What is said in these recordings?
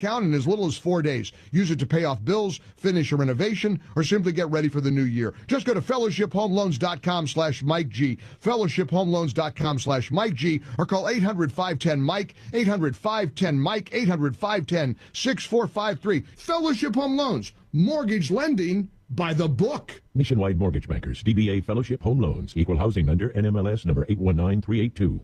account in as little as 4 days. Use it to pay off bills, finish a renovation, or simply get ready for the new year. Just go to fellowshiphomeloans.com/Mike G, fellowshiphomeloans.com/Mike G, or call 800-510-MIKE, 800-510-MIKE, 800-510-6453. Fellowship Home Loans, mortgage lending by the book. Nationwide Mortgage Bankers, DBA Fellowship Home Loans, Equal Housing Lender, NMLS number 819382.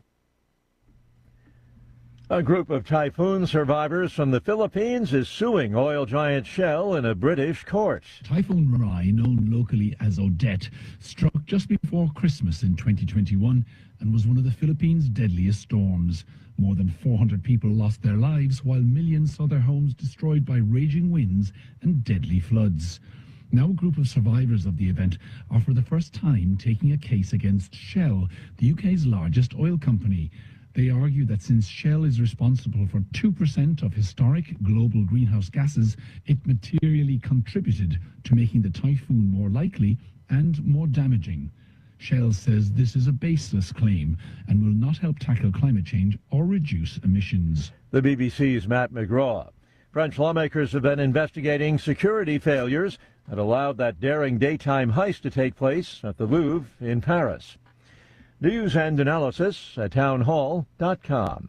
A group of typhoon survivors from the Philippines is suing oil giant Shell in a British court. Typhoon Rai, known locally as Odette, struck just before Christmas in 2021 and was one of the Philippines' deadliest storms. More than 400 people lost their lives, while millions saw their homes destroyed by raging winds and deadly floods. Now a group of survivors of the event are for the first time taking a case against Shell, the UK's largest oil company. They argue that since Shell is responsible for 2% of historic global greenhouse gases, it materially contributed to making the typhoon more likely and more damaging. Shell says this is a baseless claim and will not help tackle climate change or reduce emissions. The BBC's Matt McGraw. French lawmakers have been investigating security failures that allowed that daring daytime heist to take place at the Louvre in Paris. News and analysis at townhall.com.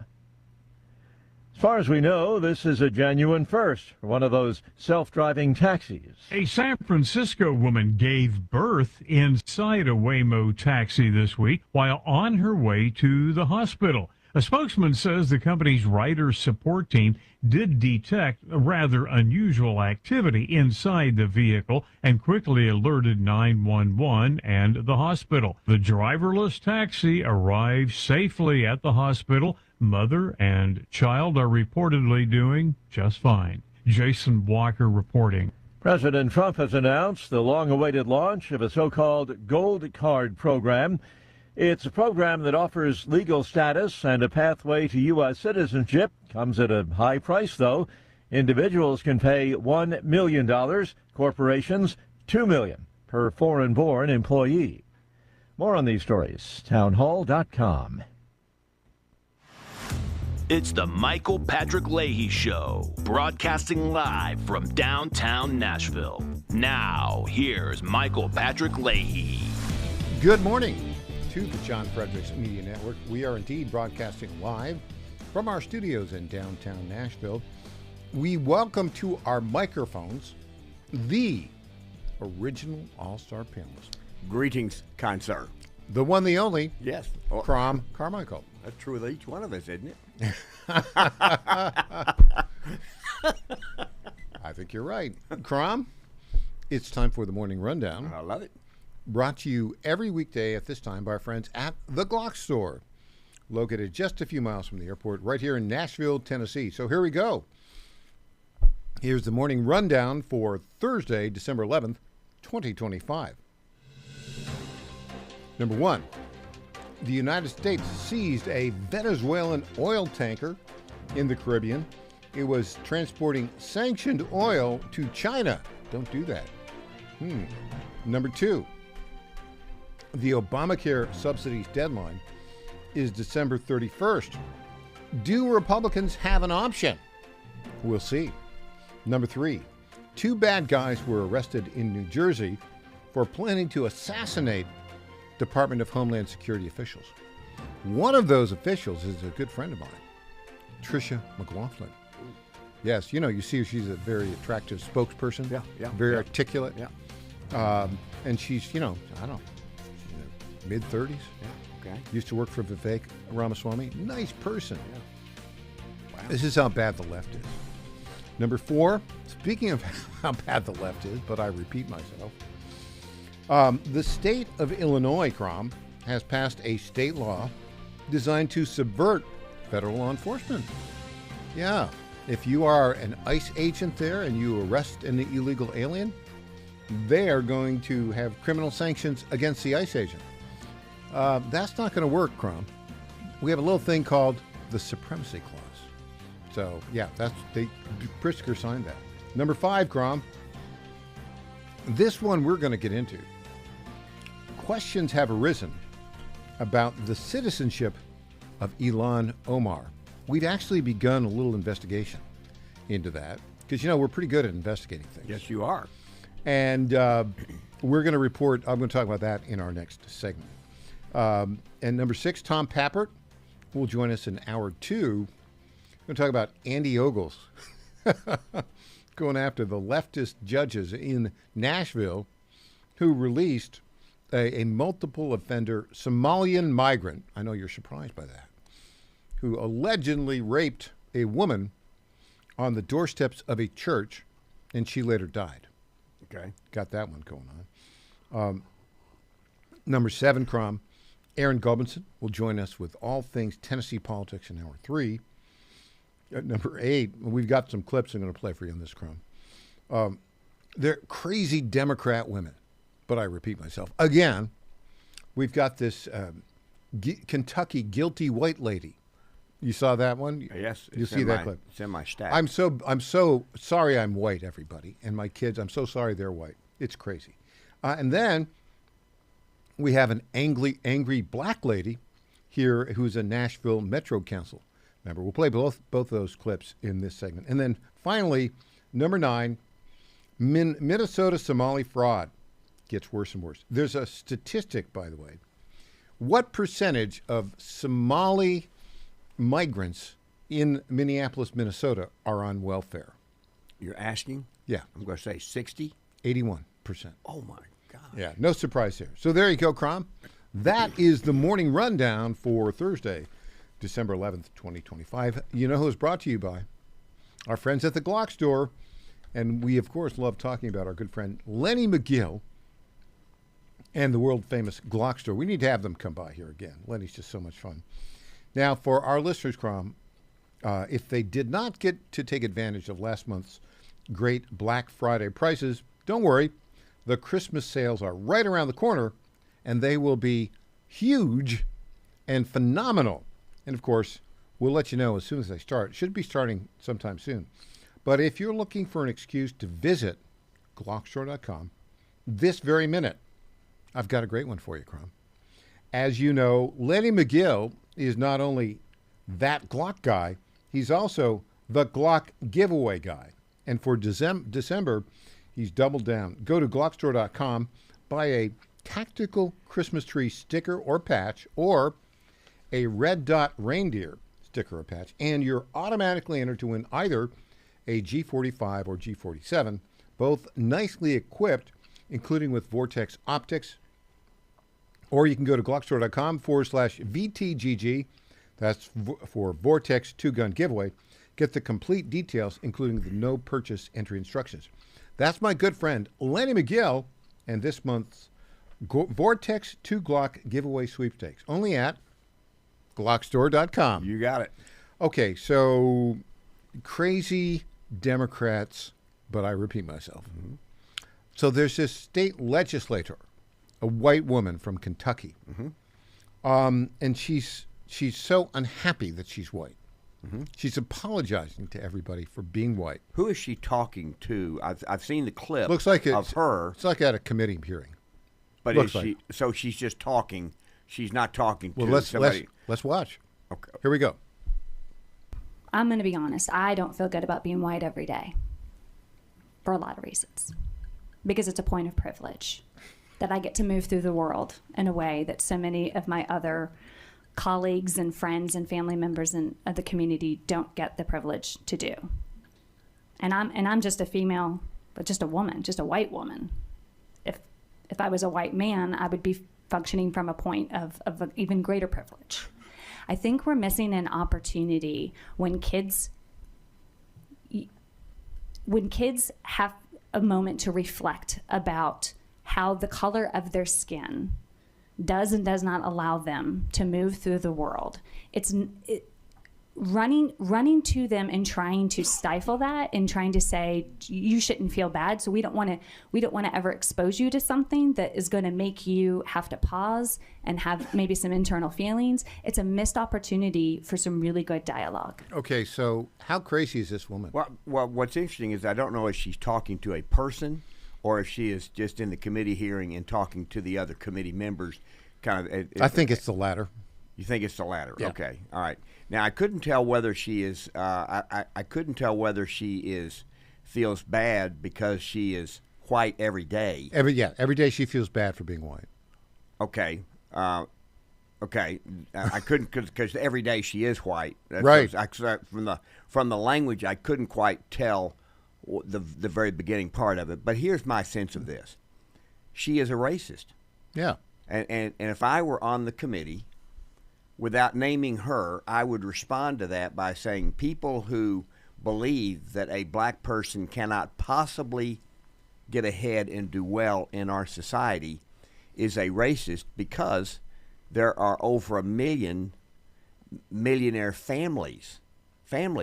As far as we know, this is a genuine first for one of those self-driving taxis. A San Francisco woman gave birth inside a Waymo taxi this week while on her way to the hospital. A spokesman says the company's rider support team did detect a rather unusual activity inside the vehicle and quickly alerted 911 and the hospital. The driverless taxi arrived safely at the hospital. Mother and child are reportedly doing just fine. Jason Walker reporting. President Trump has announced the long-awaited launch of a so-called Gold Card program. It's a program that offers legal status and a pathway to U.S. citizenship. Comes at a high price, though. Individuals can pay $1 million, corporations $2 million per foreign-born employee. More on these stories, townhall.com. It's the Michael Patrick Leahy Show, broadcasting live from downtown Nashville. Now, here's Michael Patrick Leahy. Good morning to the John Fredericks Media Network. We are indeed broadcasting live from our studios in downtown Nashville. We welcome to our microphones the original all-star panelist. Greetings, kind sir. The one, the only. Yes. Crom Carmichael. That's true of each one of us, isn't it? I think you're right. Crom, it's time for the Morning Rundown. I love it. Brought to you every weekday at this time by our friends at the Glock Store, located just a few miles from the airport, right here in Nashville, Tennessee. So here we go. Here's the Morning Rundown for Thursday, December 11th, 2025. Number one, the United States seized a Venezuelan oil tanker in the Caribbean. It was transporting sanctioned oil to China. Don't do that. Number two, the Obamacare subsidies deadline is December 31st. Do Republicans have an option? We'll see. Number three, two bad guys were arrested in New Jersey for planning to assassinate Department of Homeland Security officials. One of those officials is a good friend of mine, Tricia McLaughlin. Yes, you know, you see she's a very attractive spokesperson. Yeah. Very articulate. Yeah. And she's, I don't know, mid-30s. Yeah. Okay. Used to work for Vivek Ramaswamy. Nice person. Yeah. Wow. This is how bad the left is. Number four, speaking of how bad the left is, but I repeat myself, the state of Illinois, Crom, has passed a state law designed to subvert federal law enforcement. Yeah, if you are an ICE agent there and you arrest an illegal alien, they are going to have criminal sanctions against the ICE agent. That's not going to work, Crom. We have a little thing called the Supremacy Clause. So, yeah, Pritzker signed that. Number five, Crom. This one we're going to get into. Questions have arisen about the citizenship of Ilhan Omar. We've actually begun a little investigation. into that because, we're pretty good at investigating things. Yes, you are. And we're going to report, I'm going to talk about that in our next segment. And number 6, Tom Pappert will join us in hour 2. We're going to talk about Andy Ogles going after the leftist judges in Nashville who released a multiple offender Somalian migrant. I know you're surprised by that. Who allegedly raped a woman on the doorsteps of a church, and she later died. Okay. Got that one going on. Number 7, Crom, Aaron Gulbinson will join us with all things Tennessee politics in hour 3. At number 8, we've got some clips I'm going to play for you on this, Crom. They're crazy Democrat women, but I repeat myself. Again, we've got this Kentucky guilty white lady. You saw that one? Yes. You see that clip? It's in my stack. I'm so sorry I'm white, everybody. And my kids, I'm so sorry they're white. It's crazy. And then we have an angry black lady here who's a Nashville Metro Council member. We'll play both of those clips in this segment. And then finally, number 9, Minnesota Somali fraud gets worse and worse. There's a statistic, by the way. What percentage of Somali migrants in Minneapolis, Minnesota are on welfare? You're asking? Yeah. I'm going to say 60. 81%. Oh, my God. Yeah, no surprise there. So there you go, Crom. That is the morning rundown for Thursday, December 11th, 2025. You know who is brought to you by our friends at the Glock Store. And we, of course, love talking about our good friend Lenny McGill and the world-famous Glock Store. We need to have them come by here again. Lenny's just so much fun. Now, for our listeners, Crom, if they did not get to take advantage of last month's great Black Friday prices, don't worry. The Christmas sales are right around the corner, and they will be huge and phenomenal. And, of course, we'll let you know as soon as they start. Should be starting sometime soon. But if you're looking for an excuse to visit GlockStore.com this very minute, I've got a great one for you, Crom. As you know, Lenny McGill is not only that Glock guy, he's also the Glock giveaway guy. And for December, he's doubled down. Go to GlockStore.com, buy a tactical Christmas tree sticker or patch, or a red dot reindeer sticker or patch, and you're automatically entered to win either a G45 or G47, both nicely equipped, including with Vortex optics. Or you can go to GlockStore.com/VTGG. That's for Vortex 2-gun giveaway. Get the complete details, including the no purchase entry instructions. That's my good friend Lenny McGill and this month's Vortex 2 Glock giveaway sweepstakes. Only at GlockStore.com. You got it. Okay, so crazy Democrats, but I repeat myself. Mm-hmm. So there's this state legislator, a white woman from Kentucky, and she's so unhappy that she's white. Mm-hmm. She's apologizing to everybody for being white. Who is she talking to? I've seen the clip. Looks like of her. It's like at a committee hearing. But Looks is she? like. So she's just talking. She's not talking to let's somebody. Let's watch. Okay. Here we go. I'm going to be honest. I don't feel good about being white every day for a lot of reasons. Because it's a point of privilege that I get to move through the world in a way that so many of my other colleagues and friends and family members of the community don't get the privilege to do. And I'm just a female, but just a woman, just a white woman. If I was a white man, I would be functioning from a point of an even greater privilege. I think we're missing an opportunity when kids have a moment to reflect about how the color of their skin does and does not allow them to move through the world. Running to them and trying to stifle that and trying to say you shouldn't feel bad, so we don't want to ever expose you to something that is going to make you have to pause and have maybe some internal feelings. It's a missed opportunity for some really good dialogue. Okay, so how crazy is this woman? Well, what's interesting is I don't know if she's talking to a person or if she is just in the committee hearing and talking to the other committee members. I think it's the latter. You think it's the latter? Yeah. Okay, all right. Now I couldn't tell whether she is. I couldn't tell whether she feels bad because she is white every day. Every day she feels bad for being white. Okay. Okay. I couldn't because every day she is white. Right. From the language, I couldn't quite tell the very beginning part of it. But here's my sense of this: she is a racist. Yeah. And if I were on the committee, without naming her, I would respond to that by saying people who believe that a black person cannot possibly get ahead and do well in our society is a racist, because there are over 1 million millionaire family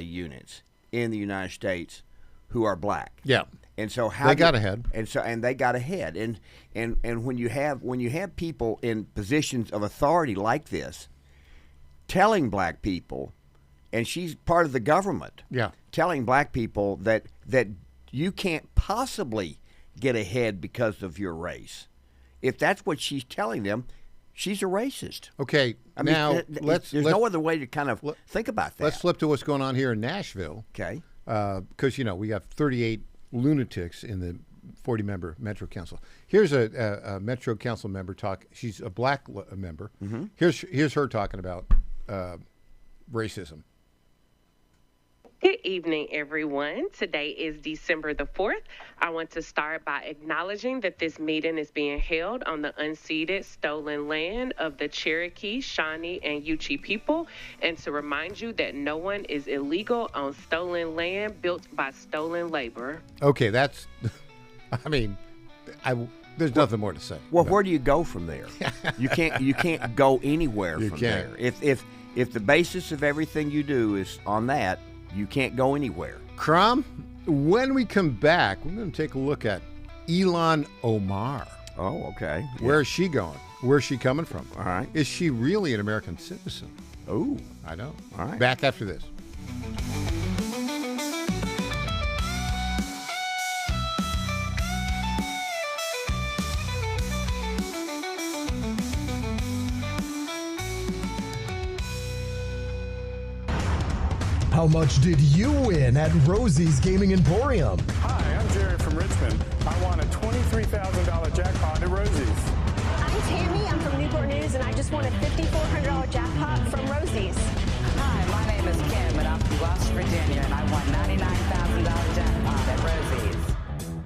units in the United States who are black. Yeah. And so they got ahead. And they got ahead. And when you have people in positions of authority like this telling black people, and she's part of the government, telling black people that you can't possibly get ahead because of your race. If that's what she's telling them, she's a racist. Okay, there's no other way to kind of think about that. Let's flip to what's going on here in Nashville. Okay. Because, we got 38 lunatics in the 40-member Metro Council. Here's a Metro Council member talk. She's a black member. Mm-hmm. Here's her talking about racism. Good evening, everyone. Today is December the 4th. I want to start by acknowledging that this meeting is being held on the unceded, stolen land of the Cherokee, Shawnee, and Yuchi people, and to remind you that no one is illegal on stolen land built by stolen labor. Okay, that's, there's nothing more to say. Well, where do you go from there? You can't go anywhere from there. If the basis of everything you do is on that, you can't go anywhere. Crom, when we come back, we're going to take a look at Ilhan Omar. Oh, okay. Where is she going? Where's she coming from? All right. Is she really an American citizen? Oh, I know. All right. Back after this. How much did you win at Rosie's Gaming Emporium? Hi, I'm Jerry from Richmond. I won a $23,000 jackpot at Rosie's. I'm Tammy. I'm from Newport News, and I just won a $5,400 jackpot from Rosie's. Hi, my name is Kim, and I'm from West Virginia, and I won $99,000 jackpot at Rosie's.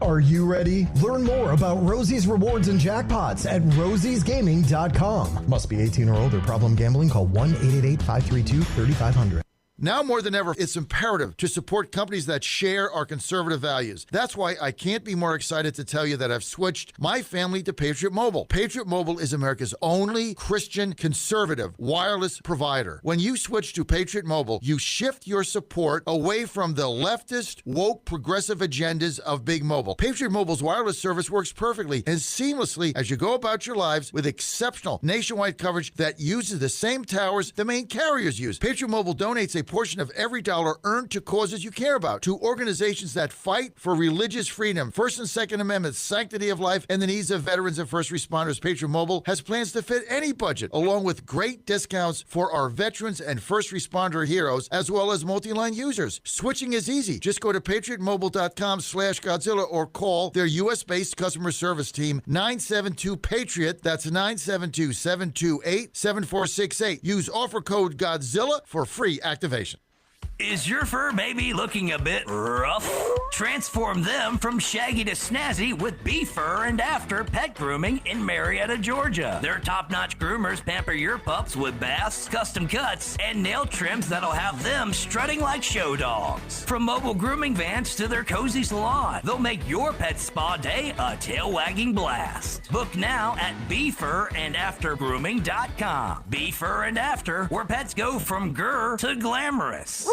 Are you ready? Learn more about Rosie's rewards and jackpots at rosiesgaming.com. Must be 18 or older. Problem gambling? Call 1-888-532-3500. Now more than ever, it's imperative to support companies that share our conservative values. That's why I can't be more excited to tell you that I've switched my family to Patriot Mobile. Patriot Mobile is America's only Christian conservative wireless provider. When you switch to Patriot Mobile, you shift your support away from the leftist, woke, progressive agendas of Big Mobile. Patriot Mobile's wireless service works perfectly and seamlessly as you go about your lives with exceptional nationwide coverage that uses the same towers the main carriers use. Patriot Mobile donates a portion of every dollar earned to causes you care about, to organizations that fight for religious freedom, First and Second Amendments, sanctity of life, and the needs of veterans and first responders. Patriot Mobile has plans to fit any budget, along with great discounts for our veterans and first responder heroes, as well as multi-line users. Switching is easy. Just go to patriotmobile.com/Godzilla or call their U.S.-based customer service team, 972-PATRIOT. That's 972-728-7468. Use offer code Godzilla for free activation. Is your fur baby looking a bit rough? Transform them from shaggy to snazzy with Befur and After Pet Grooming in Marietta, Georgia. Their top-notch groomers pamper your pups with baths, custom cuts, and nail trims that'll have them strutting like show dogs. From mobile grooming vans to their cozy salon, they'll make your pet spa day a tail-wagging blast. Book now at BefurandAfterGrooming.com. Befur and After, where pets go from grr to glamorous.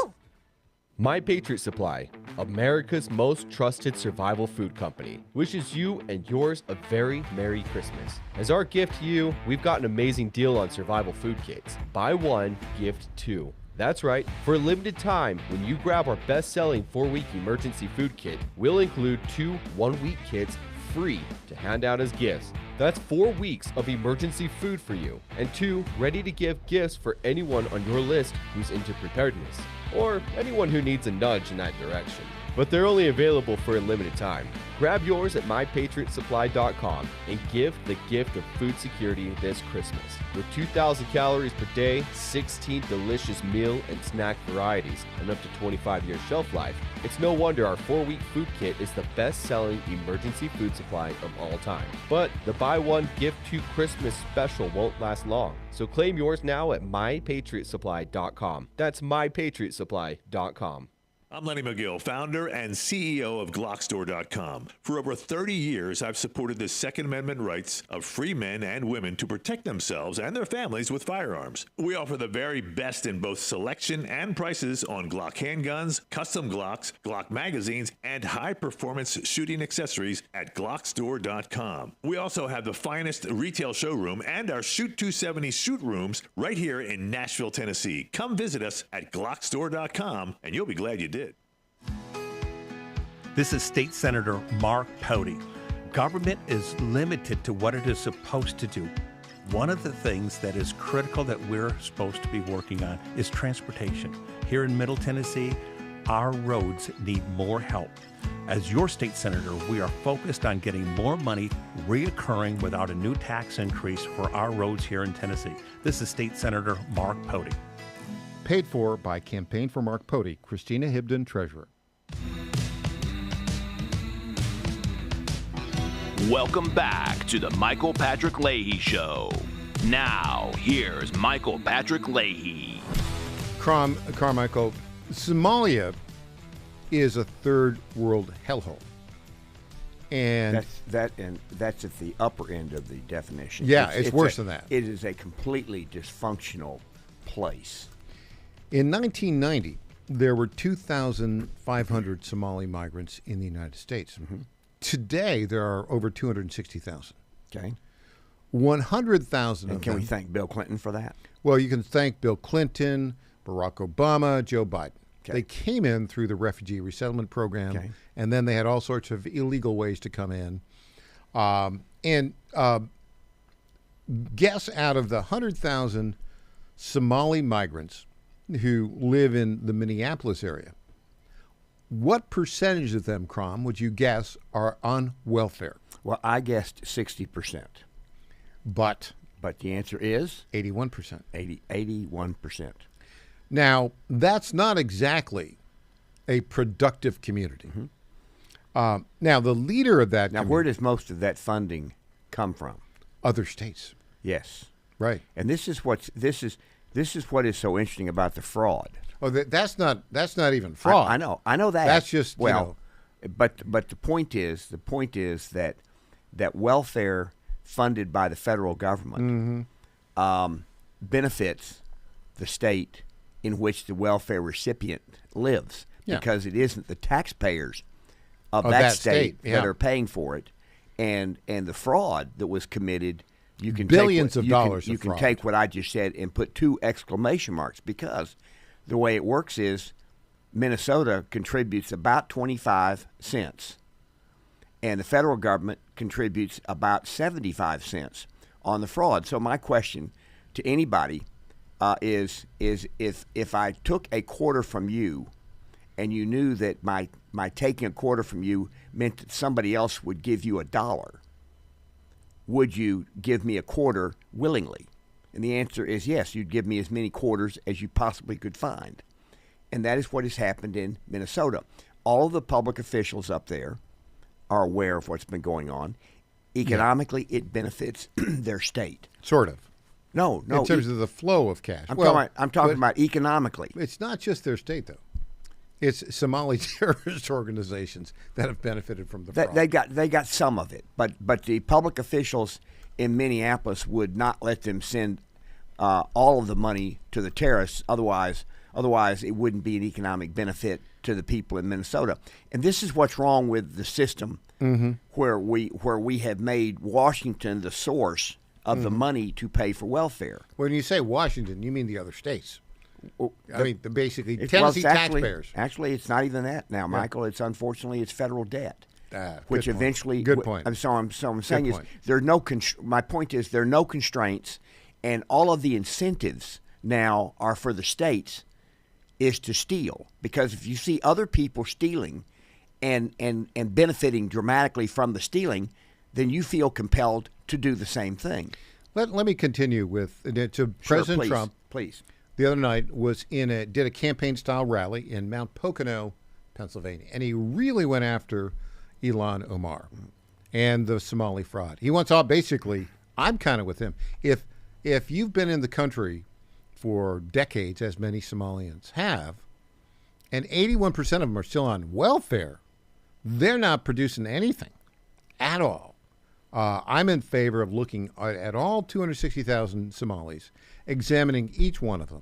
My Patriot Supply, America's most trusted survival food company, wishes you and yours a very Merry Christmas. As our gift to you, we've got an amazing deal on survival food kits. Buy one, gift two. That's right, for a limited time, when you grab our best-selling 4-week emergency food kit, we'll include 2 1-week kits free to hand out as gifts. That's 4 weeks of emergency food for you, and 2 ready to give gifts for anyone on your list who's into preparedness, or anyone who needs a nudge in that direction. But they're only available for a limited time. Grab yours at mypatriotsupply.com and give the gift of food security this Christmas. With 2,000 calories per day, 16 delicious meal and snack varieties, and up to 25-year shelf life, it's no wonder our 4-week food kit is the best-selling emergency food supply of all time. But the buy one, gift two Christmas special won't last long. So claim yours now at mypatriotsupply.com. That's mypatriotsupply.com. I'm Lenny McGill, founder and CEO of Glockstore.com. For over 30 years, I've supported the Second Amendment rights of free men and women to protect themselves and their families with firearms. We offer the very best in both selection and prices on Glock handguns, custom Glocks, Glock magazines, and high-performance shooting accessories at Glockstore.com. We also have the finest retail showroom and our Shoot 270 shoot rooms right here in Nashville, Tennessee. Come visit us at Glockstore.com, and you'll be glad you did. This is State Senator Mark Pody. Government is limited to what it is supposed to do. One of the things that is critical that we're supposed to be working on is transportation. Here in Middle Tennessee, our roads need more help. As your state senator, we are focused on getting more money reoccurring without a new tax increase for our roads here in Tennessee. This is State Senator Mark Pody. Paid for by Campaign for Mark Pody, Christina Hibden, Treasurer. Welcome back to the Michael Patrick Leahy Show. Now, here's Michael Patrick Leahy. Carmichael, Somalia is a third world hellhole. And that's at the upper end of the definition. Yeah, it's worse than that. It is a completely dysfunctional place. In 1990, there were 2,500 Somali migrants in the United States. Mm-hmm. Today, there are over 260,000. Okay. 100,000 of them. And can we thank Bill Clinton for that? Well, you can thank Bill Clinton, Barack Obama, Joe Biden. Okay. They came in through the Refugee Resettlement Program, and then they had all sorts of illegal ways to come in. Guess out of the 100,000 Somali migrants who live in the Minneapolis area, what percentage of them, Crom, would you guess are on welfare? Well, I guessed 60%. But the answer is? 81%. 81%. Now, that's not exactly a productive community. Mm-hmm. Now, the leader of that where does most of that funding come from? Other states. Yes. Right. And this is what is so interesting about the fraud. Oh, that's not even fraud. I know that. That's just But the point is that welfare funded by the federal government benefits the state in which the welfare recipient lives, because it isn't the taxpayers of that state that are paying for it, and the fraud that was committed. You can billions of dollars. You can take what I just said and put 2 exclamation marks, because the way it works is Minnesota contributes about 25 cents, and the federal government contributes about 75 cents on the fraud. So my question to anybody is if I took a quarter from you, and you knew that my taking a quarter from you meant that somebody else would give you $1, would you give me a quarter willingly? And the answer is yes, you'd give me as many quarters as you possibly could find. And that is what has happened in Minnesota. All of the public officials up there are aware of what's been going on. Economically, it benefits their state. Sort of. No. In terms of the flow of cash. I'm talking about economically. It's not just their state, though. It's Somali terrorist organizations that have benefited from the fraud. They got some of it, but the public officials in Minneapolis would not let them send all of the money to the terrorists. Otherwise, it wouldn't be an economic benefit to the people in Minnesota. And this is what's wrong with the system, where we have made Washington the source of the money to pay for welfare. When you say Washington, you mean the other states. I mean, basically Tennessee taxpayers. Actually, it's not even that now, Michael. It's unfortunately it's federal debt. which point. eventually. Good point. I'm saying Good is point. there are no. My point is there are no constraints, and all of the incentives now are for the states is to steal, because if you see other people stealing and benefiting dramatically from the stealing, then you feel compelled to do the same thing. Let me continue with President please, Trump. Please. The other night did a campaign style rally in Mount Pocono, Pennsylvania, and he really went after Ilhan Omar and the Somali fraud. He wants all basically. I'm kind of with him. If you've been in the country for decades, as many Somalians have, and 81% of them are still on welfare, they're not producing anything at all. I'm in favor of looking at all 260,000 Somalis, examining each one of them.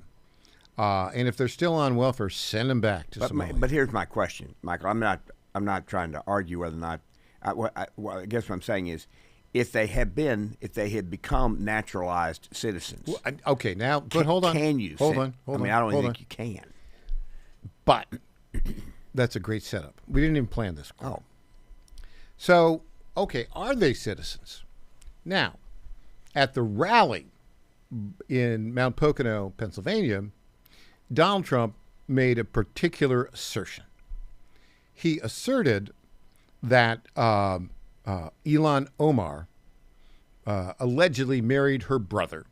And if they're still on welfare, send them back to Somalia. But here's my question, Michael. I'm not trying to argue whether or not. I guess what I'm saying is, if they had become naturalized citizens. Well, okay, now, but hold on. Can you? Hold I on. mean, I don't think you can. But that's a great setup. We didn't even plan this. Oh. So, okay, are they citizens? Now, at the rally in Mount Pocono, Pennsylvania, Donald Trump made a particular assertion. He asserted that Ilhan Omar allegedly married her brother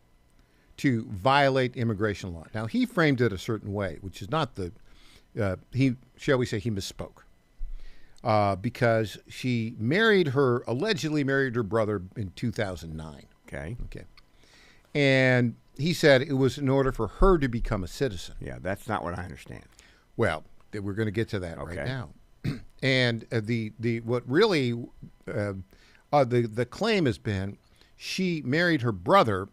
to violate immigration law. Now, he framed it a certain way, which is not he misspoke. Because she allegedly married her brother in 2009. Okay. And he said it was in order for her to become a citizen. Yeah, that's not what I understand. Well, we're going to get to that right now. And the claim has been she married her brother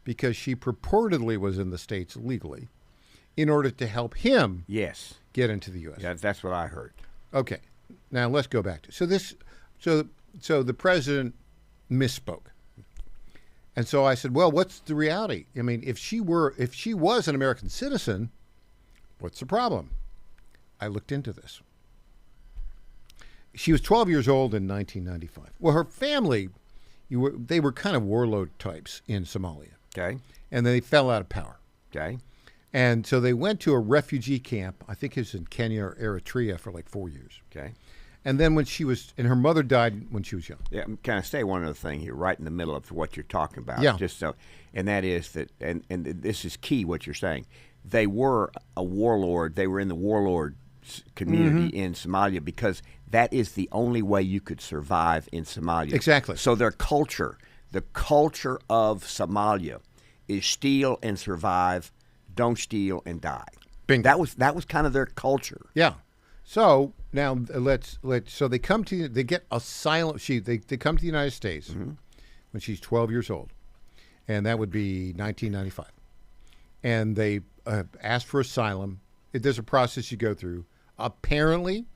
because she purportedly was in the States legally in order to help him get into the U.S. Yeah, that's what I heard. Okay. Now let's go back to so the president misspoke. And so I said, well, what's the reality? I mean, if she was an American citizen, what's the problem? I looked into this. She was 12 years old in 1995. Well, her family, they were kind of warlord types in Somalia. Okay. And they fell out of power. Okay. And so they went to a refugee camp. I think it was in Kenya or Eritrea for like 4 years. Okay. And then her mother died when she was young. Yeah, can I say one other thing here, right in the middle of what you're talking about? Yeah. And that is that, and this is key, what you're saying. They were a warlord. They were in the warlord community in Somalia because that is the only way you could survive in Somalia. Exactly. So their culture, the culture of Somalia, is steal and survive, don't steal and die. Bingo. That was kind of their culture. Yeah. So now so they get asylum. They come to the United States when she's 12 years old, and that would be 1995. And they ask for asylum. There's a process you go through. Apparently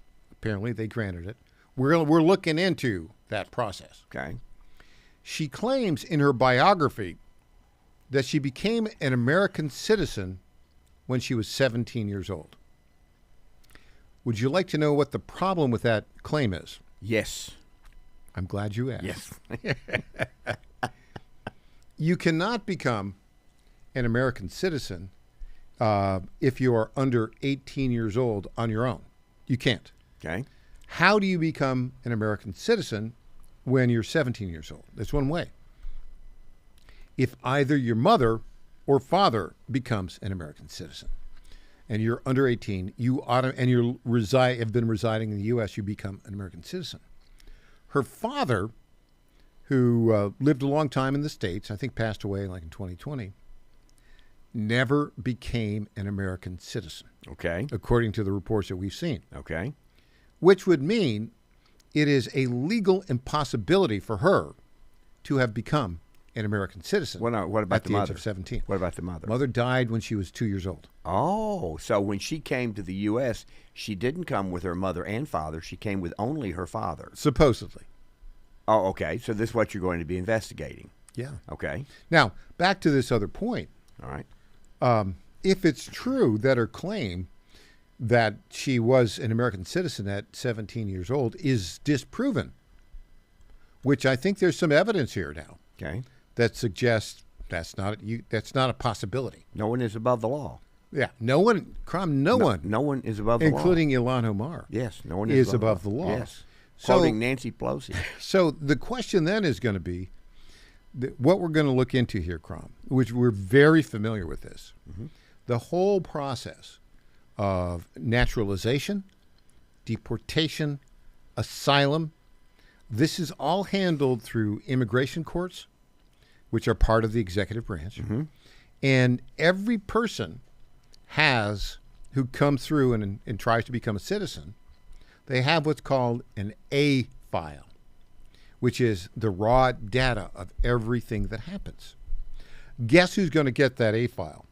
they granted it. We're looking into that process. Okay. She claims in her biography that she became an American citizen when she was 17 years old. Would you like to know what the problem with that claim is? Yes. I'm glad you asked. Yes. You cannot become an American citizen if you are under 18 years old on your own. You can't. Okay. How do you become an American citizen when you're 17 years old? That's one way. If either your mother or father becomes an American citizen, and you're under 18, have been residing in the U.S., you become an American citizen. Her father, who lived a long time in the States, I think passed away like in 2020, never became an American citizen. Okay. According to the reports that we've seen. Okay. Which would mean it is a legal impossibility for her to have become an American citizen. What about at the the mother? Age of 17. What about the mother? Mother died when she was 2 years old. Oh, so when she came to the U.S., she didn't come with her mother and father. She came with only her father. Supposedly. Oh, okay. So this is what you're going to be investigating. Yeah. Okay. Now, back to this other point. All right. If it's true that her claim that she was an American citizen at 17 years old is disproven, which I think there's some evidence here now. Okay. That suggests that's not a possibility. No one is above the law. Yeah, no one is above the law. Including Ilhan Omar. Yes, no one is above the law. Yes. Quoting Nancy Pelosi. So the question then is going to be, what we're going to look into here, Crom, which we're very familiar with this, the whole process of naturalization, deportation, asylum. This is all handled through immigration courts, which are part of the executive branch. And every person who comes through and tries to become a citizen, they have what's called an A file, which is the raw data of everything that happens. Guess who's going to get that A file?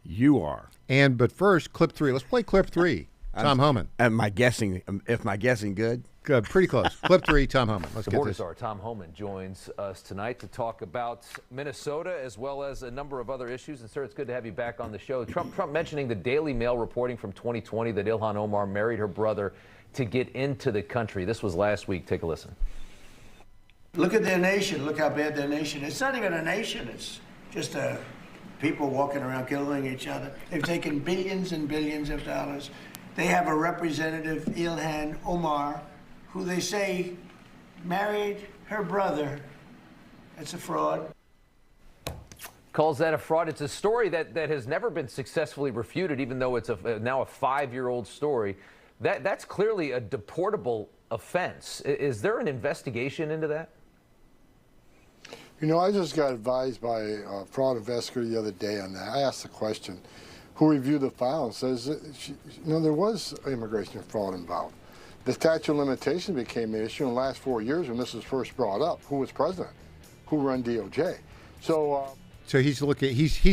You are. But first, clip 3. Let's play clip 3. Tom Homan. Am my guessing good? Good, pretty close. Clip 3, Tom Homan. Let's the get border this. star Tom Homan joins us tonight to talk about Minnesota as well as a number of other issues. And sir, it's good to have you back on the show. Trump mentioning the Daily Mail reporting from 2020 that Ilhan Omar married her brother to get into the country. This was last week. Take a listen. Look at their nation. Look how bad their nation is. It's not even a nation. It's just people walking around killing each other. They've taken billions and billions of dollars. They have a representative, Ilhan Omar, who they say married her brother. That's a fraud. Calls that a fraud. It's a story that has never been successfully refuted, even though it's now a 5-year-old story. That's clearly a deportable offense. Is there an investigation into that? You know, I just got advised by a fraud investigator the other day on that. I asked the question, who reviewed the file and says that there was immigration fraud involved. The statute of limitations became an issue in the last 4 years when this was first brought up. Who was president? Who ran DOJ? So he's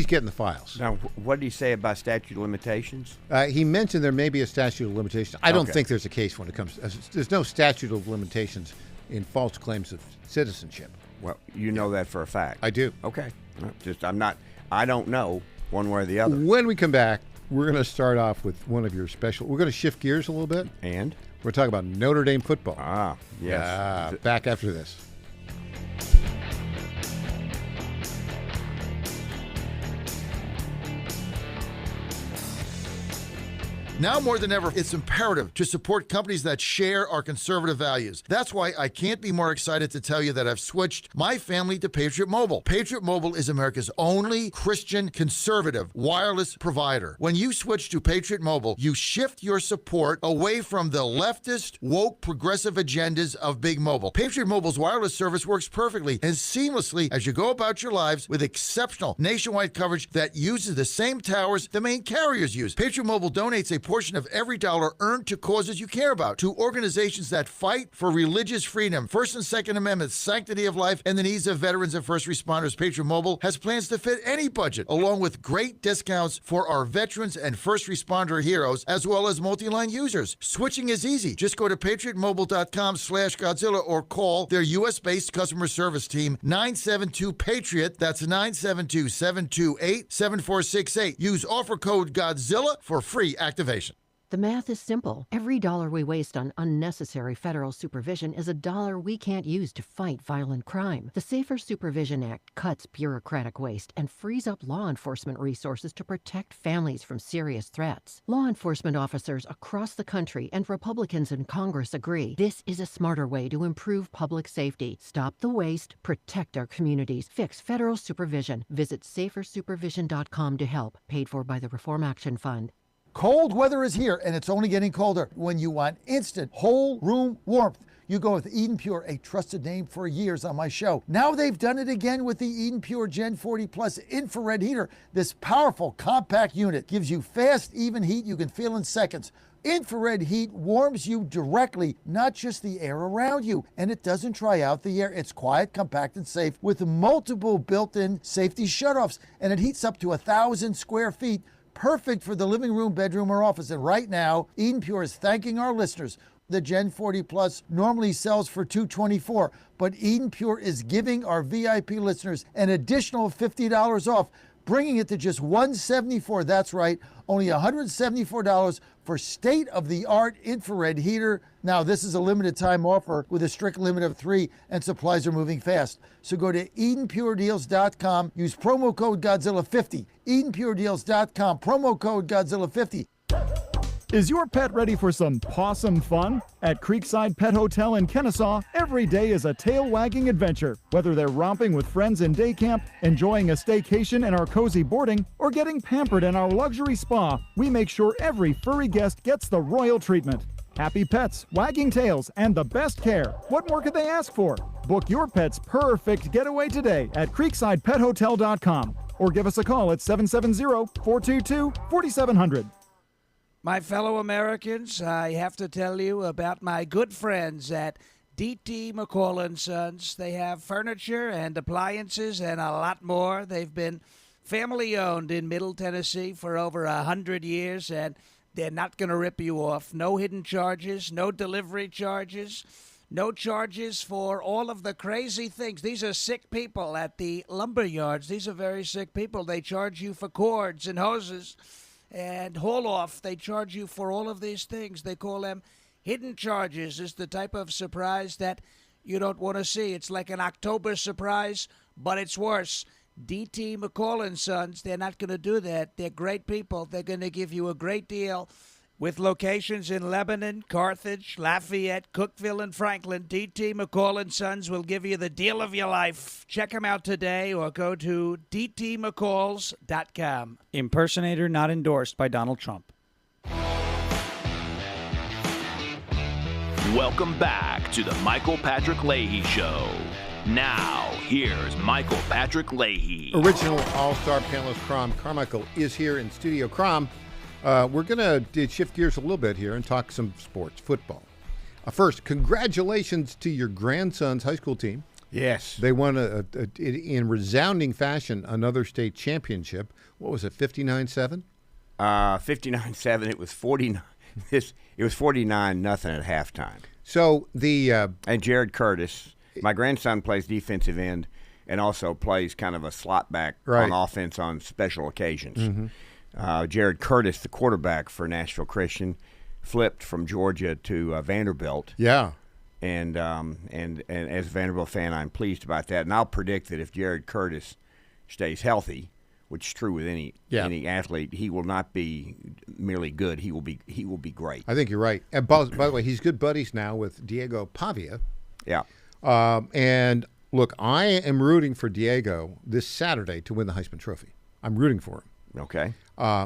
getting the files. Now, what did he say about statute of limitations? He mentioned there may be a statute of limitations. I don't Okay. think there's a case when it comes. There's no statute of limitations in false claims of citizenship. Well, you know that for a fact. I do. Okay. I don't know one way or the other. When we come back, we're going to start off with one of your special. We're going to shift gears a little bit. And? We're talking about Notre Dame football. Ah, yes. Back after this. Now more than ever, it's imperative to support companies that share our conservative values. That's why I can't be more excited to tell you that I've switched my family to Patriot Mobile. Patriot Mobile is America's only Christian conservative wireless provider. When you switch to Patriot Mobile, you shift your support away from the leftist, woke, progressive agendas of Big Mobile. Patriot Mobile's wireless service works perfectly and seamlessly as you go about your lives with exceptional nationwide coverage that uses the same towers the main carriers use. Patriot Mobile donates a portion of every dollar earned to causes you care about, to organizations that fight for religious freedom, First and Second Amendments, sanctity of life, and the needs of veterans and first responders. Patriot Mobile has plans to fit any budget, along with great discounts for our veterans and first responder heroes, as well as multi-line users. Switching is easy. Just go to patriotmobile.com/Godzilla or call their U.S.-based customer service team, 972-PATRIOT. That's 972-728-7468. Use offer code Godzilla for free activation. The math is simple. Every dollar we waste on unnecessary federal supervision is a dollar we can't use to fight violent crime. The Safer Supervision Act cuts bureaucratic waste and frees up law enforcement resources to protect families from serious threats. Law enforcement officers across the country and Republicans in Congress agree this is a smarter way to improve public safety. Stop the waste, protect our communities, fix federal supervision. Visit safersupervision.com to help. Paid for by the Reform Action Fund. Cold weather is here, and it's only getting colder. When you want instant whole room warmth, you go with Eden Pure, a trusted name for years on my show. Now they've done it again with the Eden Pure Gen 40 Plus infrared heater. This powerful compact unit gives you fast, even heat you can feel in seconds. Infrared heat warms you directly, not just the air around you, and it doesn't dry out the air. It's quiet, compact, and safe with multiple built-in safety shutoffs, and it heats up to 1,000 square feet. Perfect for the living room, bedroom, or office. And right now, Eden Pure is thanking our listeners. The Gen 40 Plus normally sells for $224, but Eden Pure is giving our VIP listeners an additional $50 off. bringing it to just $174. That's right, only $174 for state-of-the-art infrared heater. Now, this is a limited time offer with a strict limit of 3, and supplies are moving fast. So go to EdenPureDeals.com, use promo code Godzilla50. EdenPureDeals.com, promo code Godzilla50. Is your pet ready for some pawsome fun? At Creekside Pet Hotel in Kennesaw, every day is a tail-wagging adventure. Whether they're romping with friends in day camp, enjoying a staycation in our cozy boarding, or getting pampered in our luxury spa, we make sure every furry guest gets the royal treatment. Happy pets, wagging tails, and the best care. What more could they ask for? Book your pet's perfect getaway today at CreeksidePetHotel.com or give us a call at 770-422-4700. My fellow Americans, I have to tell you about my good friends at D.T. McCall & Sons. They have furniture and appliances and a lot more. They've been family-owned in Middle Tennessee for over 100 years, and they're not going to rip you off. No hidden charges, no delivery charges, no charges for all of the crazy things. These are sick people at the lumber yards. These are very sick people. They charge you for cords and hoses and haul off. They charge you for all of these things. They call them hidden charges. It's the type of surprise that you don't want to see. It's like an October surprise, but it's worse. D.T. McCall & Sons, they're not going to do that. They're great people. They're going to give you a great deal. With locations in Lebanon, Carthage, Lafayette, Cookeville, and Franklin, D.T. McCall & Sons will give you the deal of your life. Check them out today or go to dtmccalls.com. Impersonator not endorsed by Donald Trump. Welcome back to the Michael Patrick Leahy Show. Now, here's Michael Patrick Leahy. Original All-Star panelist Crom Carmichael is here in studio. Crom, we're going to shift gears a little bit here and talk some sports, football. First, congratulations to your grandson's high school team. Yes. They won, in resounding fashion, another state championship. What was it, 59-7? 59-7. It was 49. It was 49-0 at halftime. So and Jared Curtis, my grandson, plays defensive end and also plays kind of a slot back on offense on special occasions. Mm-hmm. Jared Curtis, the quarterback for Nashville Christian, flipped from Georgia to Vanderbilt. Yeah. And as a Vanderbilt fan, I'm pleased about that. And I'll predict that if Jared Curtis stays healthy, which is true with any athlete, he will not be merely good. He will be great. I think you're right. And by the way, he's good buddies now with Diego Pavia. Yeah. And look, I am rooting for Diego this Saturday to win the Heisman Trophy. I'm rooting for him. Okay.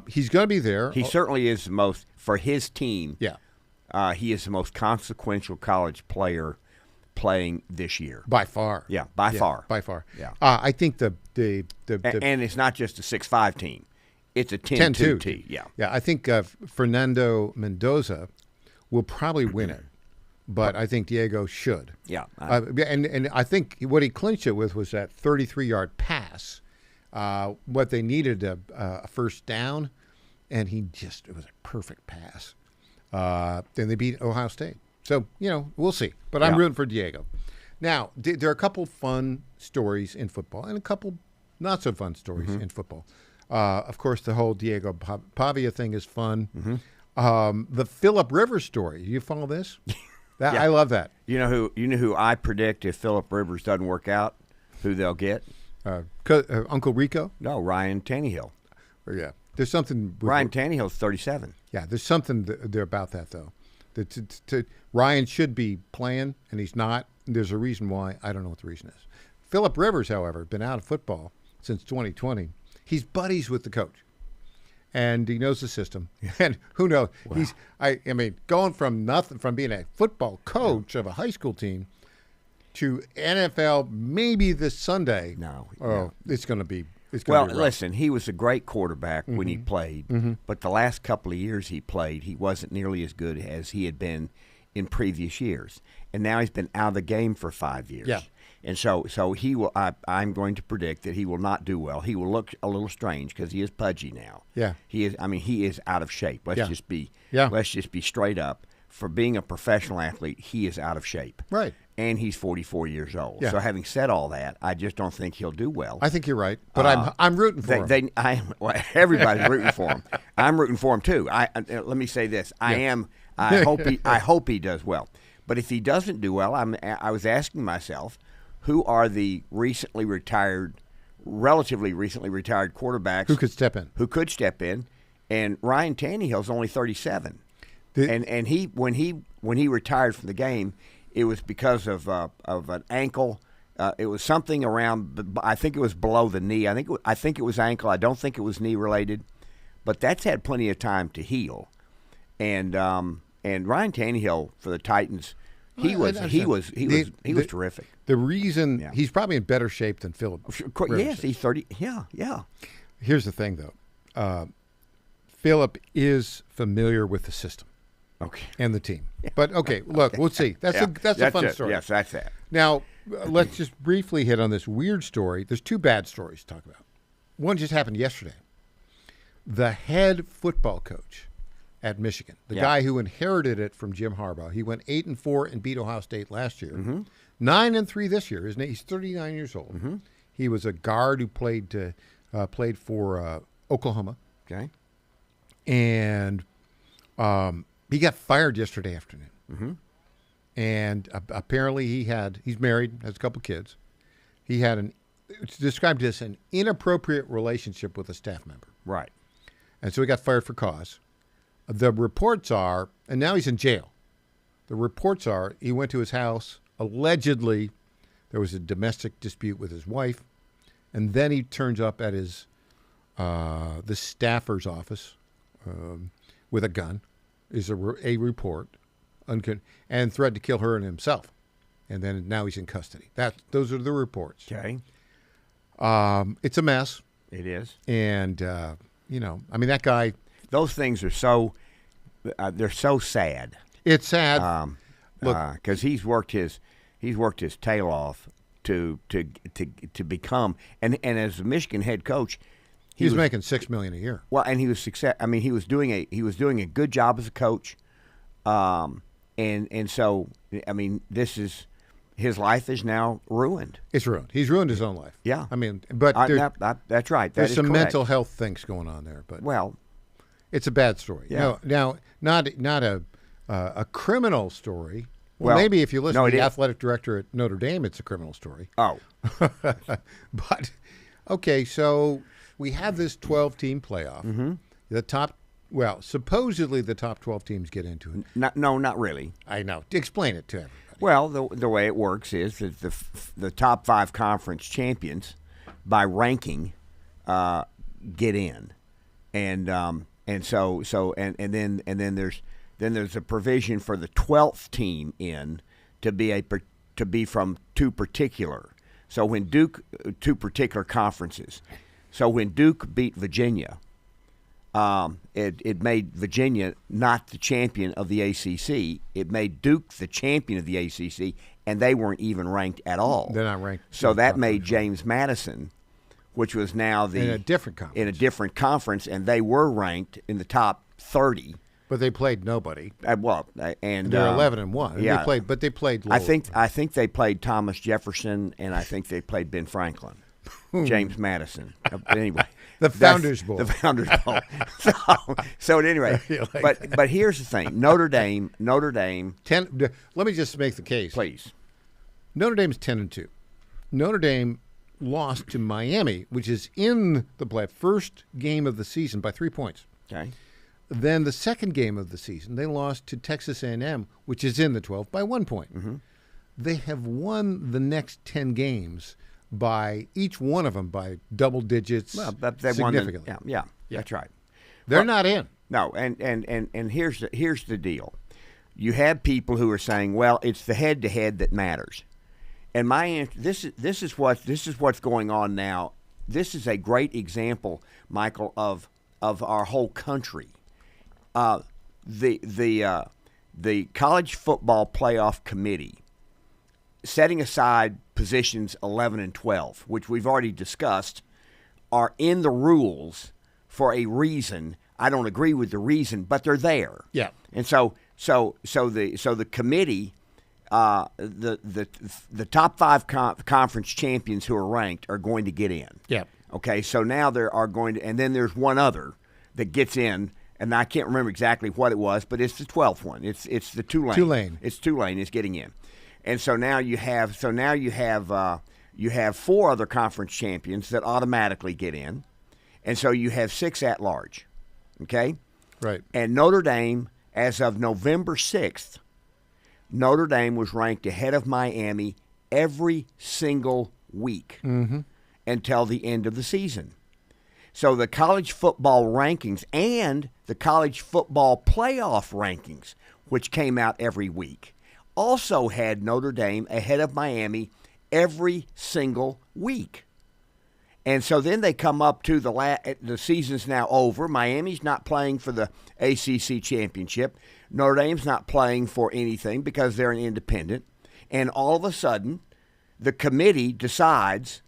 He's going to be there. He certainly is the most, for his team. Yeah. He is the most consequential college player playing this year. By far. Yeah, by far. By far. Yeah. I think the and it's not just a 6'5" team. It's a 10-2 team. Yeah. Yeah, I think Fernando Mendoza will probably win it, but I think Diego should. Yeah. And I think what he clinched it with was that 33-yard pass. What they needed a first down, and it was a perfect pass. Then they beat Ohio State. So, we'll see. But I'm rooting for Diego. Now, there are a couple fun stories in football and a couple not so fun stories in football. Of course, the whole Diego Pavia thing is fun. The Phillip Rivers story. You follow this? I love that. You know who I predict if Phillip Rivers doesn't work out, who they'll get? Uncle Rico? No, Ryan Tannehill. Yeah. There's something. Ryan Tannehill's 37. Yeah, there's something there about that, though. Ryan should be playing, and he's not. There's a reason why. I don't know what the reason is. Phillip Rivers, however, been out of football since 2020. He's buddies with the coach, and he knows the system. And who knows? Wow. I mean, going from being a football coach of a high school team to NFL maybe this Sunday. No. It's going to be. Listen, he was a great quarterback when he played, but the last couple of years he played, he wasn't nearly as good as he had been in previous years. And now he's been out of the game for 5 years. Yeah. And so he will. I'm going to predict that he will not do well. He will look a little strange because he is pudgy now. Yeah. He is. I mean, he is out of shape. Let's just be. Yeah. Let's just be straight up. For being a professional athlete, he is out of shape. Right. and he's 44 years old. Yeah. So having said all that, I just don't think he'll do well. I think you're right, but I'm rooting for him. Everybody's rooting for him. I'm rooting for him too. Let me say this: I hope he does well. But if he doesn't do well, I was asking myself, who are the relatively recently retired quarterbacks who could step in? Who could step in? And Ryan Tannehill's only 37, and he when he retired from the game, it was because of an ankle. It was something around. I think it was below the knee. I think it was ankle. I don't think it was knee related, but that's had plenty of time to heal. And Ryan Tannehill for the Titans, he was terrific. The reason he's probably in better shape than Philip. Yes, he's 30. Yeah. Here's the thing, though. Philip is familiar with the system, and the team. But look, we'll see. That's a fun story. Yes, that's that. Now, let's just briefly hit on this weird story. There's two bad stories to talk about. One just happened yesterday. The head football coach at Michigan, the guy who inherited it from Jim Harbaugh, he went 8-4 and beat Ohio State last year. 9-3 this year. He's 39 years old. He was a guard who played for Oklahoma. Okay. And he got fired yesterday afternoon. And apparently he's married, has a couple kids. He had it's described as an inappropriate relationship with a staff member. Right. And so he got fired for cause. The reports are, and now he's in jail. The reports are he went to his house. Allegedly, there was a domestic dispute with his wife. And then he turns up at his the staffer's office with a gun, is a report, and threatened to kill her and himself. And then now he's in custody. Those are the reports. Okay. It's a mess. It is. And, that guy. Those things are so, they're so sad. It's sad. Because he's worked his tail off to become, and as a Michigan head coach, he was making $6 million a year. Well, and he was success. I mean, he was doing a good job as a coach, and so I mean, his life is now ruined. It's ruined. He's ruined his own life. Yeah. I mean, but that's right. There's some mental health things going on there, but it's a bad story. Yeah. Now, not a criminal story. Well, maybe if you listen to the athletic director at Notre Dame, it's a criminal story. Oh, but okay, so we have this 12-team playoff. Supposedly the top 12 teams get into it. Not really. I know. Explain it to everybody. Well, the way it works is that the top 5 conference champions, by ranking, get in, and then there's a provision for the 12th team in to be from two particular conferences. So when Duke beat Virginia, it made Virginia not the champion of the ACC. It made Duke the champion of the ACC, and they weren't even ranked at all. They're not ranked. So that made James Madison, which was now in a different conference, and they were ranked in the top 30. But they played nobody. And they're 11-1. Yeah, they played. Lower. I think they played Thomas Jefferson, and I think they played Ben Franklin, James Madison. Anyway, the Founders Bowl. The Founders Bowl. So at any rate, but here's the thing: Notre Dame. Let me just make the case, please. Notre Dame's 10-2. Notre Dame lost to Miami, which is in the first game of the season by 3 points. Okay. Then the second game of the season, they lost to Texas A&M, which is in the 12, by 1 point. Mm-hmm. They have won the next 10 games by each one of them by double digits, significantly. Yeah, that's right. They're not in. No, and here's the deal. You have people who are saying, well, it's the head-to-head that matters. And my answer, this is what's going on now. This is a great example, Michael, of our whole country. The College Football Playoff Committee, setting aside positions 11 and 12, which we've already discussed, are in the rules for a reason. I don't agree with the reason, but they're there. Yeah. And so the committee the top 5 conference champions who are ranked are going to get in. Yeah. Okay, so now there are going to, and then there's one other that gets in, and I can't remember exactly what it was, but it's the 12th one. It's the Tulane. Tulane. It's Tulane is getting in, and so now you have 4 other conference champions that automatically get in, and so you have 6 at large. Okay, right. And Notre Dame, as of November 6th, Notre Dame was ranked ahead of Miami every single week until the end of the season. So the college football rankings and the college football playoff rankings, which came out every week, also had Notre Dame ahead of Miami every single week. And so then they come up to the season's now over. Miami's not playing for the ACC championship. Notre Dame's not playing for anything because they're an independent. And all of a sudden, the committee decides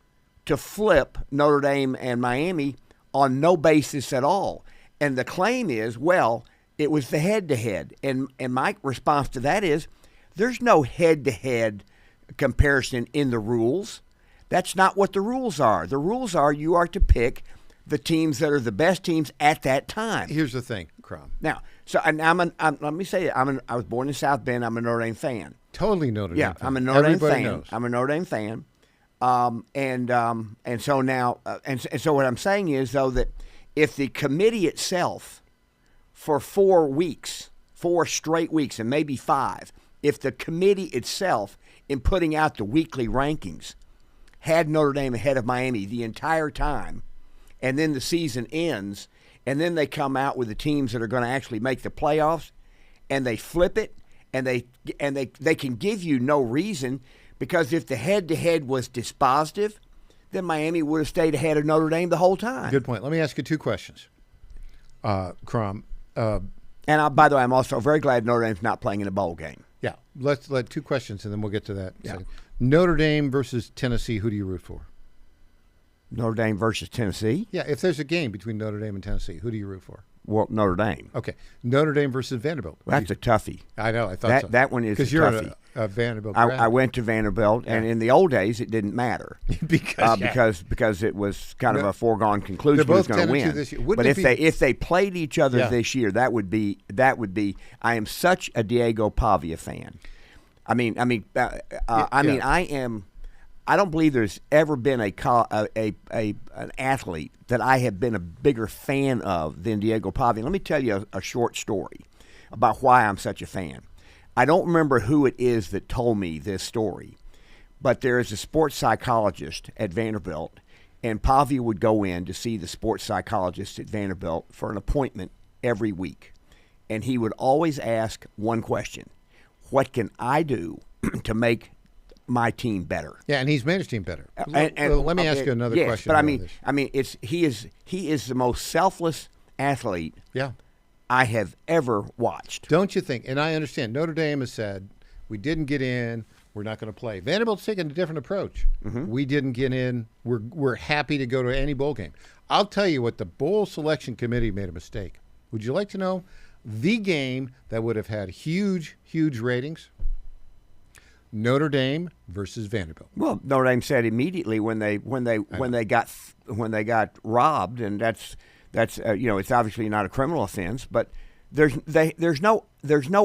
to flip Notre Dame and Miami on no basis at all. And the claim is, well, it was the head-to-head. And my response to that is, there's no head-to-head comparison in the rules. That's not what the rules are. The rules are you are to pick the teams that are the best teams at that time. Here's the thing, Crom. Now, let me say it. I was born in South Bend. I'm a Notre Dame fan. Totally Notre Dame fan. I'm a Notre Dame fan. Knows. I'm a Notre Dame fan. And so now, and so what I'm saying is, though, that if the committee itself, for 4 weeks, 4 straight weeks, and maybe 5, if the committee itself, in putting out the weekly rankings, had Notre Dame ahead of Miami the entire time, and then the season ends, and then they come out with the teams that are going to actually make the playoffs, and they flip it, and they can give you no reason, because if the head-to-head was dispositive, then Miami would have stayed ahead of Notre Dame the whole time. Good point. Let me ask you 2 questions, Crom. And by the way, I'm also very glad Notre Dame's not playing in a bowl game. Yeah, let's let 2 questions, and then we'll get to that. Yeah. Notre Dame versus Tennessee, who do you root for? Notre Dame versus Tennessee? Yeah, if there's a game between Notre Dame and Tennessee, who do you root for? Well, Notre Dame. Okay. Notre Dame versus Vanderbilt. Well, that's a toughie. I know. I thought so. That one is a toughie. Because you're a Vanderbilt grad. I went to Vanderbilt, and in the old days, it didn't matter because it was kind of a foregone conclusion who was going to win. This year. But if they played each other this year, that would be. I am such a Diego Pavia fan. I don't believe there's ever been an athlete that I have been a bigger fan of than Diego Pavia. Let me tell you a short story about why I'm such a fan. I don't remember who it is that told me this story, but there is a sports psychologist at Vanderbilt, and Pavia would go in to see the sports psychologist at Vanderbilt for an appointment every week. And he would always ask one question: what can I do to make my team better? Yeah, and he's made his team better. Let me ask you another question. But he is the most selfless athlete I have ever watched. Don't you think? And I understand Notre Dame has said, we didn't get in, we're not going to play. Vanderbilt's taking a different approach. We didn't get in, we're happy to go to any bowl game. I'll tell you what, the bowl selection committee made a mistake. Would you like to know the game that would have had huge ratings? Notre Dame versus Vanderbilt. Well, Notre Dame said immediately when they got robbed, and that's it's obviously not a criminal offense, but there's no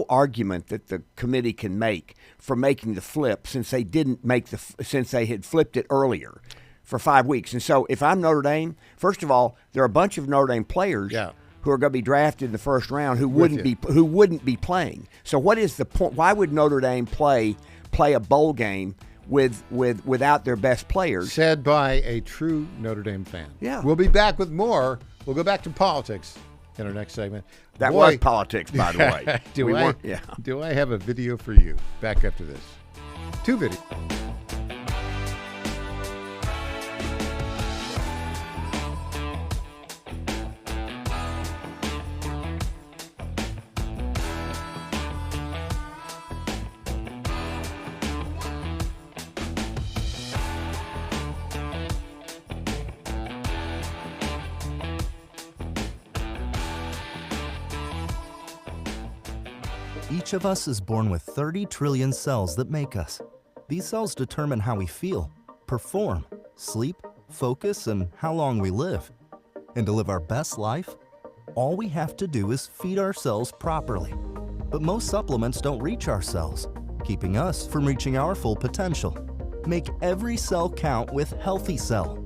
argument that the committee can make for making the flip since they had flipped it earlier for 5 weeks. And so if I'm Notre Dame, first of all, there are a bunch of Notre Dame players who are going to be drafted in the first round who wouldn't be playing. So what is the point? Why would Notre Dame play a bowl game without their best players? Said by a true Notre Dame fan. Yeah. We'll be back with more. We'll go back to politics in our next segment. That was politics, by the way. Do I have a video for you? Back after this. 2 videos. Each of us is born with 30 trillion cells that make us. These cells determine how we feel, perform, sleep, focus, and how long we live. And to live our best life, all we have to do is feed our cells properly. But most supplements don't reach our cells, keeping us from reaching our full potential. Make every cell count with Healthy Cell.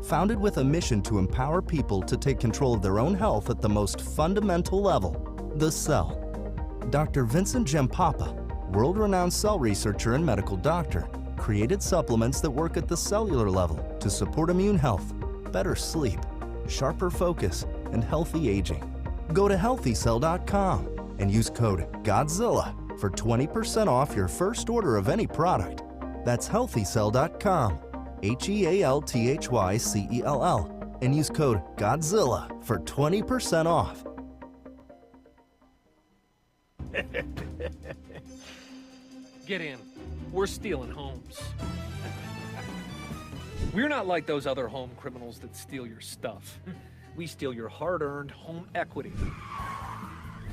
Founded with a mission to empower people to take control of their own health at the most fundamental level, the cell. Dr. Vincent Gempapa, world-renowned cell researcher and medical doctor, created supplements that work at the cellular level to support immune health, better sleep, sharper focus, and healthy aging. Go to healthycell.com and use code GODZILLA for 20% off your first order of any product. That's healthycell.com, HEALTHYCELL, and use code GODZILLA for 20% off. Get in. We're stealing homes. We're not like those other home criminals that steal your stuff. We steal your hard-earned home equity.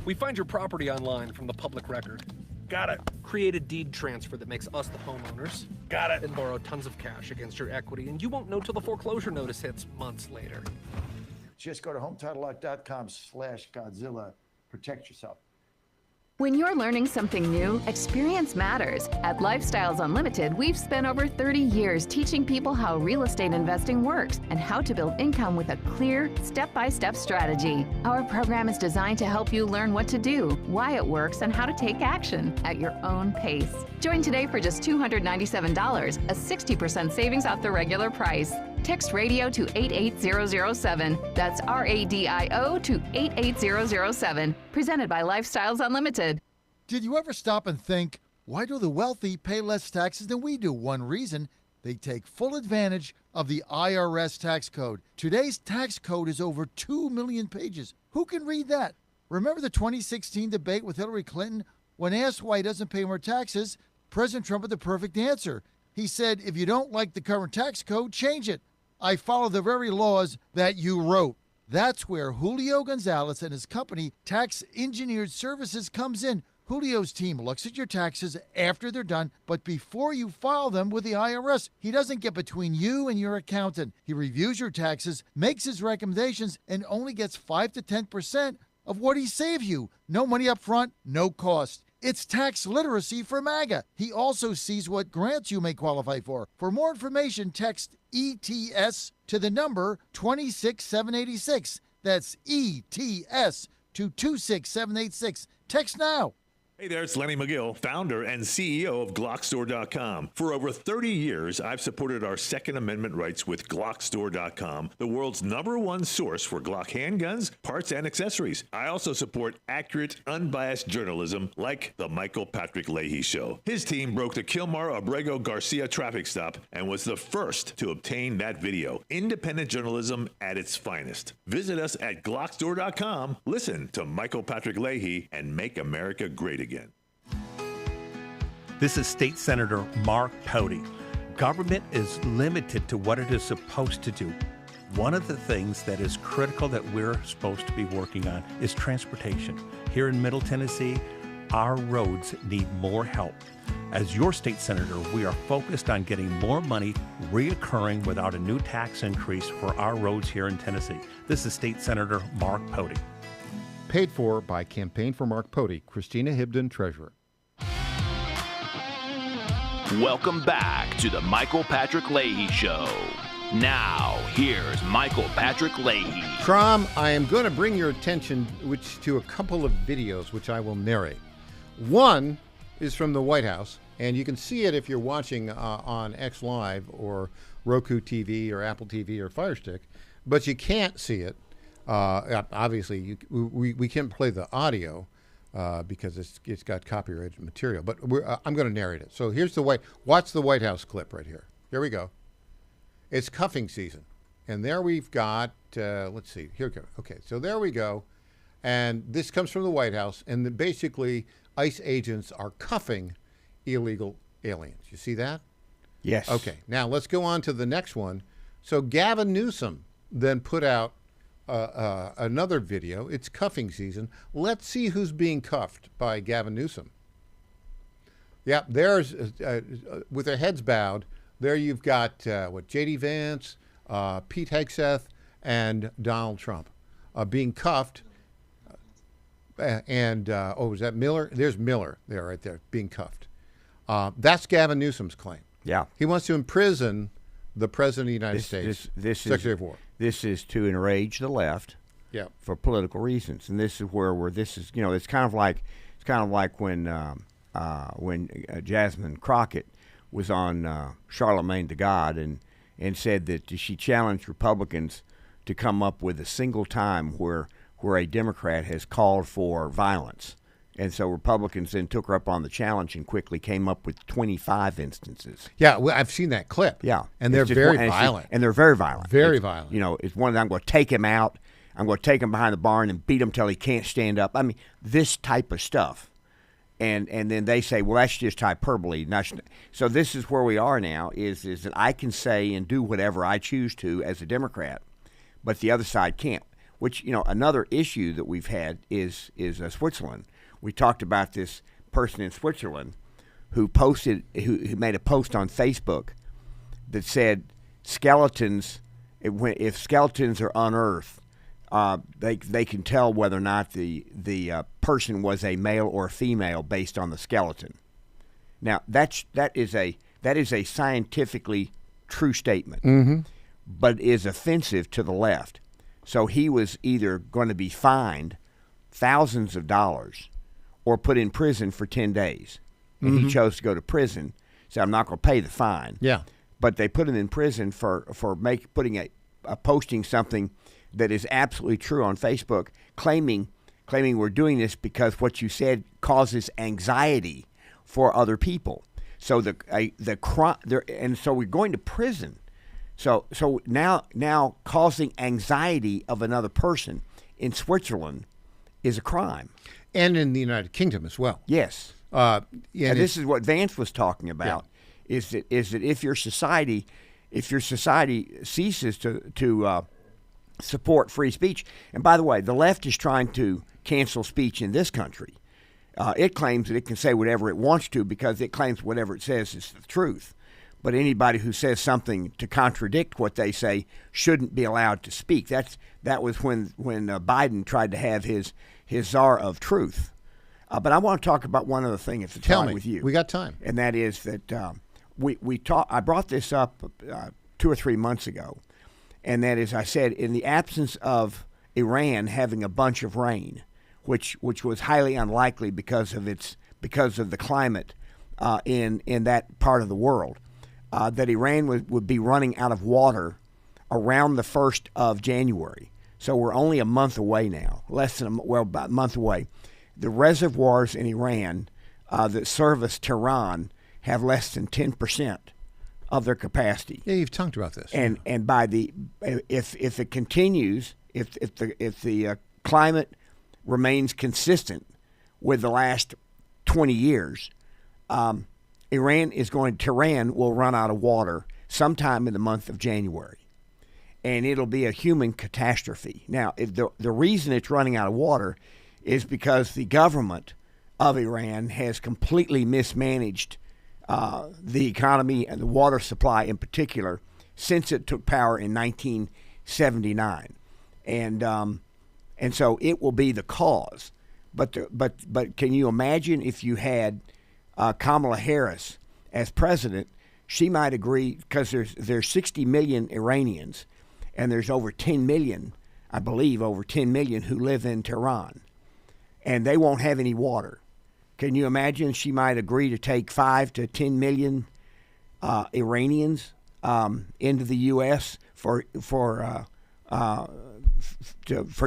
We find your property online from the public record. Got it. Create a deed transfer that makes us the homeowners. Got it. And borrow tons of cash against your equity, and you won't know till the foreclosure notice hits months later. Just go to HometitleLock.com/Godzilla. Protect yourself. When you're learning something new, experience matters. At Lifestyles Unlimited, we've spent over 30 years teaching people how real estate investing works and how to build income with a clear, step-by-step strategy. Our program is designed to help you learn what to do, why it works, and how to take action at your own pace. Join today for just $297, a 60% savings off the regular price. Text radio to 88007. That's RADIO to 88007. Presented by Lifestyles Unlimited. Did you ever stop and think, why do the wealthy pay less taxes than we do? One reason, they take full advantage of the IRS tax code. Today's tax code is over 2 million pages. Who can read that? Remember the 2016 debate with Hillary Clinton? When asked why he doesn't pay more taxes, President Trump had the perfect answer. He said, if you don't like the current tax code, change it. I follow the very laws that you wrote. That's where Julio Gonzalez and his company, Tax Engineered Services, comes in. Julio's team looks at your taxes after they're done, but before you file them with the IRS. He doesn't get between you and your accountant. He reviews your taxes, makes his recommendations, and only gets 5 to 10% of what he saved you. No money up front, no cost. It's tax literacy for MAGA. He also sees what grants you may qualify for. For more information, text ETS to the number 26786. That's ETS to 26786. Text now. Hey there, it's Lenny McGill, founder and CEO of GlockStore.com. For over 30 years, I've supported our Second Amendment rights with GlockStore.com, the world's #1 source for Glock handguns, parts, and accessories. I also support accurate, unbiased journalism like The Michael Patrick Leahy Show. His team broke the Kilmar Abrego Garcia traffic stop and was the first to obtain that video. Independent journalism at its finest. Visit us at GlockStore.com, listen to Michael Patrick Leahy, and make America great again. This is State Senator Mark Pody. Government is limited to what it is supposed to do. One of the things that is critical that we're supposed to be working on is transportation. Here in Middle Tennessee, our roads need more help. As your state senator, we are focused on getting more money reoccurring without a new tax increase for our roads here in Tennessee. This is State Senator Mark Pody. Paid for by Campaign for Mark Pody, Christina Hibden, Treasurer. Welcome back to the Michael Patrick Leahy Show. Now, here's Michael Patrick Leahy. Trom, I am going to bring your attention to a couple of videos which I will narrate. One is from the White House, and you can see it if you're watching on X Live or Roku TV or Apple TV or Fire Stick, but you can't see it. Obviously, we can't play the audio because it's got copyrighted material. But I'm going to narrate it. So here's watch the White House clip right here. Here we go. It's cuffing season, and there we've got. Let's see. Here we go. Okay, so there we go, and this comes from the White House, and basically ICE agents are cuffing illegal aliens. You see that? Yes. Okay. Now let's go on to the next one. So Gavin Newsom then put out another video. It's cuffing season. Let's see who's being cuffed by Gavin Newsom. Yeah, there's, with their heads bowed, there you've got, J.D. Vance, Pete Hegseth, and Donald Trump being cuffed. Was that Miller? There's Miller there, right there, being cuffed. That's Gavin Newsom's claim. Yeah. He wants to imprison the President of the United States, Secretary of War. This is to enrage the left. Yeah. For political reasons, and this is where this is. It's kind of like when Jasmine Crockett was on Charlemagne the God and said that she challenged Republicans to come up with a single time where a Democrat has called for violence. And so Republicans then took her up on the challenge and quickly came up with 25 instances. Yeah, well, I've seen that clip. Yeah. And they're very violent. And they're very violent. Very violent. It's one that I'm going to take him out. I'm going to take him behind the barn and beat him till he can't stand up. I mean, this type of stuff. And then they say, well, that's just hyperbole. So this is where we are now, is that I can say and do whatever I choose to as a Democrat, but the other side can't. Which, another issue that we've had is Switzerland. We talked about this person in Switzerland who made a post on Facebook that said skeletons, if skeletons are unearthed, they can tell whether or not the person was a male or a female based on the skeleton. Now that is a scientifically true statement, but is offensive to the left. So he was either going to be fined thousands of dollars or put in prison for 10 days. And he chose to go to prison. So I'm not going to pay the fine. Yeah. But they put him in prison for posting something that is absolutely true on Facebook, claiming we're doing this because what you said causes anxiety for other people. So and so we're going to prison. So now causing anxiety of another person in Switzerland is a crime. And in the United Kingdom as well. Yes. And this is what Vance was talking about. Yeah. Is that if your society ceases to support free speech, and by the way, the left is trying to cancel speech in this country. It claims that it can say whatever it wants to because it claims whatever it says is the truth. But anybody who says something to contradict what they say shouldn't be allowed to speak. That was when Biden tried to have his czar of truth. But I want to talk about one other thing, if it's all right with you. We got time. And that is that I brought this up 2 or 3 months ago, and that is, I said, in the absence of Iran having a bunch of rain, which was highly unlikely because of the climate in that part of the world, that Iran would be running out of water around the 1st of January. So we're only a month away now, about a month away. The reservoirs in Iran that service Tehran have less than 10% of their capacity. Yeah, you've talked about this. And if it continues, if the climate remains consistent with the last 20 years, Tehran will run out of water sometime in the month of January. And it'll be a human catastrophe. Now, the reason it's running out of water is because the government of Iran has completely mismanaged the economy and the water supply in particular since it took power in 1979. And so it will be the cause. But can you imagine if you had Kamala Harris as president? She might agree, because there's 60 million Iranians, and there's over 10 million, I believe, who live in Tehran, and they won't have any water. Can you imagine she might agree to take 5 to 10 million Iranians into the U.S. for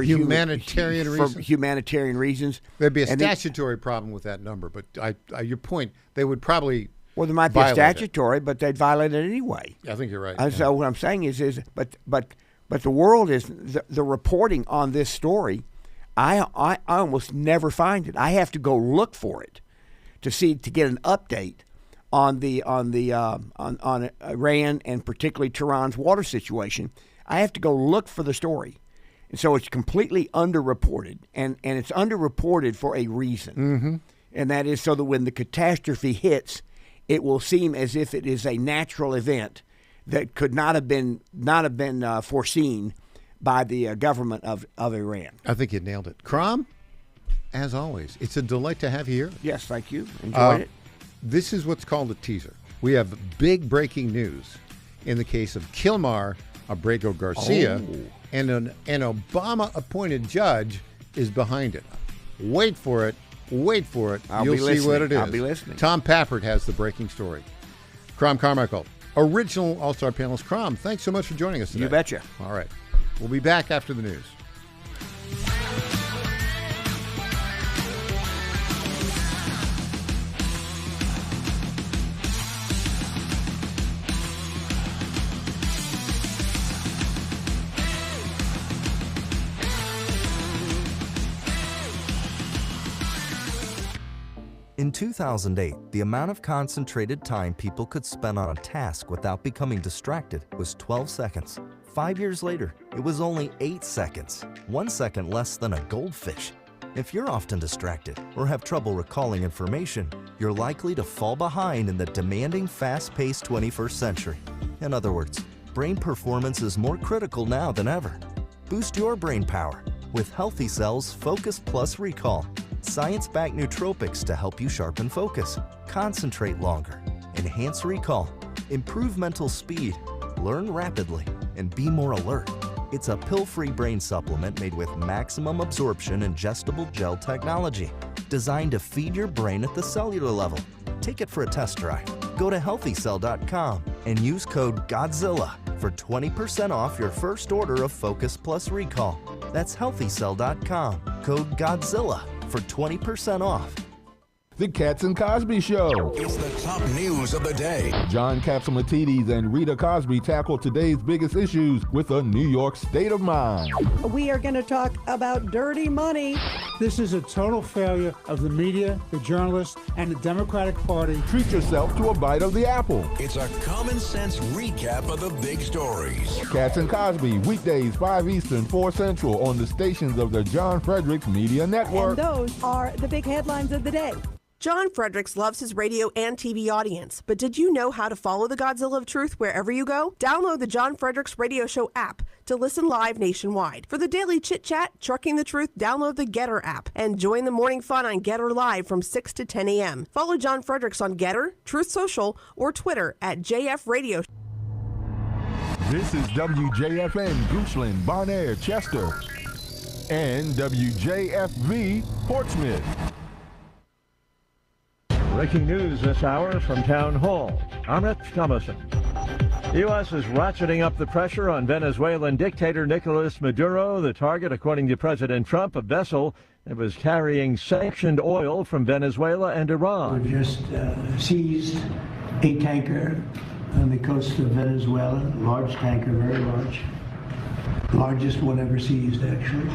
humanitarian reasons? There'd be a statutory problem with that number, but your point, they would probably. Well, there might be a statutory, but they'd violate it anyway. I think you're right. So what I'm saying is but the world is the reporting on this story. I almost never find it. I have to go look for it to get an update on Iran and particularly Tehran's water situation. I have to go look for the story, And so it's completely underreported, and it's underreported for a reason. Mm-hmm. And that is so that when the catastrophe hits, it will seem as if it is a natural event that could not have been foreseen by the government of Iran. I think you nailed it. Crom, as always, it's a delight to have you here. Yes, thank you. Enjoyed it. This is what's called a teaser. We have big breaking news in the case of Kilmar Abrego Garcia, and an Obama-appointed judge is behind it. Wait for it. Wait for it. You'll see what it is. I'll be listening. Tom Pappert has the breaking story. Crom Carmichael, original All-Star panelist. Crom, thanks so much for joining us today. You betcha. All right. We'll be back after the news. In 2008, the amount of concentrated time people could spend on a task without becoming distracted was 12 seconds. 5 years later, it was only 8 seconds, 1 second less than a goldfish. If you're often distracted or have trouble recalling information, you're likely to fall behind in the demanding, fast-paced 21st century. In other words, brain performance is more critical now than ever. Boost your brain power with Healthy Cells Focus Plus Recall. Science-backed nootropics to help you sharpen focus, concentrate longer, enhance recall, improve mental speed, learn rapidly, and be more alert. It's a pill-free brain supplement made with maximum absorption ingestible gel technology, designed to feed your brain at the cellular level. Take it for a test drive. Go to healthycell.com and use code GODZILLA for 20% off your first order of Focus Plus Recall. That's healthycell.com, code GODZILLA for 20% off. The Cats and Cosby Show. It's the top news of the day. John Catsimatidis and Rita Cosby tackle today's biggest issues with a New York state of mind. We are going to talk about dirty money. This is a total failure of the media, the journalists, and the Democratic Party. Treat yourself to a bite of the apple. It's a common sense recap of the big stories. Cats and Cosby, weekdays 5 Eastern, 4 Central on the stations of the John Fredericks Media Network. And those are the big headlines of the day. John Fredericks loves his radio and TV audience, but did you know how to follow the Godzilla of Truth wherever you go? Download the John Fredericks Radio Show app to listen live nationwide. For the daily chit-chat, Trucking the Truth, download the Getter app and join the morning fun on Getter Live from 6 to 10 a.m. Follow John Fredericks on Getter, Truth Social, or Twitter at JF Radio. This is WJFN, Goochland, Bonaire, Chester, and WJFV, Portsmouth. Breaking news this hour from Town Hall. Amit Thomason. The U.S. is ratcheting up the pressure on Venezuelan dictator Nicolas Maduro, the target, according to President Trump, a vessel that was carrying sanctioned oil from Venezuela and Iran. We just seized a tanker on the coast of Venezuela, large tanker, very large. Largest one ever seized, actually.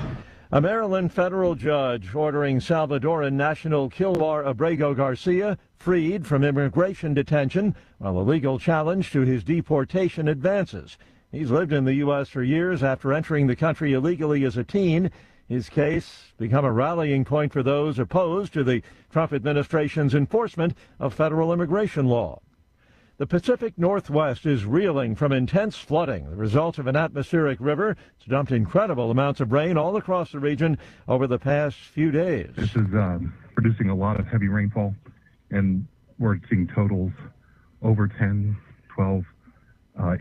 A Maryland federal judge ordering Salvadoran national Kilmar Abrego Garcia freed from immigration detention while a legal challenge to his deportation advances. He's lived in the U.S. for years after entering the country illegally as a teen. His case become a rallying point for those opposed to the Trump administration's enforcement of federal immigration law. The Pacific Northwest is reeling from intense flooding, the result of an atmospheric river. It's dumped incredible amounts of rain all across the region over the past few days. This is producing a lot of heavy rainfall, and we're seeing totals over 10, 12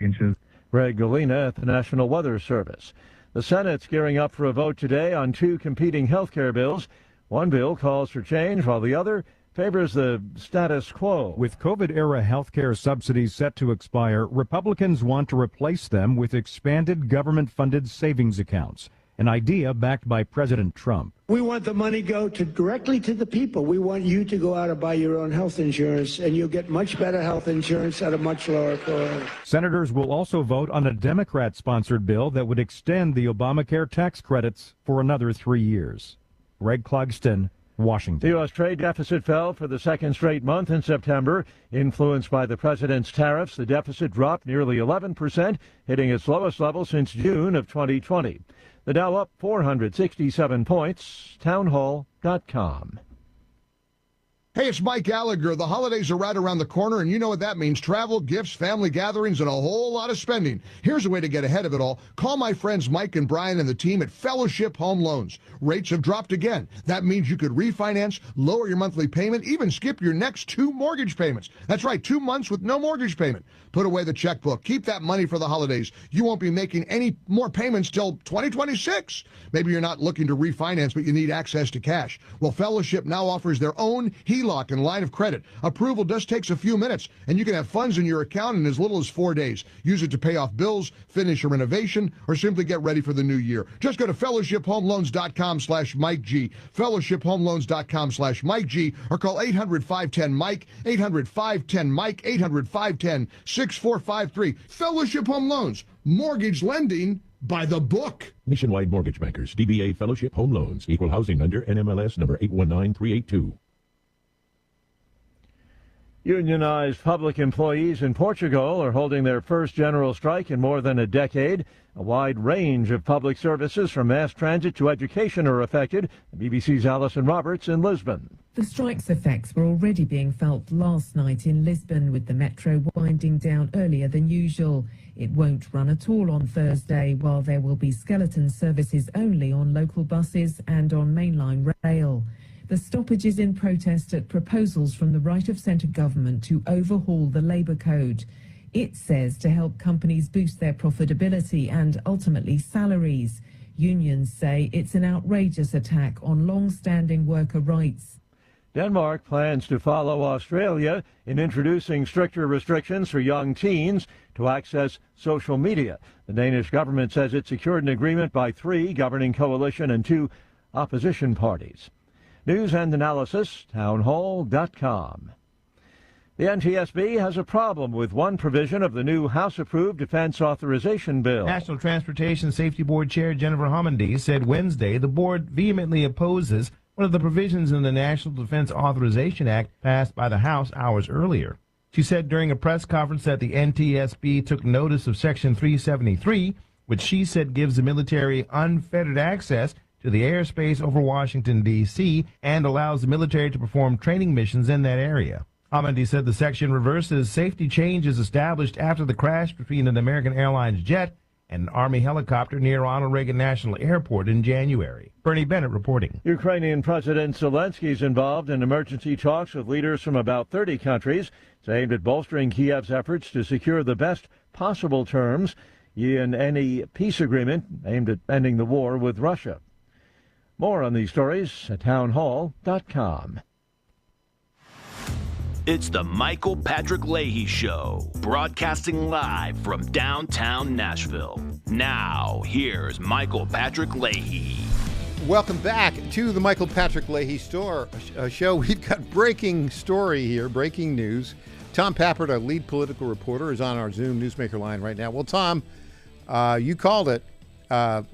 inches. Greg Galena at the National Weather Service. The Senate's gearing up for a vote today on two competing health care bills. One bill calls for change, while the other favors the status quo. With COVID-era healthcare subsidies set to expire, Republicans want to replace them with expanded government-funded savings accounts, an idea backed by President Trump. We want the money go directly to the people. We want you to go out and buy your own health insurance, and you'll get much better health insurance at a much lower cost. Senators will also vote on a Democrat-sponsored bill that would extend the Obamacare tax credits for another 3 years. Greg Clugston, Washington. The U.S. trade deficit fell for the second straight month in September. Influenced by the president's tariffs, the deficit dropped nearly 11%, hitting its lowest level since June of 2020. The Dow up 467 points. Townhall.com. Hey, it's Mike Gallagher. The holidays are right around the corner, and you know what that means. Travel, gifts, family gatherings, and a whole lot of spending. Here's a way to get ahead of it all. Call my friends Mike and Brian and the team at Fellowship Home Loans. Rates have dropped again. That means you could refinance, lower your monthly payment, even skip your next 2 mortgage payments. That's right, 2 months with no mortgage payment. Put away the checkbook. Keep that money for the holidays. You won't be making any more payments till 2026. Maybe you're not looking to refinance, but you need access to cash. Well, Fellowship now offers their own HELOC and line of credit. Approval just takes a few minutes, and you can have funds in your account in as little as 4 days. Use it to pay off bills, finish a renovation, or simply get ready for the new year. Just go to fellowshiphomeloans.com/Mike G, fellowshiphomeloans.com/Mike G, or call 800-510-MIKE, 800-510-MIKE, 800-510-6453. Fellowship Home Loans, mortgage lending by the book. Nationwide Mortgage Bankers, DBA Fellowship Home Loans, Equal Housing Lender, NMLS number 819382. Unionized public employees in Portugal are holding their first general strike in more than a decade. A wide range of public services from mass transit to education are affected. The BBC's Alison Roberts in Lisbon. The strike's effects were already being felt last night in Lisbon, with the metro winding down earlier than usual. It won't run at all on Thursday, while there will be skeleton services only on local buses and on mainline rail. The stoppage is in protest at proposals from the right-of-centre government to overhaul the labour code. It says to help companies boost their profitability and ultimately salaries. Unions say it's an outrageous attack on long-standing worker rights. Denmark plans to follow Australia in introducing stricter restrictions for young teens to access social media. The Danish government says it secured an agreement by 3 governing coalition and 2 opposition parties. News and analysis, townhall.com. The NTSB has a problem with one provision of the new House-approved Defense Authorization Bill. National Transportation Safety Board Chair Jennifer Homendy said Wednesday the board vehemently opposes one of the provisions in the National Defense Authorization Act passed by the House hours earlier. She said during a press conference that the NTSB took notice of Section 373, which she said gives the military unfettered access to the airspace over Washington, D.C., and allows the military to perform training missions in that area. Homendy said the section reverses safety changes established after the crash between an American Airlines jet and an Army helicopter near Ronald Reagan National Airport in January. Bernie Bennett reporting. Ukrainian President Zelensky is involved in emergency talks with leaders from about 30 countries. It's aimed at bolstering Kiev's efforts to secure the best possible terms in any peace agreement aimed at ending the war with Russia. More on these stories at townhall.com. It's the Michael Patrick Leahy Show, broadcasting live from downtown Nashville. Now, here's Michael Patrick Leahy. Welcome back to the Michael Patrick Leahy show. We've got breaking story here, breaking news. Tom Pappert, our lead political reporter, is on our Zoom Newsmaker line right now. Well, Tom, you called it.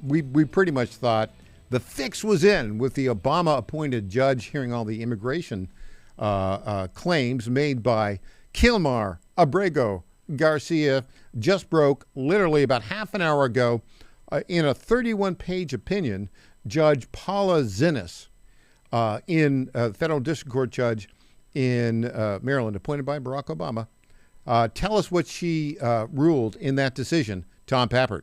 We pretty much thought the fix was in with the Obama-appointed judge hearing all the immigration claims made by Kilmar Abrego Garcia. Just broke literally about half an hour ago in a 31-page opinion. Judge Paula Zinnes, federal district court judge in Maryland, appointed by Barack Obama. Tell us what she ruled in that decision, Tom Pappert.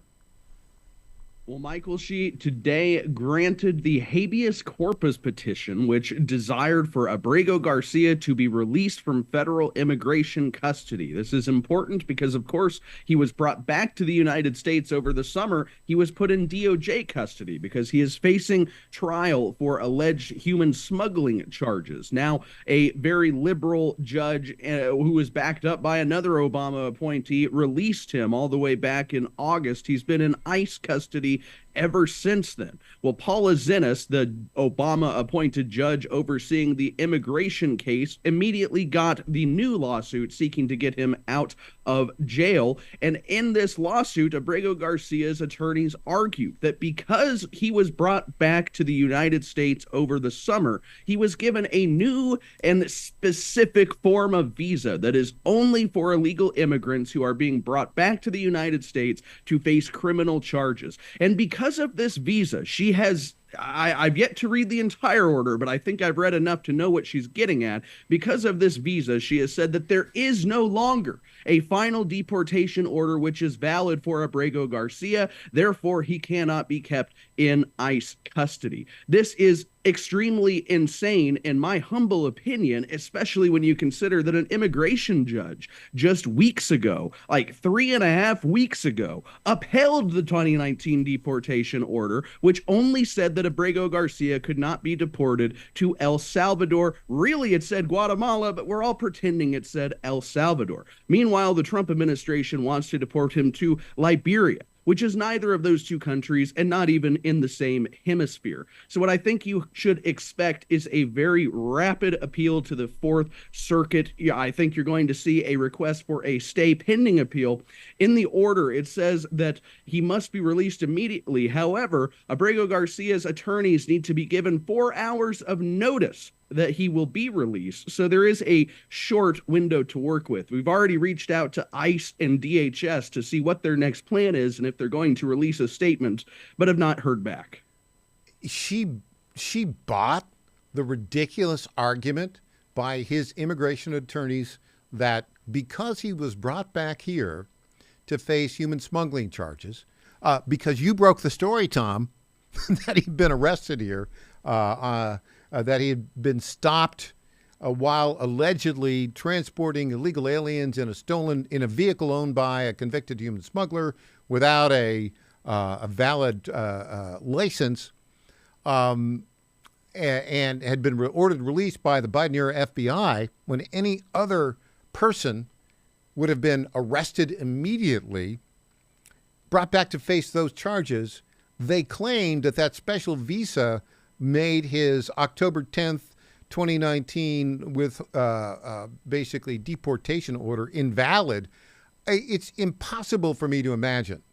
Well, Michael, she today granted the habeas corpus petition, which desired for Abrego Garcia to be released from federal immigration custody. This is important because, of course, he was brought back to the United States over the summer. He was put in DOJ custody because he is facing trial for alleged human smuggling charges. Now, a very liberal judge who was backed up by another Obama appointee released him all the way back in August. He's been in ICE custody ever since then. Well, Paula Zinnes, the Obama-appointed judge overseeing the immigration case, immediately got the new lawsuit seeking to get him out of jail. And in this lawsuit, Abrego Garcia's attorneys argued that because he was brought back to the United States over the summer, he was given a new and specific form of visa that is only for illegal immigrants who are being brought back to the United States to face criminal charges. And because of this visa, she has I've yet to read the entire order, but I think I've read enough to know what she's getting at. Because of this visa, she has said that there is no longer a final deportation order which is valid for Abrego Garcia. Therefore, he cannot be kept in ICE custody. This is extremely insane, in my humble opinion, especially when you consider that an immigration judge just weeks ago, like 3.5 weeks ago, upheld the 2019 deportation order, which only said that Abrego Garcia could not be deported to El Salvador. Really, it said Guatemala, but we're all pretending it said El Salvador. Meanwhile, the Trump administration wants to deport him to Liberia, which is neither of those two countries and not even in the same hemisphere. So what I think you should expect is a very rapid appeal to the Fourth Circuit. Yeah, I think you're going to see a request for a stay pending appeal. In the order, it says that he must be released immediately. However, Abrego Garcia's attorneys need to be given 4 hours of notice that he will be released. So there is a short window to work with. We've already reached out to ICE and DHS to see what their next plan is and if they're going to release a statement, but have not heard back. She bought the ridiculous argument by his immigration attorneys that because he was brought back here to face human smuggling charges, because you broke the story, Tom, that he'd been arrested here, that he had been stopped while allegedly transporting illegal aliens in a vehicle owned by a convicted human smuggler without a valid license, and had been ordered released by the Biden-era FBI when any other person would have been arrested immediately, brought back to face those charges. They claimed that special visa made his October 10th, 2019 with basically deportation order invalid. It's impossible for me to imagine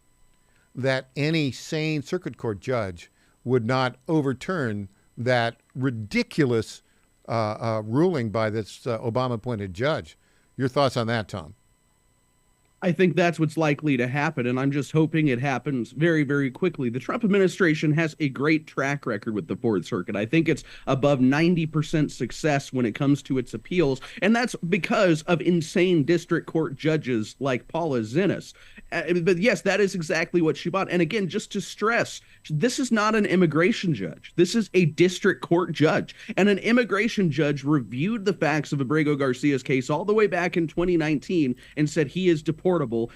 that any sane circuit court judge would not overturn that ridiculous ruling by this Obama-appointed judge. Your thoughts on that, Tom? I think that's what's likely to happen, and I'm just hoping it happens very, very quickly. The Trump administration has a great track record with the Fourth Circuit. I think it's above 90% success when it comes to its appeals, and that's because of insane district court judges like Paula Zinnes. But yes, that is exactly what she bought. And again, just to stress, this is not an immigration judge. This is a district court judge, and an immigration judge reviewed the facts of Abrego Garcia's case all the way back in 2019 and said he is deportable.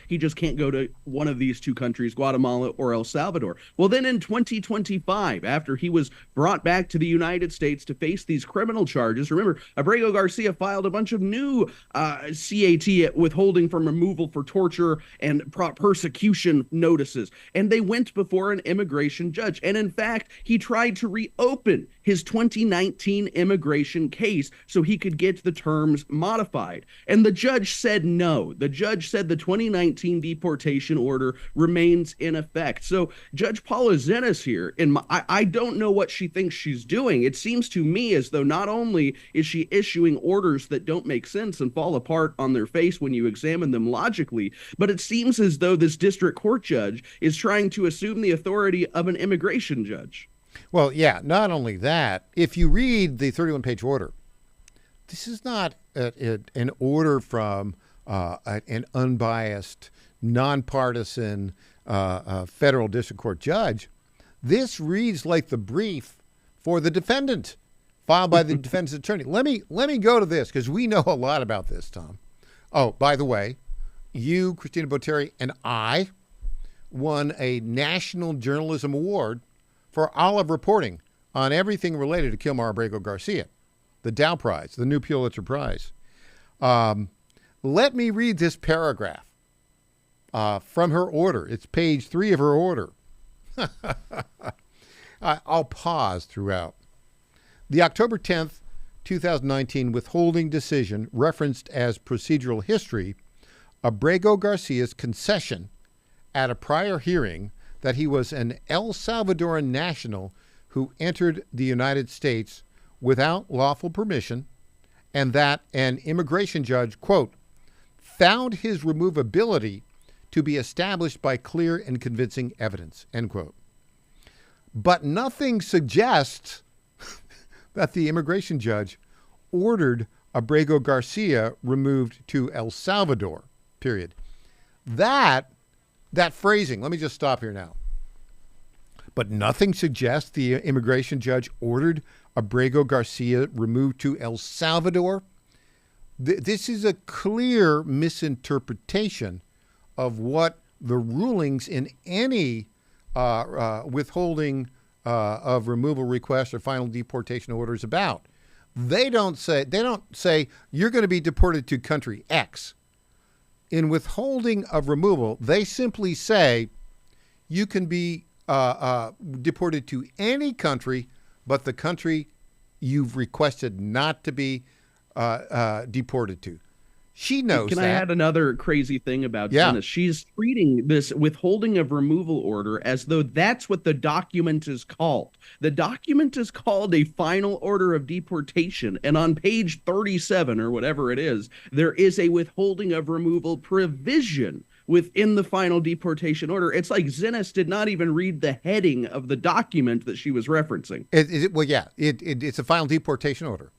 He just can't go to one of these two countries, Guatemala or El Salvador. Well, then in 2025, after he was brought back to the United States to face these criminal charges, remember, Abrego Garcia filed a bunch of new CAT, withholding from removal for torture and persecution notices, and they went before an immigration judge. And in fact, he tried to reopen his 2019 immigration case so he could get the terms modified. And the judge said no. The judge said the 2019 deportation order remains in effect. So Judge Paula Zinnes here, I don't know what she thinks she's doing. It seems to me as though not only is she issuing orders that don't make sense and fall apart on their face when you examine them logically, but it seems as though this district court judge is trying to assume the authority of an immigration judge. Well, yeah, not only that, if you read the 31-page order, this is not an order from an unbiased, nonpartisan federal district court judge. This reads like the brief for the defendant, filed by the defendant's attorney. Let me go to this, because we know a lot about this, Tom. Oh, by the way, you, Christina Botteri, and I won a National Journalism Award for olive reporting on everything related to Kilmar Abrego Garcia, the Dow Prize, the new Pulitzer Prize. Let me read this paragraph from her order. It's page 3 of her order. I'll pause throughout. The October 10th, 2019 withholding decision referenced as procedural history Abrego Garcia's concession at a prior hearing that he was an El Salvadoran national who entered the United States without lawful permission, and that an immigration judge, quote, found his removability to be established by clear and convincing evidence, end quote. But nothing suggests that the immigration judge ordered Abrego Garcia removed to El Salvador, period. That phrasing, let me just stop here now. But nothing suggests the immigration judge ordered Abrego Garcia removed to El Salvador. This is a clear misinterpretation of what the rulings in any withholding of removal request or final deportation order is about. They don't say you're going to be deported to country X. In withholding of removal, they simply say you can be deported to any country but the country you've requested not to be deported to. She knows Can that. I add another crazy thing about Dennis? She's treating this withholding of removal order as though that's what the document is called. The document is called a final order of deportation. And on page 37 or whatever it is, there is a withholding of removal provision within the final deportation order. It's like Zinnis did not even read the heading of the document that she was referencing. It's a final deportation order,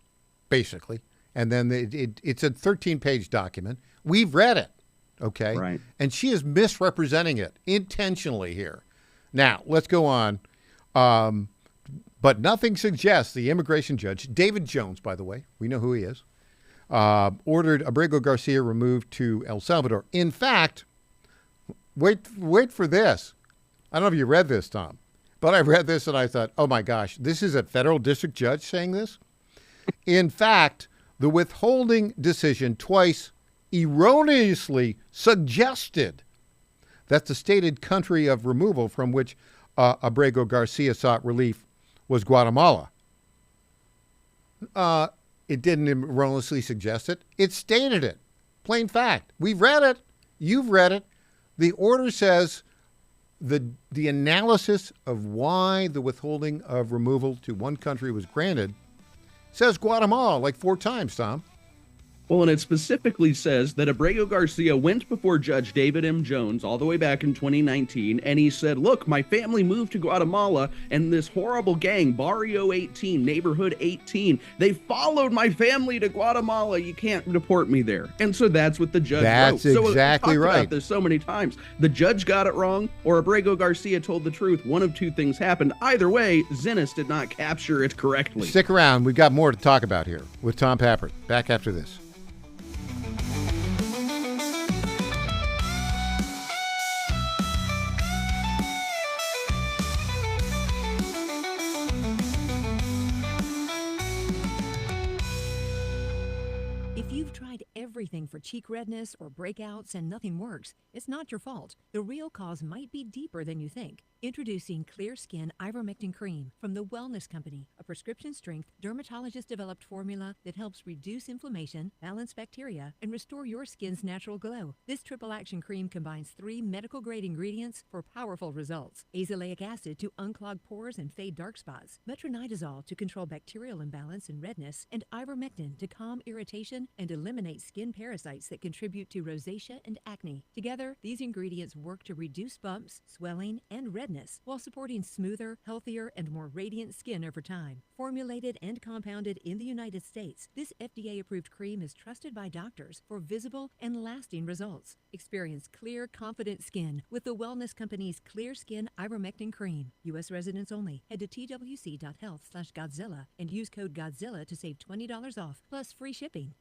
basically. And then it's a 13-page document. We've read it, okay? Right. And she is misrepresenting it intentionally here. Now, let's go on. But nothing suggests the immigration judge, David Jones, by the way, we know who he is, ordered Abrego Garcia removed to El Salvador. In fact, wait for this. I don't know if you read this, Tom, but I read this and I thought, oh my gosh, this is a federal district judge saying this? In fact, the withholding decision twice erroneously suggested that the stated country of removal from which Abrego Garcia sought relief was Guatemala. It didn't erroneously suggest it. It stated it. Plain fact. We've read it. You've read it. The order says the analysis of why the withholding of removal to one country was granted says Guatemala like 4 times, Tom. Well, and it specifically says that Abrego Garcia went before Judge David M. Jones all the way back in 2019, and he said, look, my family moved to Guatemala, and this horrible gang, Barrio 18, Neighborhood 18, they followed my family to Guatemala. You can't deport me there. And so that's what the judge wrote. That's exactly so right. about this so many times. The judge got it wrong, or Abrego Garcia told the truth. One of two things happened. Either way, Zinnis did not capture it correctly. Stick around. We've got more to talk about here with Tom Pappert. Back after this. If you've tried everything for cheek redness or breakouts and nothing works, it's not your fault. The real cause might be deeper than you think. Introducing Clear Skin Ivermectin Cream from the Wellness Company, a prescription-strength, dermatologist-developed formula that helps reduce inflammation, balance bacteria, and restore your skin's natural glow. This triple-action cream combines 3 medical-grade ingredients for powerful results. Azelaic acid to unclog pores and fade dark spots, metronidazole to control bacterial imbalance and redness, and ivermectin to calm irritation and eliminate skin parasites that contribute to rosacea and acne. Together, these ingredients work to reduce bumps, swelling, and redness while supporting smoother, healthier, and more radiant skin over time. Formulated and compounded in the United States, this FDA-approved cream is trusted by doctors for visible and lasting results. Experience clear, confident skin with the Wellness Company's Clear Skin Ivermectin Cream. U.S. residents only. Head to twc.health/Godzilla and use code Godzilla to save $20 off, plus free shipping.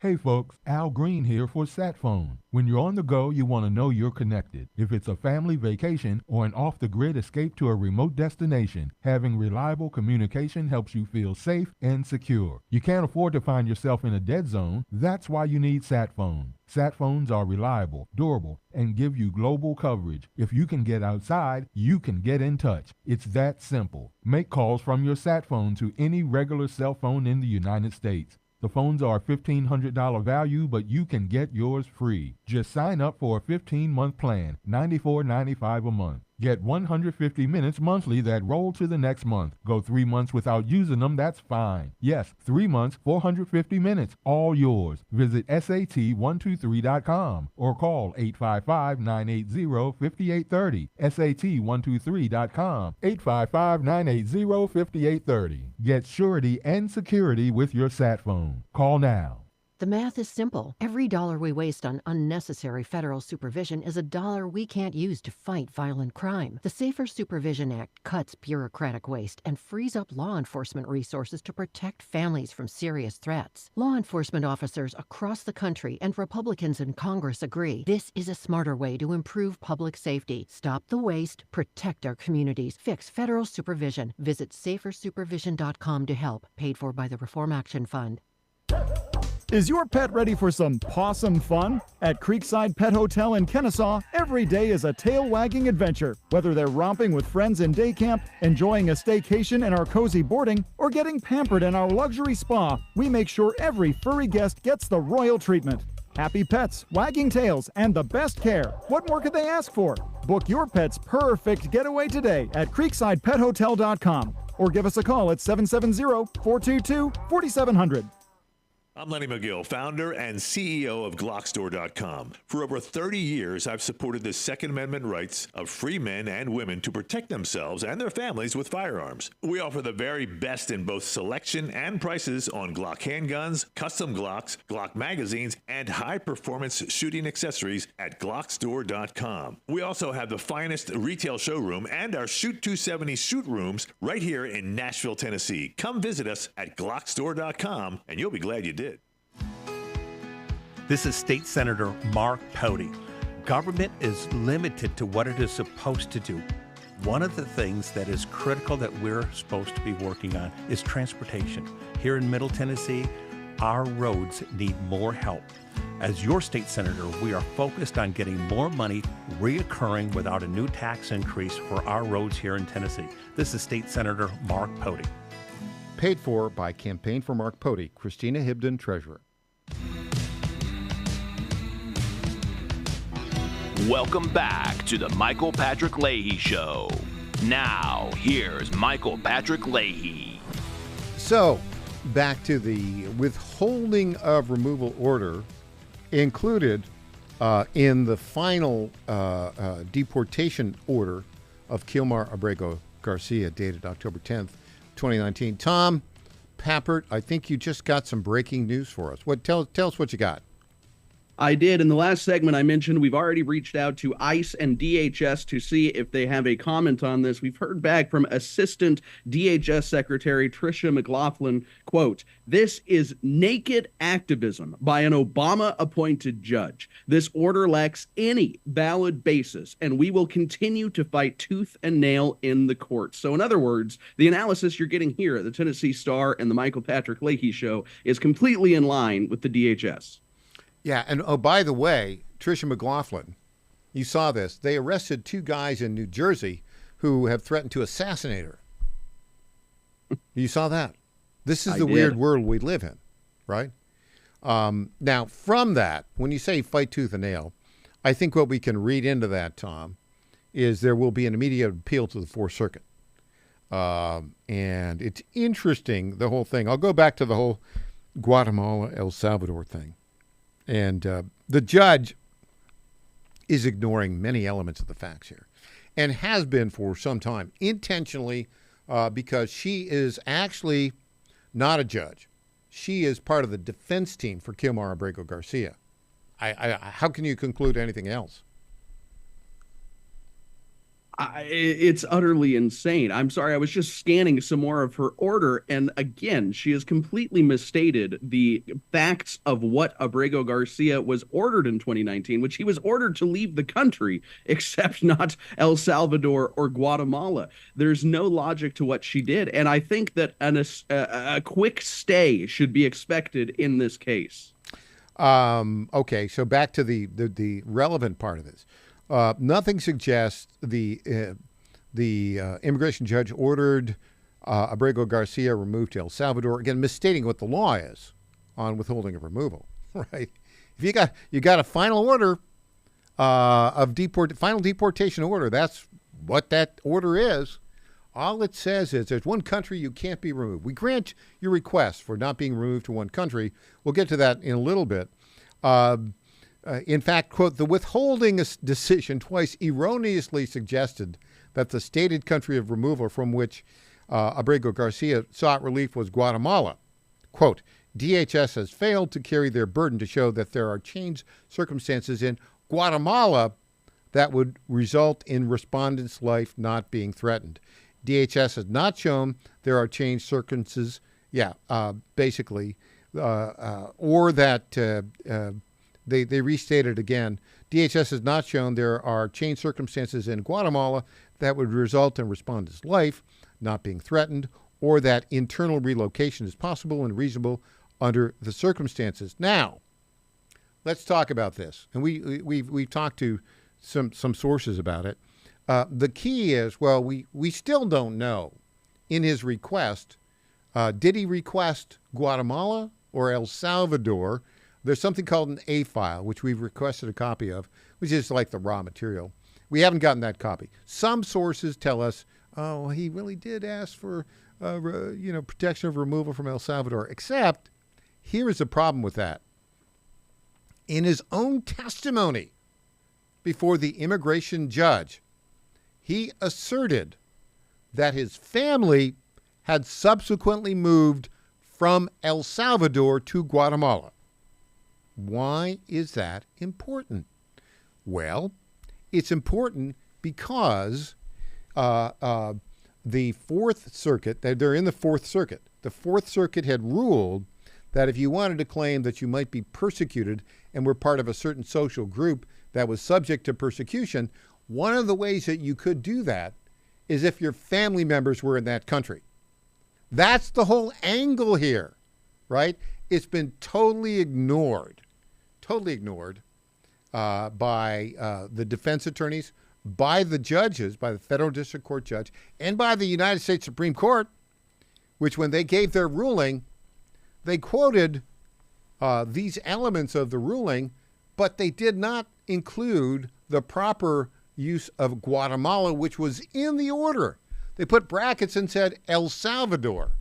Hey folks, Al Green here for SatPhone. When you're on the go, you want to know you're connected. If it's a family vacation or an off-the-grid escape to a remote destination, having reliable communication helps you feel safe and secure. You can't afford to find yourself in a dead zone. That's why you need SatPhone. SatPhones are reliable, durable, and give you global coverage. If you can get outside, you can get in touch. It's that simple. Make calls from your SatPhone to any regular cell phone in the United States. The phones are $1,500 value, but you can get yours free. Just sign up for a 15-month plan, $94.95 a month. Get 150 minutes monthly that roll to the next month. Go 3 months without using them, that's fine. Yes, 3 months, 450 minutes, all yours. Visit SAT123.com or call 855-980-5830. SAT123.com, 855-980-5830. Get surety and security with your sat phone. Call now. The math is simple. Every dollar we waste on unnecessary federal supervision is a dollar we can't use to fight violent crime. The Safer Supervision Act cuts bureaucratic waste and frees up law enforcement resources to protect families from serious threats. Law enforcement officers across the country and Republicans in Congress agree this is a smarter way to improve public safety. Stop the waste, protect our communities, fix federal supervision. Visit safersupervision.com to help. Paid for by the Reform Action Fund. Is your pet ready for some possum fun? At Creekside Pet Hotel in Kennesaw, every day is a tail-wagging adventure. Whether they're romping with friends in day camp, enjoying a staycation in our cozy boarding, or getting pampered in our luxury spa, we make sure every furry guest gets the royal treatment. Happy pets, wagging tails, and the best care. What more could they ask for? Book your pet's perfect getaway today at creeksidepethotel.com or give us a call at 770-422-4700. I'm Lenny McGill, founder and CEO of Glockstore.com. For over 30 years, I've supported the Second Amendment rights of free men and women to protect themselves and their families with firearms. We offer the very best in both selection and prices on Glock handguns, custom Glocks, Glock magazines, and high-performance shooting accessories at Glockstore.com. We also have the finest retail showroom and our Shoot 270 shoot rooms right here in Nashville, Tennessee. Come visit us at Glockstore.com, and you'll be glad you did. This is State Senator Mark Pouty. Government is limited to what it is supposed to do. One of the things that is critical that we're supposed to be working on is transportation. Here in Middle Tennessee, our roads need more help. As your state senator, we are focused on getting more money reoccurring without a new tax increase for our roads here in Tennessee. This is State Senator Mark Pouty. Paid for by Campaign for Mark Pouty, Christina Hibden, Treasurer. Welcome back to the Michael Patrick Leahy Show. Now, here's Michael Patrick Leahy. So, back to the withholding of removal order included in the final deportation order of Kilmar Abrego Garcia, dated October 10th, 2019. Tom Pappert, I think you just got some breaking news for us. Tell us what you got. I did. In the last segment, I mentioned we've already reached out to ICE and DHS to see if they have a comment on this. We've heard back from Assistant DHS Secretary Tricia McLaughlin, quote, "This is naked activism by an Obama-appointed judge. This order lacks any valid basis, and we will continue to fight tooth and nail in the courts." So in other words, the analysis you're getting here at the Tennessee Star and the Michael Patrick Leahy Show is completely in line with the DHS. Yeah, and oh, by the way, Tricia McLaughlin, you saw this. They arrested 2 guys in New Jersey who have threatened to assassinate her. You saw that? This is the weird world we live in, right? Now, from that, when you say fight tooth and nail, I think what we can read into that, Tom, is there will be an immediate appeal to the Fourth Circuit. And it's interesting, the whole thing. I'll go back to the whole Guatemala, El Salvador thing. And the judge is ignoring many elements of the facts here and has been for some time, intentionally, because she is actually not a judge. She is part of the defense team for Kilmar Abrego Garcia. How can you conclude anything else? It's utterly insane. I'm sorry. I was just scanning some more of her order. And again, she has completely misstated the facts of what Abrego Garcia was ordered in 2019, which he was ordered to leave the country, except not El Salvador or Guatemala. There's no logic to what she did. And I think that a quick stay should be expected in this case. Okay, so back to the relevant part of this. Nothing suggests the immigration judge ordered Abrego Garcia removed to El Salvador. Again, misstating what the law is on withholding of removal. Right? If you got a final order of final deportation order, that's what that order is. All it says is there's one country you can't be removed. We grant your request for not being removed to one country. We'll get to that in a little bit. In fact, quote, the withholding decision twice erroneously suggested that the stated country of removal from which Abrego Garcia sought relief was Guatemala. Quote, DHS has failed to carry their burden to show that there are changed circumstances in Guatemala that would result in respondents' life not being threatened. DHS has not shown there are changed circumstances, basically, or that they restated again. DHS has not shown there are changed circumstances in Guatemala that would result in respondents' life not being threatened, or that internal relocation is possible and reasonable under the circumstances. Now, let's talk about this. And we've talked to some sources about it. The key is, well, we still don't know in his request, did he request Guatemala or El Salvador? There's something called an A file, which we've requested a copy of, which is like the raw material. We haven't gotten that copy. Some sources tell us, oh, he really did ask for, protection of removal from El Salvador. Except, here is the problem with that. In his own testimony before the immigration judge, he asserted that his family had subsequently moved from El Salvador to Guatemala. Why is that important? Well, it's important because the Fourth Circuit, they're in the Fourth Circuit. The Fourth Circuit had ruled that if you wanted to claim that you might be persecuted and were part of a certain social group that was subject to persecution, one of the ways that you could do that is if your family members were in that country. That's the whole angle here, right? It's been totally ignored by the defense attorneys, by the judges, by the federal district court judge, and by the United States Supreme Court, which when they gave their ruling, they quoted these elements of the ruling, but they did not include the proper use of Guatemala, which was in the order. They put brackets and said El Salvador.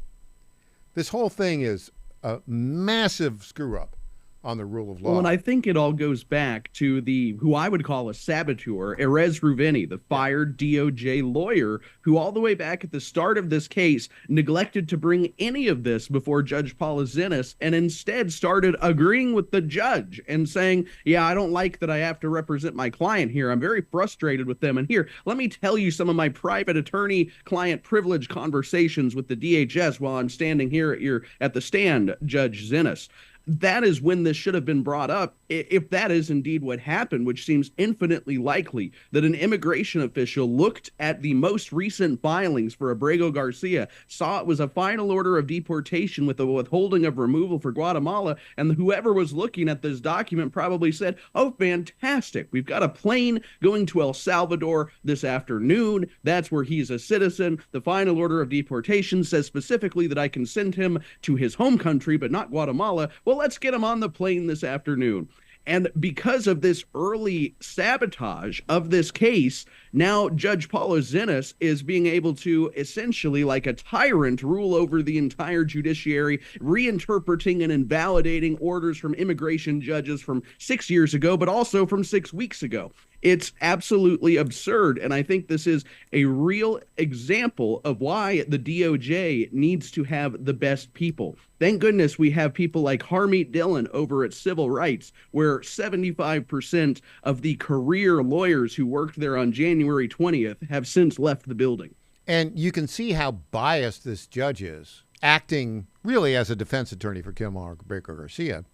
This whole thing is a massive screw-up on the rule of law. Well, and I think it all goes back to who I would call a saboteur, Erez Ruveni, the fired DOJ lawyer, who all the way back at the start of this case neglected to bring any of this before Judge Paulizinis and instead started agreeing with the judge and saying, yeah, I don't like that I have to represent my client here. I'm very frustrated with them. And here, let me tell you some of my private attorney-client privilege conversations with the DHS while I'm standing here at the stand, Judge Zinnis. That is when this should have been brought up, if that is indeed what happened, which seems infinitely likely, that an immigration official looked at the most recent filings for Abrego Garcia, saw it was a final order of deportation with a withholding of removal for Guatemala, and whoever was looking at this document probably said, oh, fantastic, we've got a plane going to El Salvador this afternoon. That's where he's a citizen. The final order of deportation says specifically that I can send him to his home country, but not Guatemala. Well, let's get him on the plane this afternoon. And because of this early sabotage of this case, now Judge Paulizinis is being able to essentially, like a tyrant, rule over the entire judiciary, reinterpreting and invalidating orders from immigration judges from 6 years ago, but also from 6 weeks ago. It's absolutely absurd. And I think this is a real example of why the DOJ needs to have the best people. Thank goodness we have people like Harmeet Dillon over at Civil Rights, where 75% of the career lawyers who worked there on January 20th have since left the building. And you can see how biased this judge is, acting really as a defense attorney for Kilmar Abrego Garcia,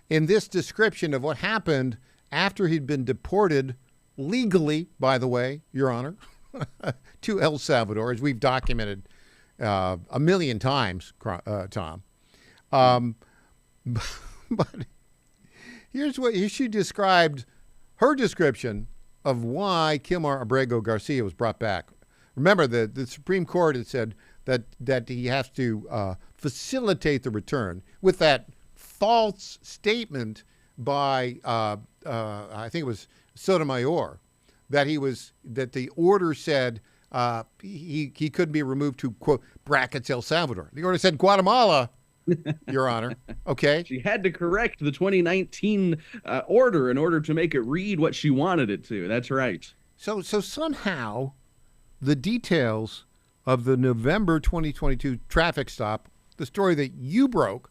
in this description of what happened after he'd been deported legally, by the way, Your Honor, to El Salvador, as we've documented a million times, Tom. But here she described her description of why Kilmar Abrego Garcia was brought back. Remember, the Supreme Court had said that he has to facilitate the return with that false statement by I think it was Sotomayor that the order said he couldn't be removed to, quote, brackets El Salvador. The order said Guatemala, Your Honor. Okay. She had to correct the 2019 order in order to make it read what she wanted it to. That's right. So somehow the details of the November 2022 traffic stop, the story that you broke,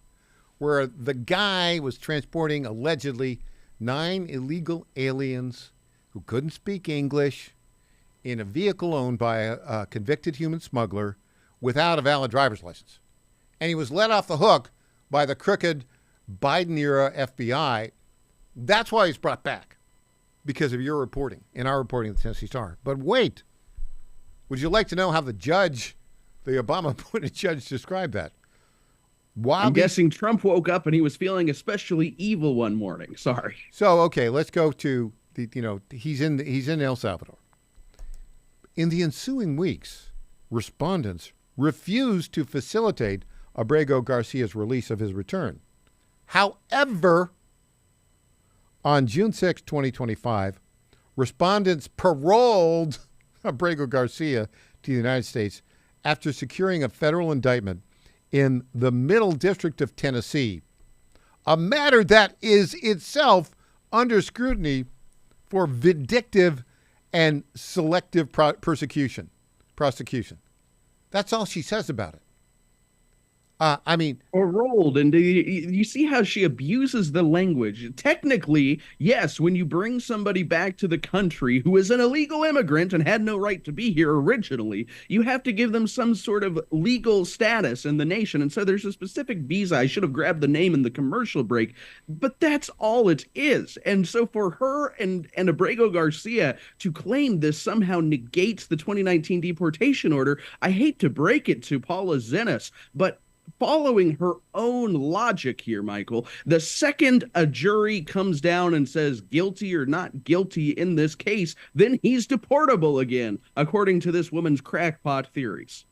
where the guy was transporting allegedly 9 illegal aliens who couldn't speak English in a vehicle owned by a convicted human smuggler without a valid driver's license. And he was let off the hook by the crooked Biden-era FBI. That's why he's brought back, because of your reporting and our reporting at the Tennessee Star. But wait, would you like to know how the Obama-appointed judge described that? I'm guessing Trump woke up and he was feeling especially evil one morning. Sorry. So, okay, let's go to he's in El Salvador. In the ensuing weeks, respondents refused to facilitate Abrego Garcia's release of his return. However, on June 6, 2025, respondents paroled Abrego Garcia to the United States after securing a federal indictment in the Middle District of Tennessee, a matter that is itself under scrutiny for vindictive and selective prosecution. That's all she says about it. Paroled, and you see how she abuses the language. Technically, yes, when you bring somebody back to the country who is an illegal immigrant and had no right to be here originally, you have to give them some sort of legal status in the nation. And so there's a specific visa. I should have grabbed the name in the commercial break, but that's all it is. And so for her and Abrego Garcia to claim this somehow negates the 2019 deportation order, I hate to break it to Paula Zenas, but following her own logic here, Michael, the second a jury comes down and says guilty or not guilty in this case, then he's deportable again, according to this woman's crackpot theories.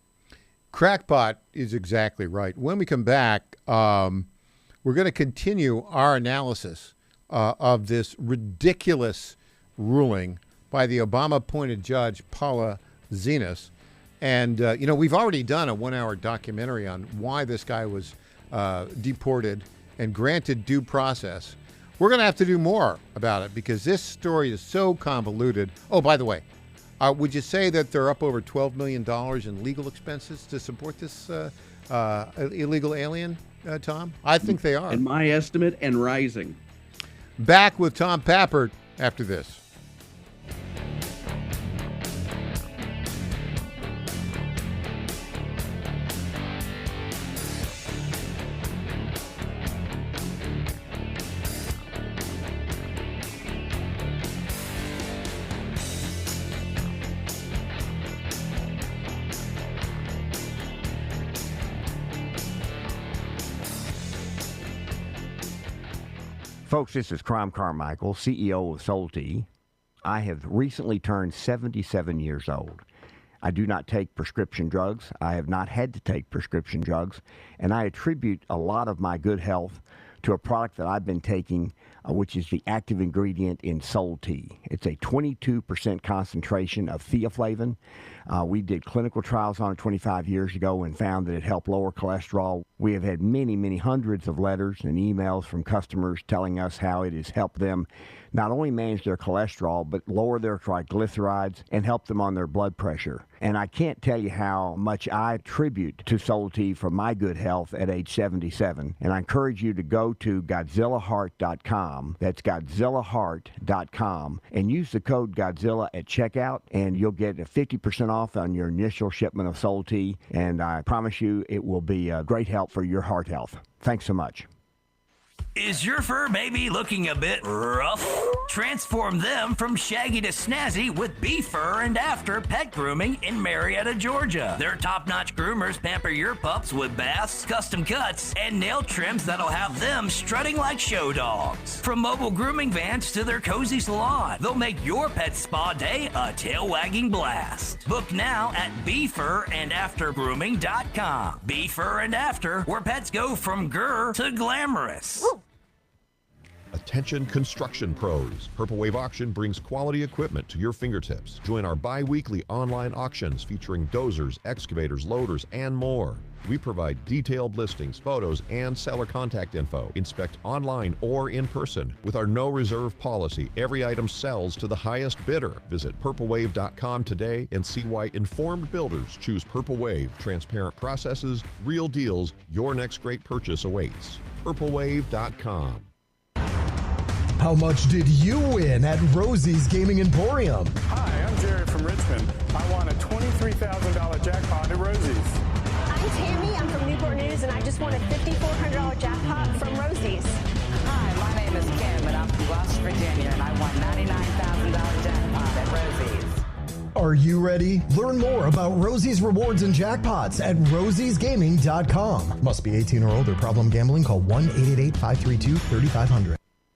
Crackpot is exactly right. When we come back, we're going to continue our analysis of this ridiculous ruling by the Obama-appointed judge, Paula Zenas. And, we've already done a 1-hour documentary on why this guy was deported and granted due process. We're going to have to do more about it because this story is so convoluted. Oh, by the way, would you say that they're up over $12 million in legal expenses to support this illegal alien, Tom? I think they are. In my estimate, and rising. Back with Tom Pappert after this. Folks, this is Crom Carmichael, CEO of Solti. I have recently turned 77 years old. I do not take prescription drugs. I have not had to take prescription drugs, and I attribute a lot of my good health to a product that I've been taking, which is the active ingredient in Solti. It's a 22% concentration of theaflavin. We did clinical trials on it 25 years ago and found that it helped lower cholesterol. We have had many hundreds of letters and emails from customers telling us how it has helped them not only manage their cholesterol, but lower their triglycerides and help them on their blood pressure. And I can't tell you how much I attribute to Solti for my good health at age 77. And I encourage you to go to GodzillaHeart.com. That's GodzillaHeart.com. And use the code Godzilla at checkout, and you'll get a 50% off on your initial shipment of Solti. And I promise you it will be a great help for your heart health. Thanks so much. Is your fur maybe looking a bit rough? Transform them from shaggy to snazzy with Befur and After Pet Grooming in Marietta, Georgia. Their top-notch groomers pamper your pups with baths, custom cuts, and nail trims that'll have them strutting like show dogs. From mobile grooming vans to their cozy salon, they'll make your pet spa day a tail-wagging blast. Book now at BefurandAfterGrooming.com. Befur and After, where pets go from grr to glamorous. Attention construction pros. Purple Wave Auction brings quality equipment to your fingertips. Join our bi-weekly online auctions featuring dozers, excavators, loaders, and more. We provide detailed listings, photos, and seller contact info. Inspect online or in person. With our no reserve policy, every item sells to the highest bidder. Visit purplewave.com today and see why informed builders choose Purple Wave. Transparent processes, real deals. Your next great purchase awaits. purplewave.com. How much did you win at Rosie's Gaming Emporium? Hi, I'm Jerry from Richmond. I won a $23,000 jackpot at Rosie's. I'm Tammy. I'm from Newport News, and I just won a $5,400 jackpot from Rosie's. Hi, my name is Kim, and I'm from West Virginia, and I won $99,000 jackpot at Rosie's. Are you ready? Learn more about Rosie's rewards and jackpots at rosiesgaming.com. Must be 18 or older. Problem gambling? Call 1-888-532-3500.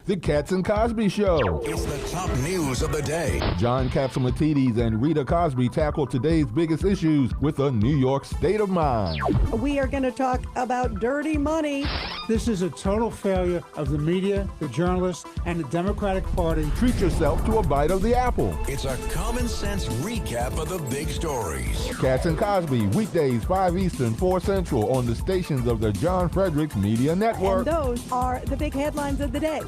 The Cats and Cosby Show. It's the top news of the day. John Catsimatidis and Rita Cosby tackle today's biggest issues with a New York state of mind. We are going to talk about dirty money. This is a total failure of the media, the journalists, and the Democratic Party. Treat yourself to a bite of the apple. It's a common sense recap of the big stories. Cats and Cosby, weekdays 5 Eastern, 4 Central on the stations of the John Fredericks Media Network. And those are the big headlines of the day.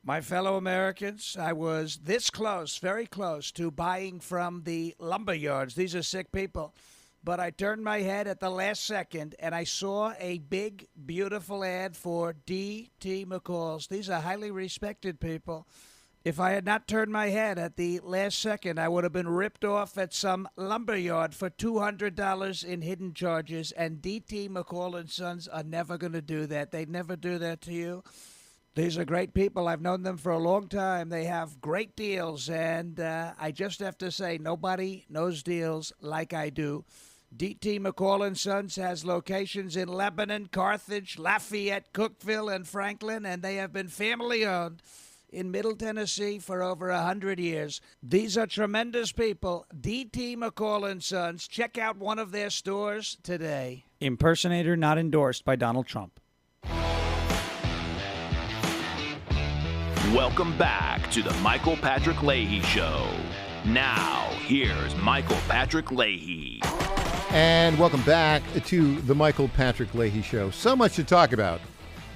My fellow Americans, I was this close, very close, to buying from the lumber yards. These are sick people. But I turned my head at the last second, and I saw a big, beautiful ad for D.T. McCall's. These are highly respected people. If I had not turned my head at the last second, I would have been ripped off at some lumber yard for $200 in hidden charges. And D.T. McCall & Sons are never going to do that. They'd never do that to you. These are great people. I've known them for a long time. They have great deals, and I just have to say, nobody knows deals like I do. D.T. McCall & Sons has locations in Lebanon, Carthage, Lafayette, Cookeville, and Franklin, and they have been family-owned in Middle Tennessee for over 100 years. These are tremendous people. D.T. McCall & Sons. Check out one of their stores today. Impersonator not endorsed by Donald Trump. Welcome back to the Michael Patrick Leahy Show. Now, here's Michael Patrick Leahy. And welcome back to the Michael Patrick Leahy Show. So much to talk about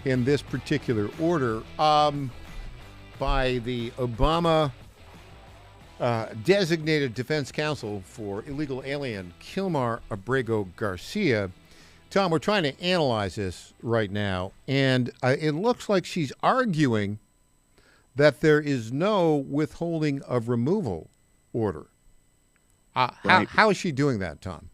in this particular order. By the Obama designated defense counsel for illegal alien Kilmar Abrego Garcia. Tom, we're trying to analyze this right now, and it looks like she's arguing that there is no withholding of removal order. Right. How is she doing that, Tom?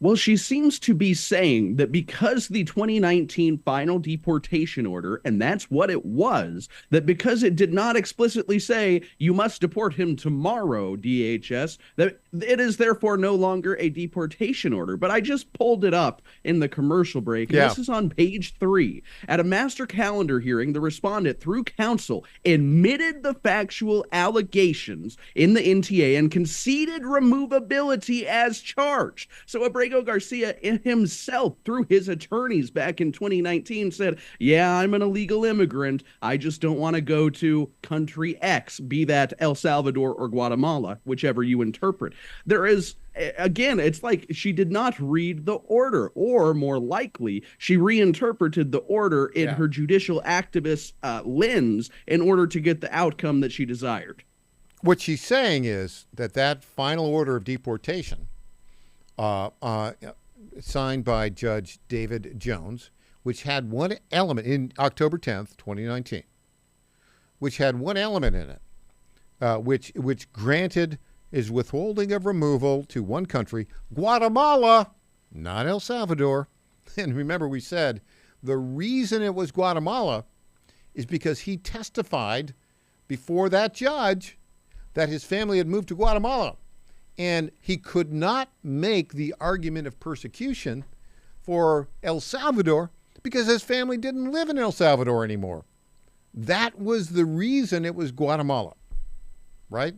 Well, she seems to be saying that because the 2019 final deportation order, and that's what it was, that because it did not explicitly say you must deport him tomorrow, DHS, that it is therefore no longer a deportation order. But I just pulled it up in the commercial break, and this is on page 3. At a master calendar hearing, the respondent, through counsel, admitted the factual allegations in the NTA and conceded removability as charged. So Abrego Abrego Garcia himself, through his attorneys back in 2019, said, yeah, I'm an illegal immigrant. I just don't want to go to country X, be that El Salvador or Guatemala, whichever you interpret. There is, again, it's like she did not read the order, or more likely, she reinterpreted the order in her judicial activist lens in order to get the outcome that she desired. What she's saying is that final order of deportation, signed by Judge David Jones, which had one element in October 10th, 2019, which had one element in it, which granted is withholding of removal to one country, Guatemala, not El Salvador. And remember, we said the reason it was Guatemala is because he testified before that judge that his family had moved to Guatemala. And he could not make the argument of persecution for El Salvador because his family didn't live in El Salvador anymore. That was the reason it was Guatemala, right?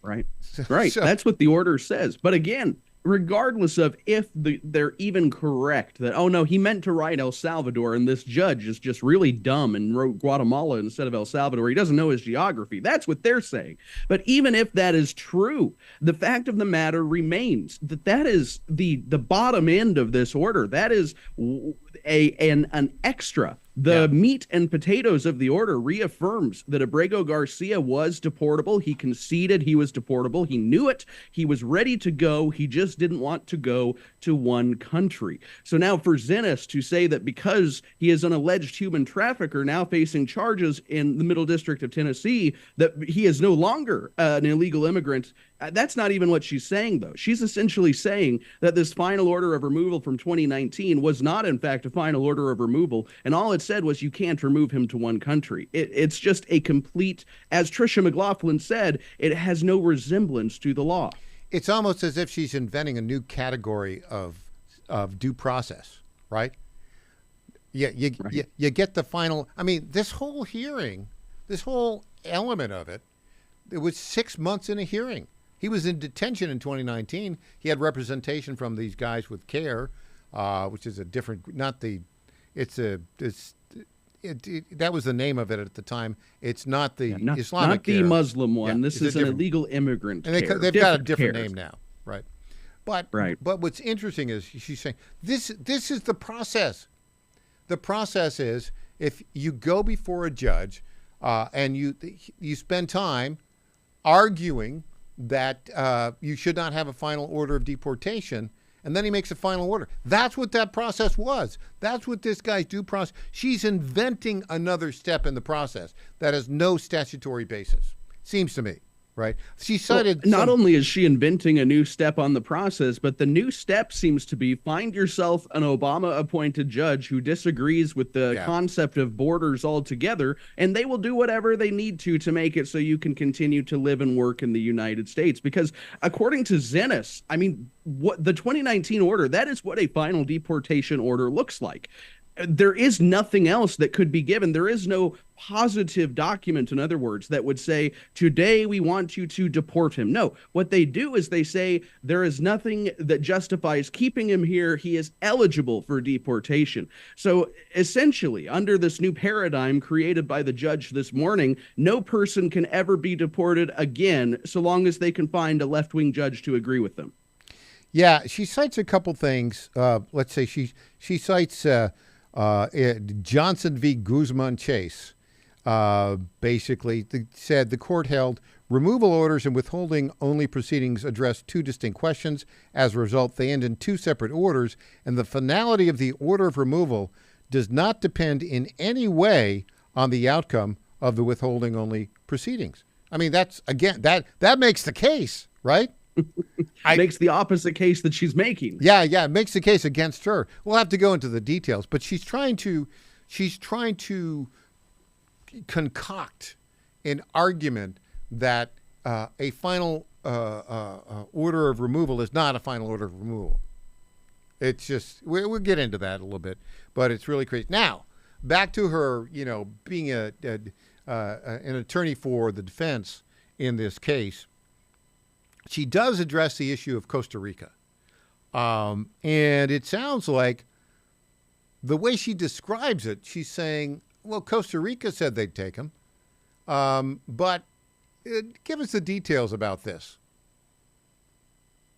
Right. Right. So, that's what the order says. But again, regardless of if they're even correct that, oh, no, he meant to write El Salvador and this judge is just really dumb and wrote Guatemala instead of El Salvador. He doesn't know his geography. That's what they're saying. But even if that is true, the fact of the matter remains that is the bottom end of this order. That is an extra. The meat and potatoes of the order reaffirms that Abrego Garcia was deportable. He conceded he was deportable. He knew it. He was ready to go. He just didn't want to go to one country. So now for Zenas to say that because he is an alleged human trafficker now facing charges in the Middle District of Tennessee, that he is no longer an illegal immigrant, that's not even what she's saying, though. She's essentially saying that this final order of removal from 2019 was not, in fact, a final order of removal, and all it said was you can't remove him to one country. It's just a complete, as Tricia McLaughlin said, it has no resemblance to the law. It's almost as if she's inventing a new category of due process, right? You get the final. I mean, this whole hearing, this whole element of it, it was 6 months in a hearing. He was in detention in 2019. He had representation from these guys with CARE, which is a different, not the, that was the name of it at the time. It's not the Islamic not the CARE. Muslim one. This is an illegal immigrant and CARE. They've got a different name now, right? But what's interesting is she's saying this is the process. The process is if you go before a judge and you spend time arguing that you should not have a final order of deportation, and then he makes a final order. That's what that process was. That's what this guy's due process. She's inventing another step in the process that has no statutory basis, seems to me, right? She cited not only is she inventing a new step on the process, but the new step seems to be find yourself an Obama-appointed judge who disagrees with the concept of borders altogether, and they will do whatever they need to make it so you can continue to live and work in the United States. Because according to Zenas, I mean, what the 2019 order, that is what a final deportation order looks like. There is nothing else that could be given. There is no positive document, in other words, that would say, today we want you to deport him. No, what they do is they say there is nothing that justifies keeping him here. He is eligible for deportation. So essentially, under this new paradigm created by the judge this morning, no person can ever be deported again so long as they can find a left-wing judge to agree with them. Yeah, she cites a couple things. Let's say she cites Johnson v. Guzman Chase. Basically said the court held removal orders and withholding only proceedings address two distinct questions. As a result, they end in two separate orders, and the finality of the order of removal does not depend in any way on the outcome of the withholding only proceedings. I mean, that's, again, that makes the case, right? Makes the opposite case that she's making. Yeah, it makes the case against her. We'll have to go into the details, but she's trying to concoct an argument that a final order of removal is not a final order of removal. It's just, we'll get into that a little bit, but it's really crazy. Now, back to her, being an attorney for the defense in this case. She does address the issue of Costa Rica. And it sounds like the way she describes it, she's saying, well, Costa Rica said they'd take him. But give us the details about this.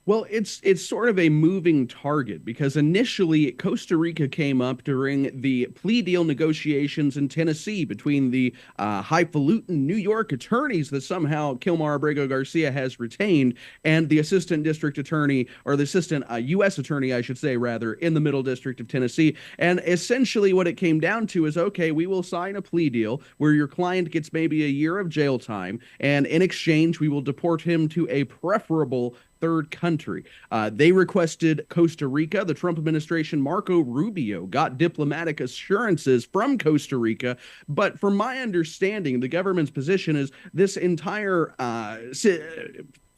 Well, it's sort of a moving target because initially Costa Rica came up during the plea deal negotiations in Tennessee between the highfalutin New York attorneys that somehow Kilmar Abrego Garcia has retained and the assistant district attorney, or the assistant U.S. attorney, I should say, rather, in the Middle District of Tennessee. And essentially what it came down to is, okay, we will sign a plea deal where your client gets maybe a year of jail time, and in exchange, we will deport him to a preferable third country. They requested Costa Rica. The Trump administration, Marco Rubio, got diplomatic assurances from Costa Rica. But from my understanding, the government's position is this entire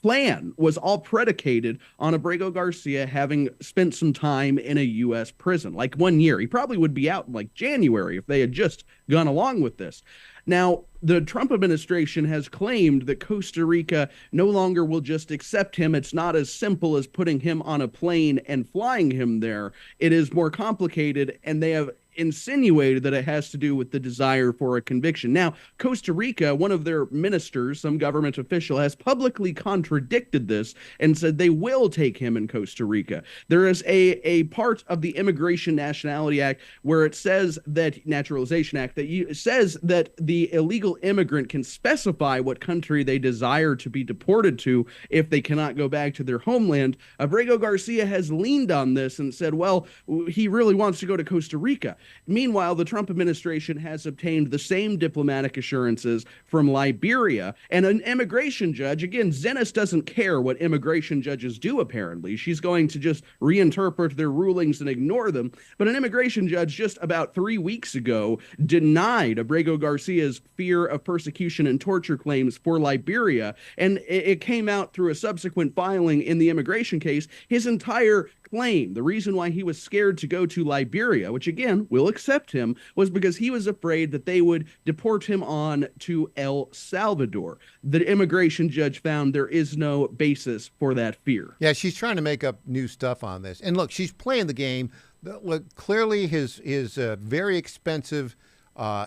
plan was all predicated on Abrego Garcia having spent some time in a U.S. prison, like 1 year. He probably would be out in like January if they had just gone along with this. Now, the Trump administration has claimed that Costa Rica no longer will just accept him. It's not as simple as putting him on a plane and flying him there. It is more complicated, and they have insinuated that it has to do with the desire for a conviction. Now, Costa Rica, one of their ministers, some government official, has publicly contradicted this and said they will take him in Costa Rica. There is a part of the Immigration Nationality Act where it says that, Naturalization Act, that says that the illegal immigrant can specify what country they desire to be deported to if they cannot go back to their homeland. Abrego Garcia has leaned on this and said, well, he really wants to go to Costa Rica. Meanwhile, the Trump administration has obtained the same diplomatic assurances from Liberia, and an immigration judge, again, Zenas doesn't care what immigration judges do, apparently. She's going to just reinterpret their rulings and ignore them. But an immigration judge just about 3 weeks ago denied Abrego Garcia's fear of persecution and torture claims for Liberia, and it came out through a subsequent filing in the immigration case. His entire claim, the reason why he was scared to go to Liberia, which again will accept him, was because he was afraid that they would deport him on to El Salvador. The immigration judge found there is no basis for that fear. Yeah, she's trying to make up new stuff on this. And look, she's playing the game. Look, clearly his very expensive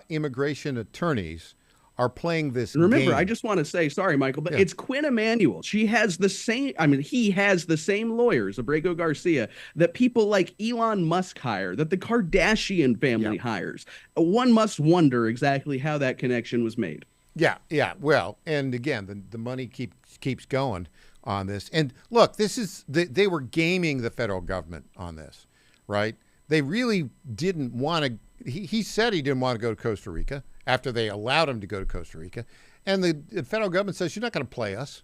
immigration attorneys are playing this game. Remember, I just want to say, sorry, Michael, but it's Quinn Emanuel. He has the same lawyers, Abrego Garcia, that people like Elon Musk hire, that the Kardashian family hires. One must wonder exactly how that connection was made. Yeah. Well, and again, the money keeps going on this. And look, they were gaming the federal government on this, right? They really didn't want to. He said he didn't want to go to Costa Rica after they allowed him to go to Costa Rica. And the federal government says, you're not going to play us.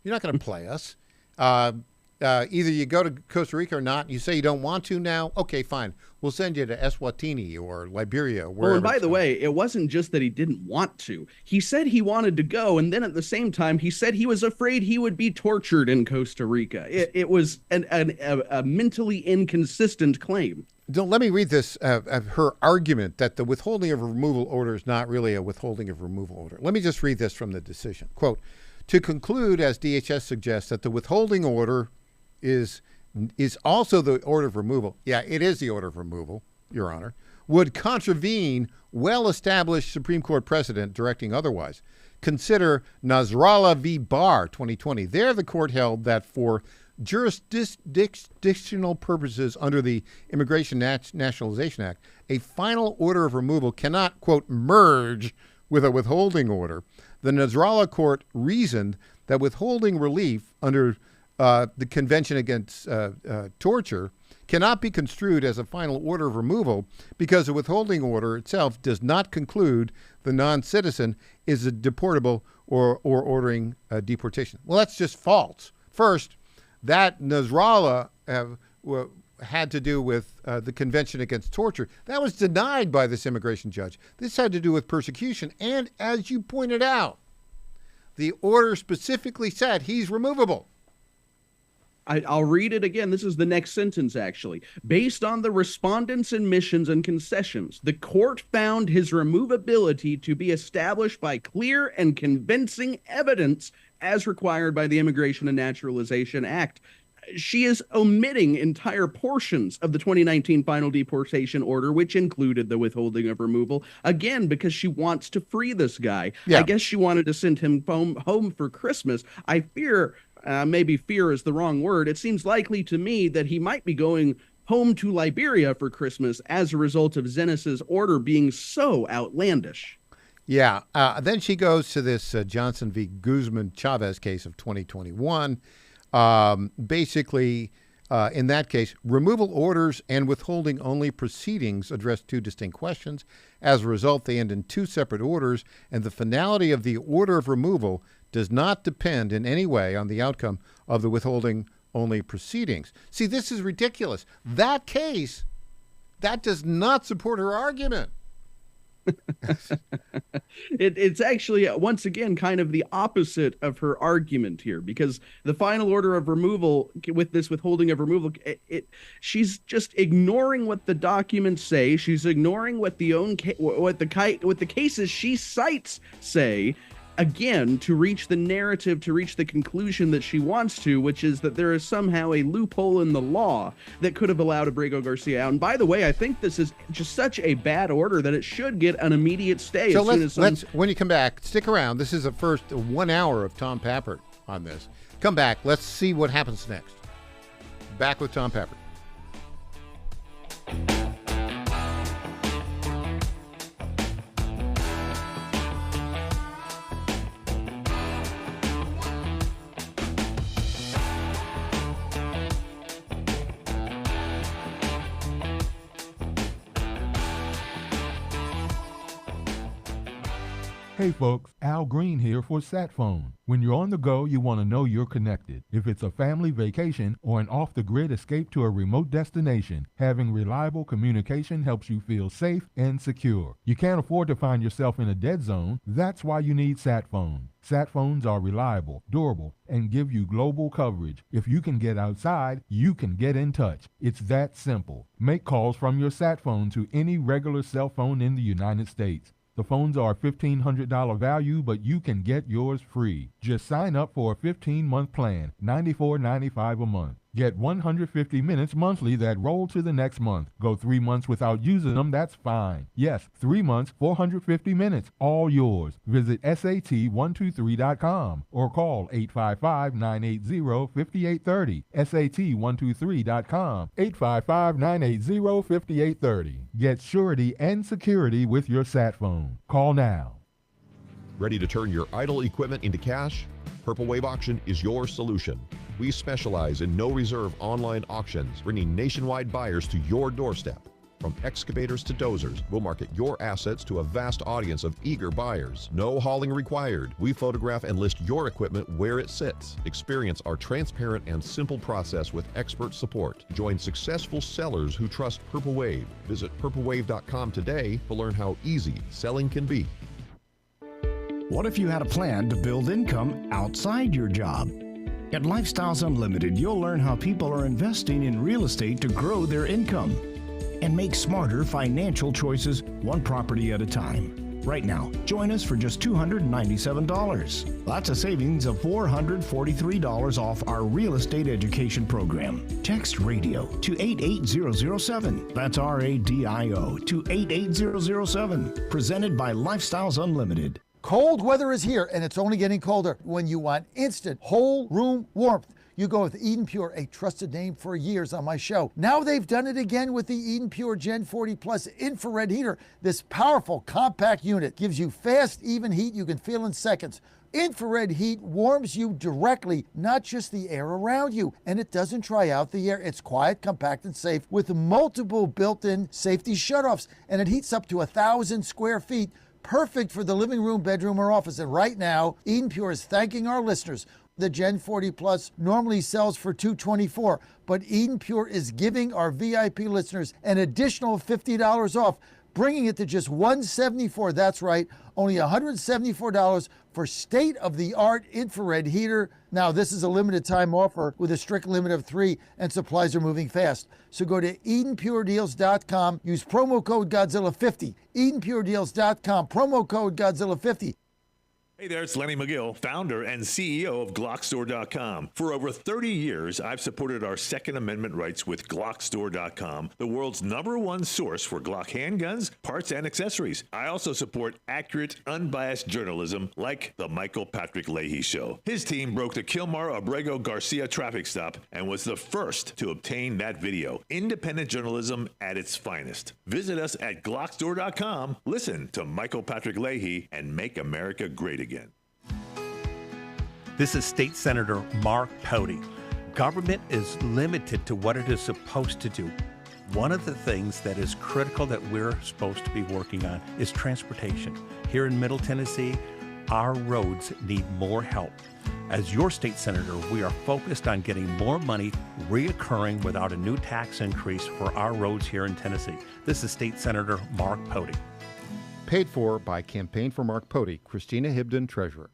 You're not going to play us. Either you go to Costa Rica or not. You say you don't want to now. Okay, fine. We'll send you to Eswatini or Liberia or wherever. Well, and by the way, it wasn't just that he didn't want to. He said he wanted to go, and then at the same time, he said he was afraid he would be tortured in Costa Rica. It was a mentally inconsistent claim. Let me read this, her argument that the withholding of removal order is not really a withholding of removal order. Let me just read this from the decision. Quote, to conclude, as DHS suggests, that the withholding order is also the order of removal. Yeah, it is the order of removal, Your Honor. Would contravene well-established Supreme Court precedent directing otherwise. Consider Nasrallah v. Barr, 2020. There, the court held that for jurisdictional purposes under the Immigration Nationalization Act, a final order of removal cannot, quote, merge with a withholding order. The Nasrallah court reasoned that withholding relief under the Convention Against Torture cannot be construed as a final order of removal because the withholding order itself does not conclude the non-citizen is deportable or ordering deportation. Well, that's just false. First, that Nasrallah had to do with the Convention Against Torture. That was denied by this immigration judge. This had to do with persecution. And as you pointed out, the order specifically said he's removable. I'll read it again. This is the next sentence, actually. Based on the respondent's admissions and concessions, the court found his removability to be established by clear and convincing evidence as required by the Immigration and Naturalization Act. she is omitting entire portions of the 2019 final deportation order, which included the withholding of removal, again, because she wants to free this guy. Yeah. I guess she wanted to send him home for Christmas. I fear, maybe fear is the wrong word. It seems likely to me that he might be going home to Liberia for Christmas as a result of Zenis's order being so outlandish. Yeah. Then she goes to this Johnson v. Guzman Chavez case of 2021. Basically, in that case, removal orders and withholding only proceedings address two distinct questions. As a result, they end in two separate orders, and the finality of the order of removal does not depend in any way on the outcome of the withholding only proceedings. See, this is ridiculous. That case, that does not support her argument. It's actually, once again, kind of the opposite of her argument here, because the final order of removal with this withholding of removal, she's just ignoring what the documents say. She's ignoring what the cases she cites say, again, to reach the narrative, to reach the conclusion that she wants to, which is that there is somehow a loophole in the law that could have allowed Abrego Garcia out. And by the way, I think this is just such a bad order that it should get an immediate stay. So let's when you come back, stick around. This is the first 1 hour of Tom Pappert on this. Come back. Let's see what happens next. Back with Tom Pappert. Hey folks, Al Green here for SatPhone. When you're on the go, you want to know you're connected. If it's a family vacation or an off-the-grid escape to a remote destination, having reliable communication helps you feel safe and secure. You can't afford to find yourself in a dead zone. That's why you need SatPhone. SatPhones are reliable, durable, and give you global coverage. If you can get outside, you can get in touch. It's that simple. Make calls from your SatPhone to any regular cell phone in the United States. The phones are a $1,500 value, but you can get yours free. Just sign up for a 15-month plan, $94.95 a month. Get 150 minutes monthly that roll to the next month. Go 3 months without using them, that's fine. Yes, 3 months, 450 minutes, all yours. Visit SAT123.com or call 855-980-5830. SAT123.com, 855-980-5830. Get surety and security with your SatPhone. Call now. Ready to turn your idle equipment into cash? Purple Wave Auction is your solution. We specialize in no-reserve online auctions, bringing nationwide buyers to your doorstep. From excavators to dozers, we'll market your assets to a vast audience of eager buyers. No hauling required. We photograph and list your equipment where it sits. Experience our transparent and simple process with expert support. Join successful sellers who trust Purple Wave. Visit purplewave.com today to learn how easy selling can be. What if you had a plan to build income outside your job? At Lifestyles Unlimited, you'll learn how people are investing in real estate to grow their income and make smarter financial choices one property at a time. Right now, join us for just $297. That's a savings of $443 off our real estate education program. Text RADIO to 88007. That's RADIO to 88007. Presented by Lifestyles Unlimited. Cold weather is here, and it's only getting colder. When you want instant whole room warmth, you go with Eden Pure, a trusted name for years on my show. Now they've done it again with the Eden Pure Gen 40 Plus infrared heater. This powerful compact unit gives you fast, even heat you can feel in seconds. Infrared heat warms you directly, not just the air around you, and it doesn't dry out the air. It's quiet, compact, and safe with multiple built-in safety shutoffs, and it heats up to 1,000 square feet. Perfect for the living room, bedroom, or office. And right now, Eden Pure is thanking our listeners. The Gen 40 Plus normally sells for $224, but Eden Pure is giving our VIP listeners an additional $50 off, bringing it to just $174. That's right, only $174 for state-of-the-art infrared heater. Now, this is a limited time offer with a strict limit of 3, and supplies are moving fast. So go to EdenPureDeals.com, use promo code Godzilla50. EdenPureDeals.com, promo code Godzilla50. Hey there, it's Lenny McGill, founder and CEO of GlockStore.com. For over 30 years, I've supported our Second Amendment rights with GlockStore.com, the world's #1 source for Glock handguns, parts, and accessories. I also support accurate, unbiased journalism like The Michael Patrick Leahy Show. His team broke the Kilmar Abrego Garcia traffic stop and was the first to obtain that video. Independent journalism at its finest. Visit us at GlockStore.com, listen to Michael Patrick Leahy, and make America great again. This is State Senator Mark Pody. Government is limited to what it is supposed to do. One of the things that is critical that we're supposed to be working on is transportation. Here in Middle Tennessee, our roads need more help. As your state senator, we are focused on getting more money reoccurring without a new tax increase for our roads here in Tennessee. This is State Senator Mark Pody. Paid for by Campaign for Mark Pody, Christina Hibden, Treasurer.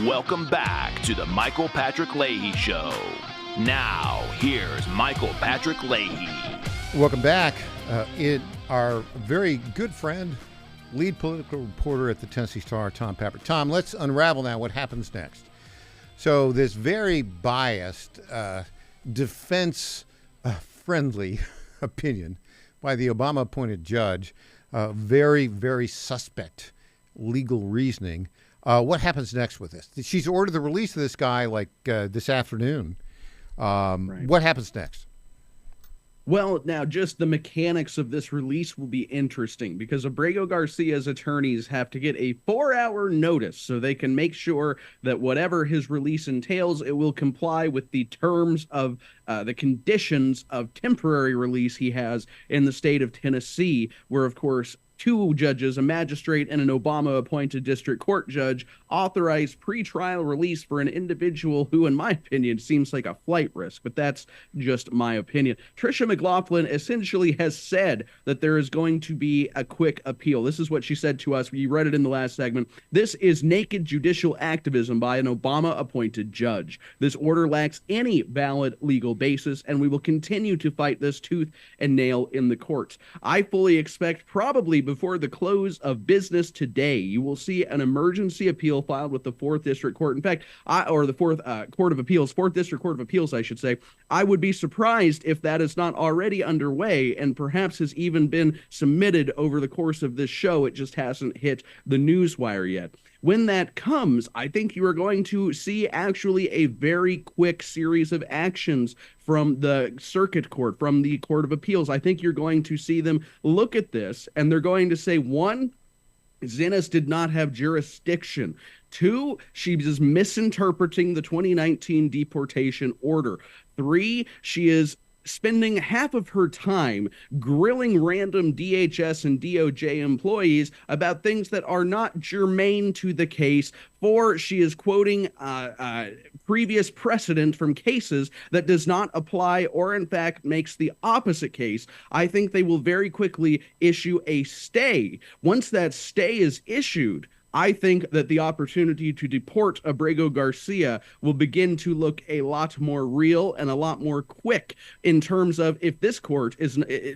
Welcome back to the Michael Patrick Leahy Show. Now, here's Michael Patrick Leahy. Welcome back. Our very good friend, lead political reporter at the Tennessee Star, Tom Papert. Tom, let's unravel now what happens next. So this very biased, defense-friendly opinion by the Obama-appointed judge, very, very suspect legal reasoning. What happens next with this? She's ordered the release of this guy this afternoon. Right. What happens next? Well, now just the mechanics of this release will be interesting because Abrego Garcia's attorneys have to get a 4-hour notice so they can make sure that whatever his release entails, it will comply with the terms of the conditions of temporary release he has in the state of Tennessee, where, of course, 2 judges, a magistrate and an Obama-appointed district court judge, authorized pretrial release for an individual who, in my opinion, seems like a flight risk, but that's just my opinion. Tricia McLaughlin essentially has said that there is going to be a quick appeal. This is what she said to us. You read it in the last segment. This is naked judicial activism by an Obama-appointed judge. This order lacks any valid legal basis, and we will continue to fight this tooth and nail in the courts. I fully expect probably before the close of business today, you will see an emergency appeal filed with the 4th District Court. In fact, the 4th Court of Appeals, 4th District Court of Appeals, I should say. I would be surprised if that is not already underway and perhaps has even been submitted over the course of this show. It just hasn't hit the newswire yet. When that comes, I think you are going to see actually a very quick series of actions from the circuit court, from the Court of Appeals. I think you're going to see them look at this, and they're going to say, 1, Zinnes did not have jurisdiction. 2, she is misinterpreting the 2019 deportation order. 3, she is spending half of her time grilling random DHS and DOJ employees about things that are not germane to the case. 4, she is quoting previous precedent from cases that does not apply or, in fact, makes the opposite case. I think they will very quickly issue a stay. Once that stay is issued, I think that the opportunity to deport Abrego Garcia will begin to look a lot more real and a lot more quick in terms of if this court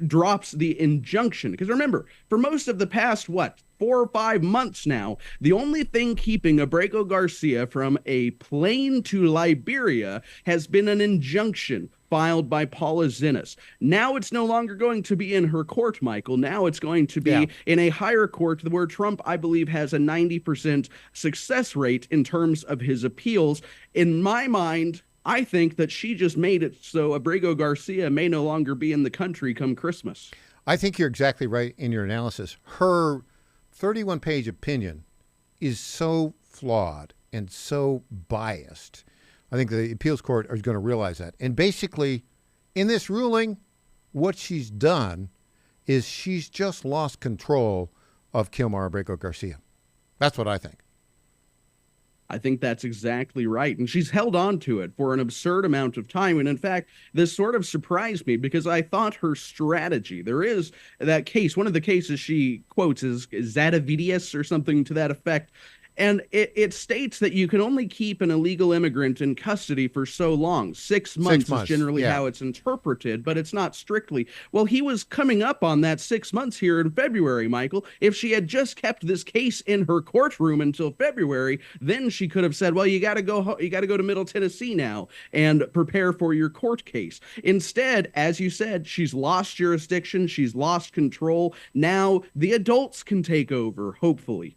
drops the injunction. Because remember, for most of the past, 4 or 5 months now, the only thing keeping Abrego Garcia from a plane to Liberia has been an injunction filed by Paula Zinnes. Now it's no longer going to be in her court, Michael. Now it's going to be in a higher court where Trump, I believe, has a 90% success rate in terms of his appeals. In my mind, I think that she just made it so Abrego Garcia may no longer be in the country come Christmas. I think you're exactly right in your analysis. Her 31-page opinion is so flawed and so biased. I think the appeals court is going to realize that. And basically, in this ruling, what she's done is she's just lost control of Kilmar Abrego Garcia. That's what I think. I think that's exactly right. And she's held on to it for an absurd amount of time. And in fact, this sort of surprised me because I thought her strategy, there is that case, one of the cases she quotes is Zadavidius or something to that effect. And it states that you can only keep an illegal immigrant in custody for so long. 6 months is generally how it's interpreted, but it's not strictly. Well, he was coming up on that 6 months here in February, Michael. If she had just kept this case in her courtroom until February, then she could have said, well, you got to go to Middle Tennessee now and prepare for your court case. Instead, as you said, she's lost jurisdiction. She's lost control. Now the adults can take over, hopefully.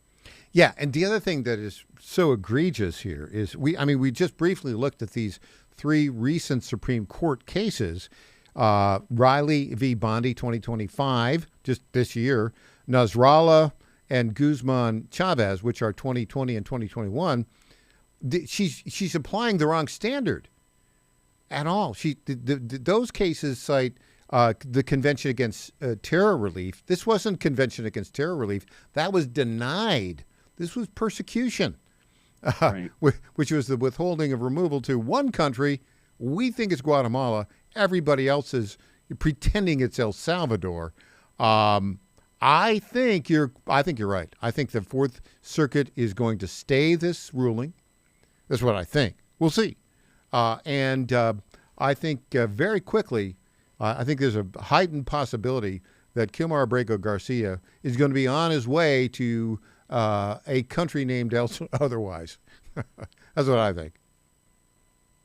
Yeah, and the other thing that is so egregious here is we just briefly looked at these 3 recent Supreme Court cases, Riley v. Bondi 2025, just this year, Nasrallah and Guzman Chavez, which are 2020 and 2021. She's applying the wrong standard at all. Those cases cite the Convention Against Terror Relief. This wasn't Convention Against Terror Relief. That was denied. This was persecution, right. Which was the withholding of removal to one country. We think it's Guatemala. Everybody else is pretending it's El Salvador. I think you're right. I think the Fourth Circuit is going to stay this ruling. That's what I think. We'll see. And I think very quickly, I think there's a heightened possibility that Kilmar Abrego Garcia is going to be on his way to a country named otherwise. That's what I think.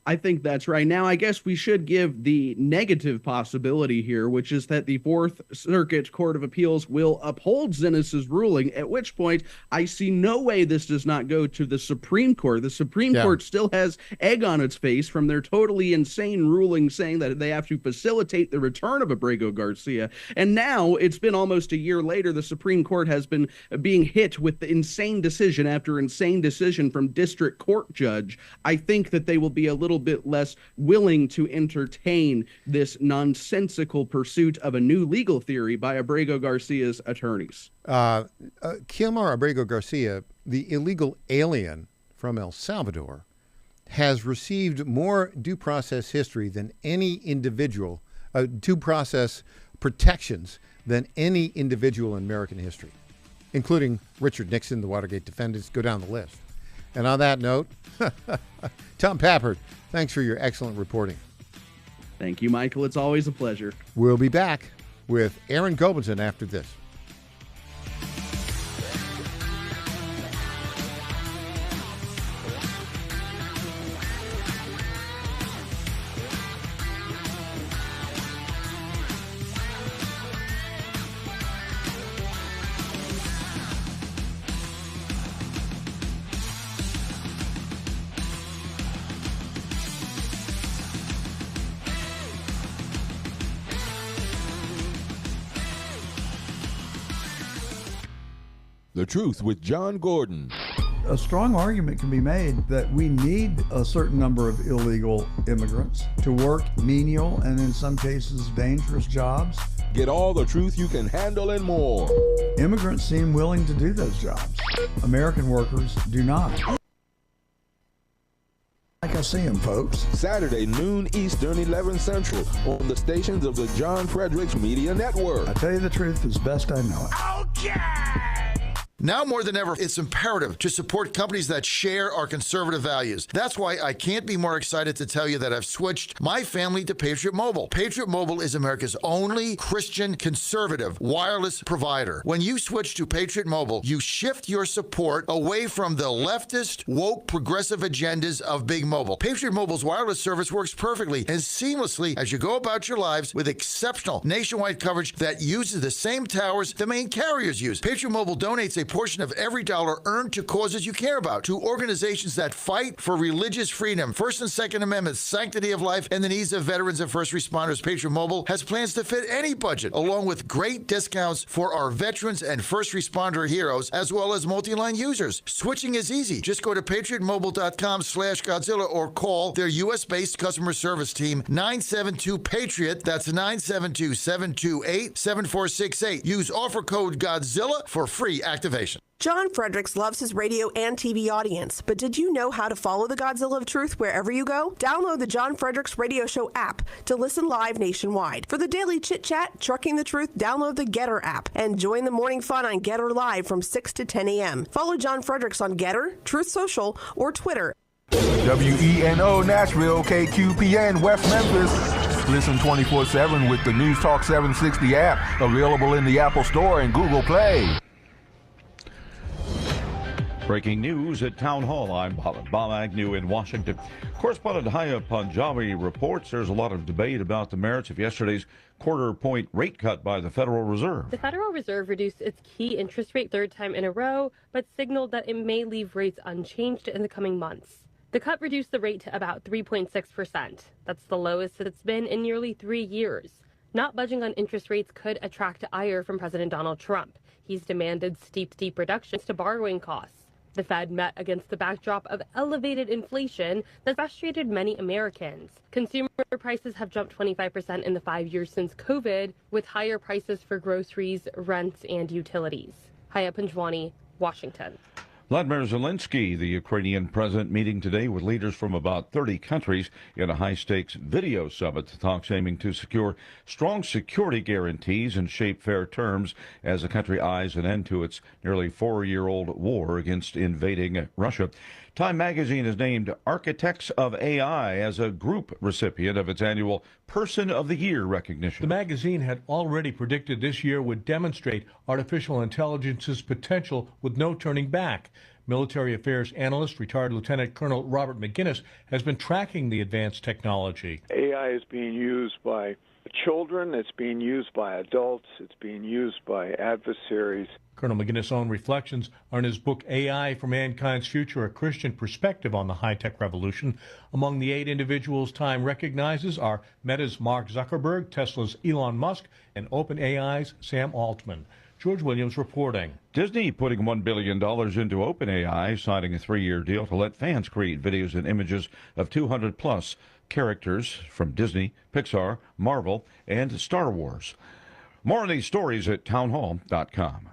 I think that's right. Now, I guess we should give the negative possibility here, which is that the Fourth Circuit Court of Appeals will uphold Zinnis's ruling, at which point I see no way this does not go to the Supreme Court. The Supreme Court still has egg on its face from their totally insane ruling saying that they have to facilitate the return of Abrego Garcia. And now it's been almost a year later. The Supreme Court has been being hit with the insane decision after insane decision from district court judge. I think that they will be a little bit less willing to entertain this nonsensical pursuit of a new legal theory by Abrego Garcia's attorneys. Kilmar Abrego Garcia, the illegal alien from El Salvador, has received more due process history than any individual, due process protections than any individual in American history, including Richard Nixon, the Watergate defendants. Go down the list. And on that note, Tom Pappert, thanks for your excellent reporting. Thank you, Michael. It's always a pleasure. We'll be back with Aaron Gobinson after this. The Truth with John Gordon. A strong argument can be made that we need a certain number of illegal immigrants to work menial and in some cases dangerous jobs. Get all the truth you can handle and more. Immigrants seem willing to do those jobs. American workers do not. Like I see them, folks. Saturday, noon Eastern, 11 Central, on the stations of the John Fredericks Media Network. I tell you the truth as best I know it. Okay! Now more than ever, it's imperative to support companies that share our conservative values. That's why I can't be more excited to tell you that I've switched my family to Patriot Mobile. Patriot Mobile is America's only Christian conservative wireless provider. When you switch to Patriot Mobile, you shift your support away from the leftist, woke, progressive agendas of Big Mobile. Patriot Mobile's wireless service works perfectly and seamlessly as you go about your lives with exceptional nationwide coverage that uses the same towers the main carriers use. Patriot Mobile donates a portion of every dollar earned to causes you care about, to organizations that fight for religious freedom, First and Second Amendments, sanctity of life, and the needs of veterans and first responders. Patriot Mobile has plans to fit any budget, along with great discounts for our veterans and first responder heroes, as well as multi-line users. Switching is easy. Just go to patriotmobile.com/Godzilla or call their U.S.-based customer service team, 972-PATRIOT. That's 972-728-7468. Use offer code Godzilla for free activation. John Fredericks loves his radio and TV audience, but did you know how to follow the Godzilla of Truth wherever you go? Download the John Fredericks Radio Show app to listen live nationwide. For the daily chit-chat, Trucking the Truth, download the Getter app and join the morning fun on Getter Live from 6 to 10 a.m. Follow John Fredericks on Getter, Truth Social, or Twitter. WENO Nashville, KQPN West Memphis. Listen 24/7 with the News Talk 760 app, available in the Apple Store and Google Play. Breaking news at Town Hall. I'm Bob Agnew in Washington. Correspondent Haya Punjabi reports there's a lot of debate about the merits of yesterday's quarter-point rate cut by the Federal Reserve. The Federal Reserve reduced its key interest rate third time in a row, but signaled that it may leave rates unchanged in the coming months. The cut reduced the rate to about 3.6%. That's the lowest it's been in nearly 3 years. Not budging on interest rates could attract ire from President Donald Trump. He's demanded steep reductions to borrowing costs. The Fed met against the backdrop of elevated inflation that frustrated many Americans. Consumer prices have jumped 25% in the 5 years since COVID, with higher prices for groceries, rents, and utilities. Haya Punjwani, Washington. Vladimir Zelensky, the Ukrainian president, meeting today with leaders from about 30 countries in a high-stakes video summit. The talks aiming to secure strong security guarantees and shape fair terms as the country eyes an end to its nearly 4-year-old war against invading Russia. Time magazine has named Architects of AI as a group recipient of its annual Person of the Year recognition. The magazine had already predicted this year would demonstrate artificial intelligence's potential with no turning back. Military affairs analyst, retired Lieutenant Colonel Robert McGinnis, has been tracking the advanced technology. AI is being used by children, it's being used by adults, it's being used by adversaries. Colonel McGinnis' own reflections are in his book AI for Mankind's Future, a Christian Perspective on the High-Tech Revolution. Among the 8 individuals Time recognizes are Meta's Mark Zuckerberg, Tesla's Elon Musk, and OpenAI's Sam Altman. George Williams reporting. Disney putting $1 billion into OpenAI, signing a 3-year deal to let fans create videos and images of 200-plus characters from Disney, Pixar, Marvel, and Star Wars. More on these stories at townhall.com.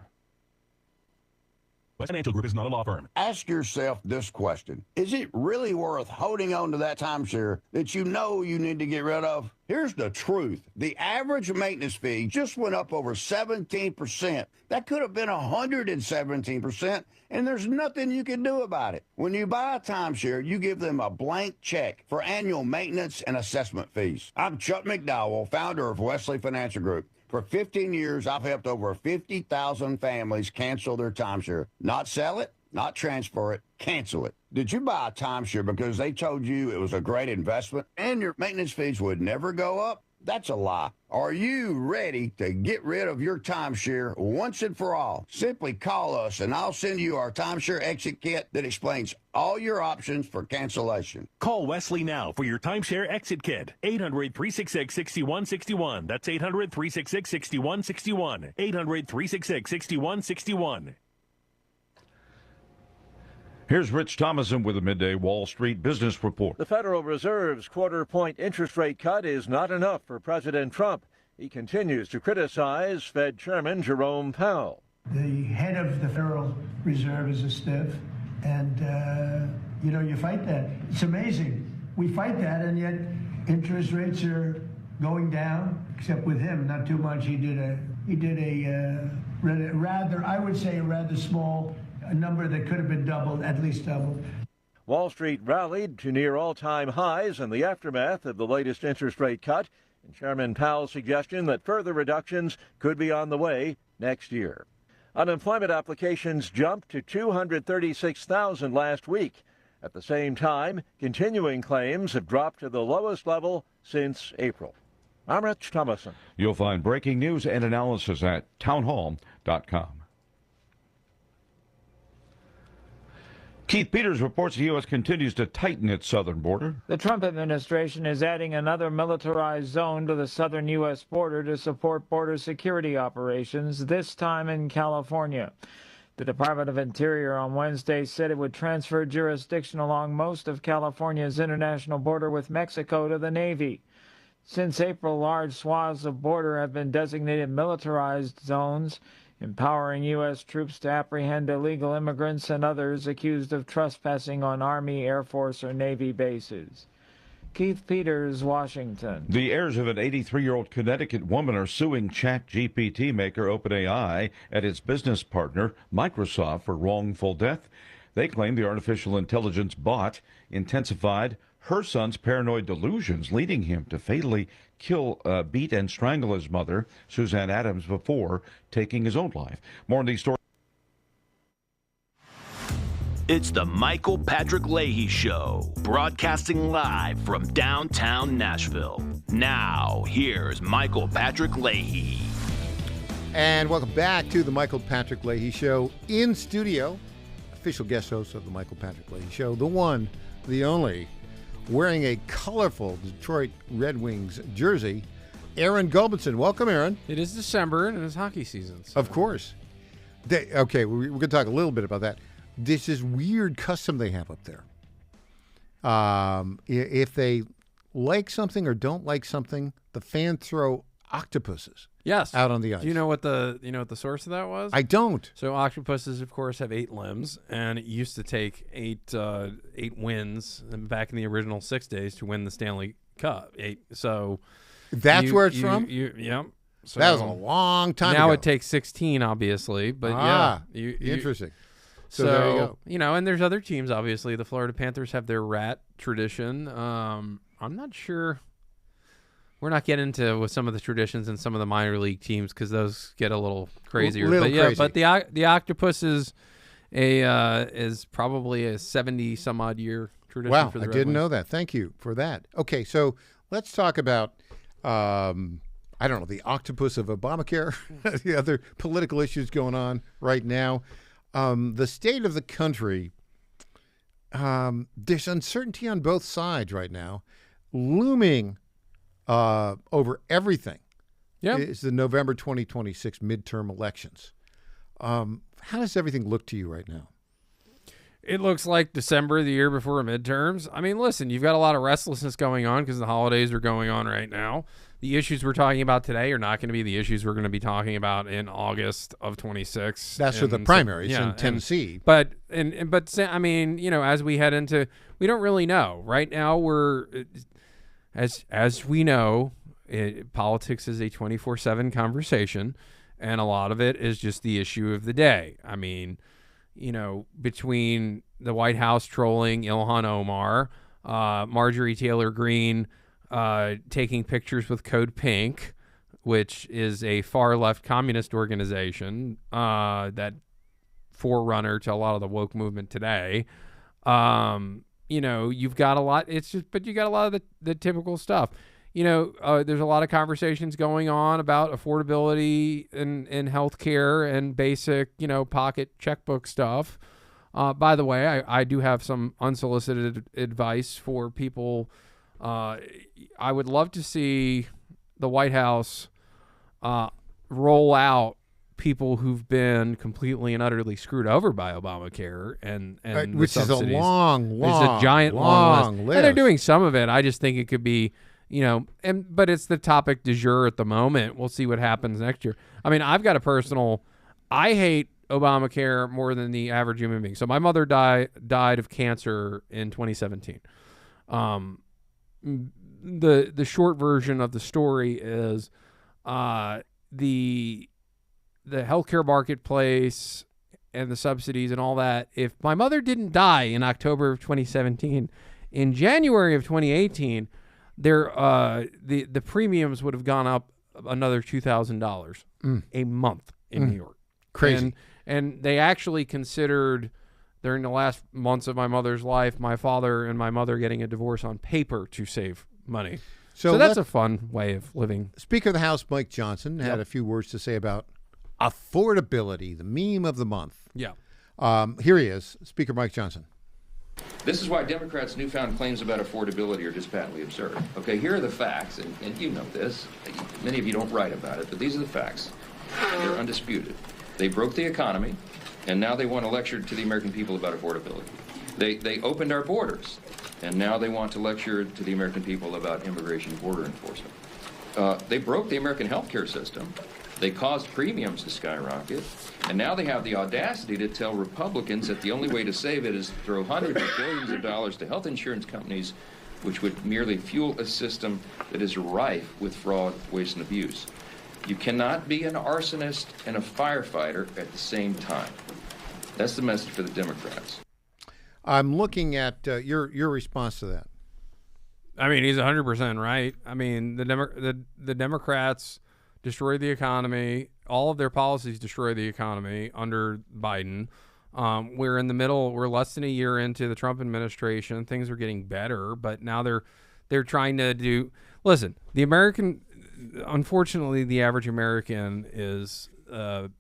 West Financial Group is not a law firm. Ask yourself this question. Is it really worth holding on to that timeshare that you know you need to get rid of? Here's the truth. The average maintenance fee just went up over 17%. That could have been 117%, and there's nothing you can do about it. When you buy a timeshare, you give them a blank check for annual maintenance and assessment fees. I'm Chuck McDowell, founder of Wesley Financial Group. For 15 years, I've helped over 50,000 families cancel their timeshare. Not sell it, not transfer it, cancel it. Did you buy a timeshare because they told you it was a great investment and your maintenance fees would never go up? That's a lie. Are you ready to get rid of your timeshare once and for all? Simply call us and I'll send you our timeshare exit kit that explains all your options for cancellation. Call Wesley now for your timeshare exit kit. 800-366-6161. That's 800-366-6161. 800-366-6161. Here's Rich Thomason with a midday Wall Street Business Report. The Federal Reserve's quarter-point interest rate cut is not enough for President Trump. He continues to criticize Fed Chairman Jerome Powell. The head of the Federal Reserve is a stiff, and, you fight that. It's amazing. We fight that, and yet interest rates are going down, except with him, not too much. He did a rather, I would say, a rather small a number that could have been doubled, at least doubled. Wall Street rallied to near all-time highs in the aftermath of the latest interest rate cut, and Chairman Powell's suggestion that further reductions could be on the way next year. Unemployment applications jumped to 236,000 last week. At the same time, continuing claims have dropped to the lowest level since April. I'm Rich Thomason. You'll find breaking news and analysis at townhall.com. Keith Peters reports the U.S. continues to tighten its southern border. The Trump administration is adding another militarized zone to the southern U.S. border to support border security operations, this time in California. The Department of Interior on Wednesday said it would transfer jurisdiction along most of California's international border with Mexico to the Navy. Since April, large swaths of border have been designated militarized zones. empowering U.S. troops to apprehend illegal immigrants and others accused of trespassing on Army, Air Force, or Navy bases. Keith Peters, Washington. The heirs of an 83-year-old Connecticut woman are suing ChatGPT maker OpenAI and its business partner, Microsoft, for wrongful death. They claim the artificial intelligence bot intensified her son's paranoid delusions, leading him to fatally beat and strangle his mother, Suzanne Adams, before taking his own life. More on these stories. It's the Michael Patrick Leahy Show, broadcasting live from downtown Nashville. Now, here's Michael Patrick Leahy. And welcome back to the Michael Patrick Leahy Show. In studio, official guest host of the Michael Patrick Leahy Show, the one, the only, wearing a colorful Detroit Red Wings jersey, Aaron Gulbinson. Welcome, Aaron. It is December, and it's hockey season. So. Of course. Okay, we're going to talk a little bit about that. This is weird custom they have up there. If they like something or don't like something, the fans throw octopuses out on the ice. Do you know what the source of that was? I don't. So octopuses, of course, have 8 limbs, and it used to take 8 wins back in the original 6 days to win the Stanley Cup. So that's where it's from? Yeah. So that was a long time ago. Now it takes 16, obviously, but interesting. So there you go. And there's other teams, obviously. The Florida Panthers have their rat tradition. I'm not sure. We're not getting into with some of the traditions in some of the minor league teams because those get a little crazier. Crazy. But the octopus is probably a 70 some odd year tradition. Wow, for the I Red didn't Wings. know that. Thank you for that. Okay, so let's talk about I don't know, the octopus of Obamacare, the other political issues going on right now. The state of the country, there's uncertainty on both sides right now. Looming over everything is the November 2026 midterm elections. How does everything look to you right now? It looks like December, the year before midterms. I mean, listen, you've got a lot of restlessness going on because the holidays are going on right now. The issues we're talking about today are not going to be the issues we're going to be talking about in August of 26. That's for the primaries in Tennessee. But I mean, as we head into, we don't really know. Right now, we're as we know, politics is a 24/7 conversation, and a lot of it is just the issue of the day. I mean, between the White House trolling Ilhan Omar, Marjorie Taylor Greene taking pictures with Code Pink, which is a far-left communist organization that forerunner to a lot of the woke movement today. You've got a lot. But you got a lot of the typical stuff. There's a lot of conversations going on about affordability in healthcare and basic, pocket checkbook stuff. By the way, I do have some unsolicited advice for people. I would love to see the White House roll out people who've been completely and utterly screwed over by Obamacare and which is a it's a giant long list. And they're doing some of it. I just think it could be, but it's the topic du jour at the moment. We'll see what happens next year. I mean, I've got I hate Obamacare more than the average human being. So my mother died of cancer in 2017. The short version of the story is the healthcare marketplace and the subsidies and all that. If my mother didn't die in October of 2017, in January of 2018, the premiums would have gone up another $2,000 a month in New York. Crazy. And they actually considered, during the last months of my mother's life, my father and my mother getting a divorce on paper to save money. So that's a fun way of living. Speaker of the House, Mike Johnson, had a few words to say about affordability, the meme of the month. Yeah. Here he is, Speaker Mike Johnson. This is why Democrats' newfound claims about affordability are just patently absurd. Okay, here are the facts, and you know this. Many of you don't write about it, but these are the facts. They're undisputed. They broke the economy, and now they want to lecture to the American people about affordability. They opened our borders, and now they want to lecture to the American people about immigration border enforcement. They broke the American healthcare system, They caused premiums to skyrocket, and now they have the audacity to tell Republicans that the only way to save it is to throw hundreds of billions of dollars to health insurance companies, which would merely fuel a system that is rife with fraud, waste, and abuse. You cannot be an arsonist and a firefighter at the same time. That's the message for the Democrats. I'm looking at your response to that. I mean, he's 100% right. I mean, the Democrats destroyed the economy. All of their policies destroyed the economy under Biden. We're in the middle. We're less than a year into the Trump administration. Things are getting better, but now they're trying to do. Listen, unfortunately, the average American is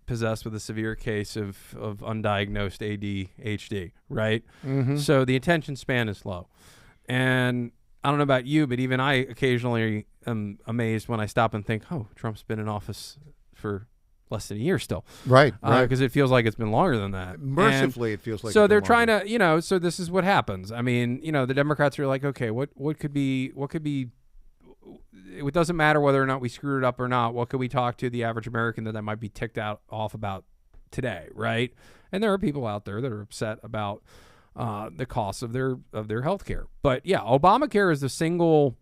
possessed with a severe case of undiagnosed ADHD, right? Mm-hmm. So the attention span is low, and I don't know about you, but even I occasionally am amazed when I stop and think, oh, Trump's been in office for less than a year still. Right. Because it feels like it's been longer than that. Mercifully, it feels like so it's been they're trying longer. to, so this is what happens. I mean, the Democrats are like, okay, what could be, it doesn't matter whether or not we screwed it up or not. What could we talk to the average American that might be ticked off about today, right? And there are people out there that are upset about the cost of their health care. But yeah, Obamacare is the single,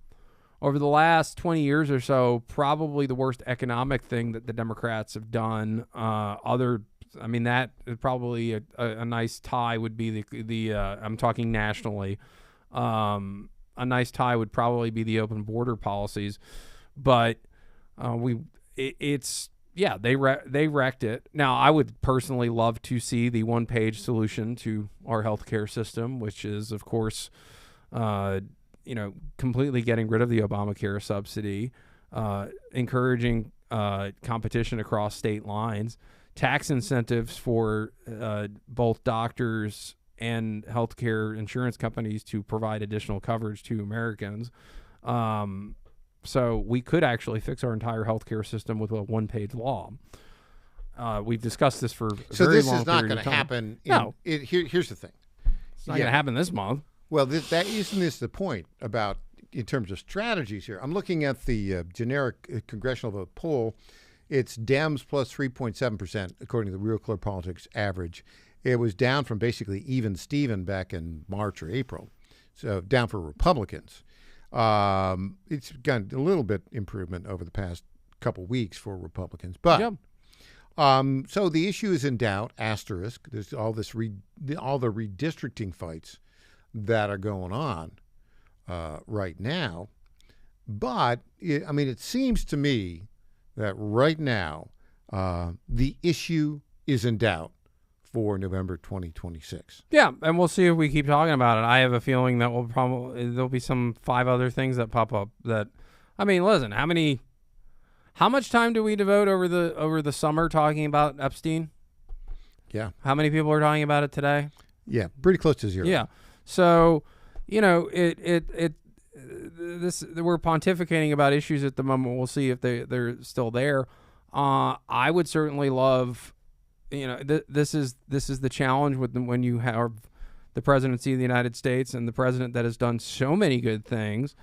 over the last 20 years or so, probably the worst economic thing that the Democrats have done. That is probably a nice tie would be the I'm talking nationally. A nice tie would probably be the open border policies, but they wrecked it. Now, I would personally love to see the one-page solution to our healthcare system, which is, of course, completely getting rid of the Obamacare subsidy, encouraging competition across state lines, tax incentives for both doctors and healthcare insurance companies to provide additional coverage to Americans. So we could actually fix our entire healthcare system with a one-page law. We've discussed this for a very long period of time. So this is not going to happen. Here's the thing. It's not going to happen this month. Well, isn't this the point about in terms of strategies here? I'm looking at the generic congressional vote poll. It's Dems plus 3.7%, according to the Real Clear Politics average. It was down from basically even Steven back in March or April, so down for Republicans. It's gotten a little bit improvement over the past couple weeks for Republicans, but so the issue is in doubt. Asterisk. There's all the redistricting fights that are going on right now, but it seems to me that right now the issue is in doubt for November 2026. Yeah, and we'll see if we keep talking about it. I have a feeling that there'll be some 5 other things that pop up that, listen, how much time do we devote over the summer talking about Epstein? Yeah. How many people are talking about it today? Yeah, pretty close to 0. Yeah. So, we're pontificating about issues at the moment. We'll see if they're still there. I would certainly love, this is the challenge when you have the presidency of the United States and the president that has done so many good things.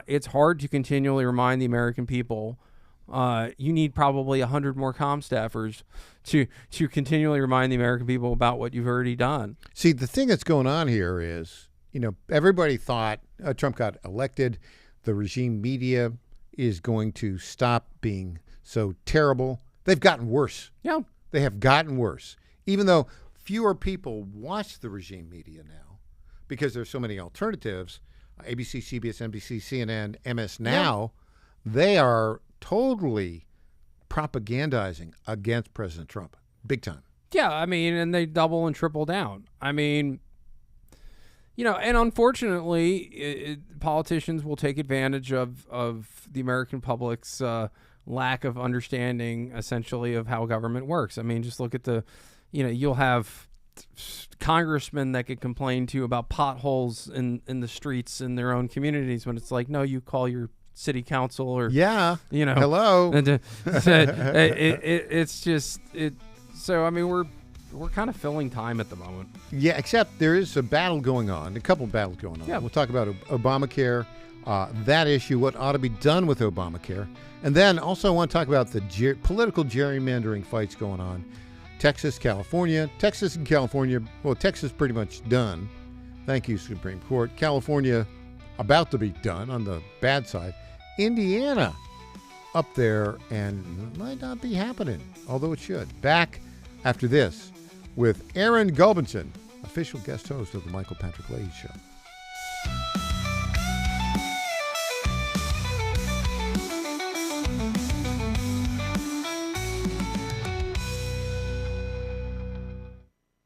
It's hard to continually remind the American people. You need probably 100 more comm staffers to continually remind the American people about what you've already done. See, the thing that's going on here is, everybody thought Trump got elected. The regime media is going to stop being so terrible. They've gotten worse. Yeah. They have gotten worse, even though fewer people watch the regime media now because there's so many alternatives. ABC, CBS, NBC, CNN, MS Now, they are totally propagandizing against President Trump, big time. Yeah, and they double and triple down. And unfortunately, politicians will take advantage of the American public's lack of understanding, essentially, of how government works. Just look at you'll have congressmen that could complain to you about potholes in the streets in their own communities when it's like, no, you call your city council or hello. It's just it. So we're kind of filling time at the moment. Yeah, except there is a battle going on, a couple of battles going on. Yeah. We'll talk about Obamacare, that issue, what ought to be done with Obamacare. And then also I want to talk about the political gerrymandering fights going on. Texas, California. Texas and California, well, Texas pretty much done. Thank you, Supreme Court. California about to be done on the bad side. Indiana up there and might not be happening, although it should. Back after this with Aaron Gulbinson, official guest host of the Michael Patrick Leahy Show.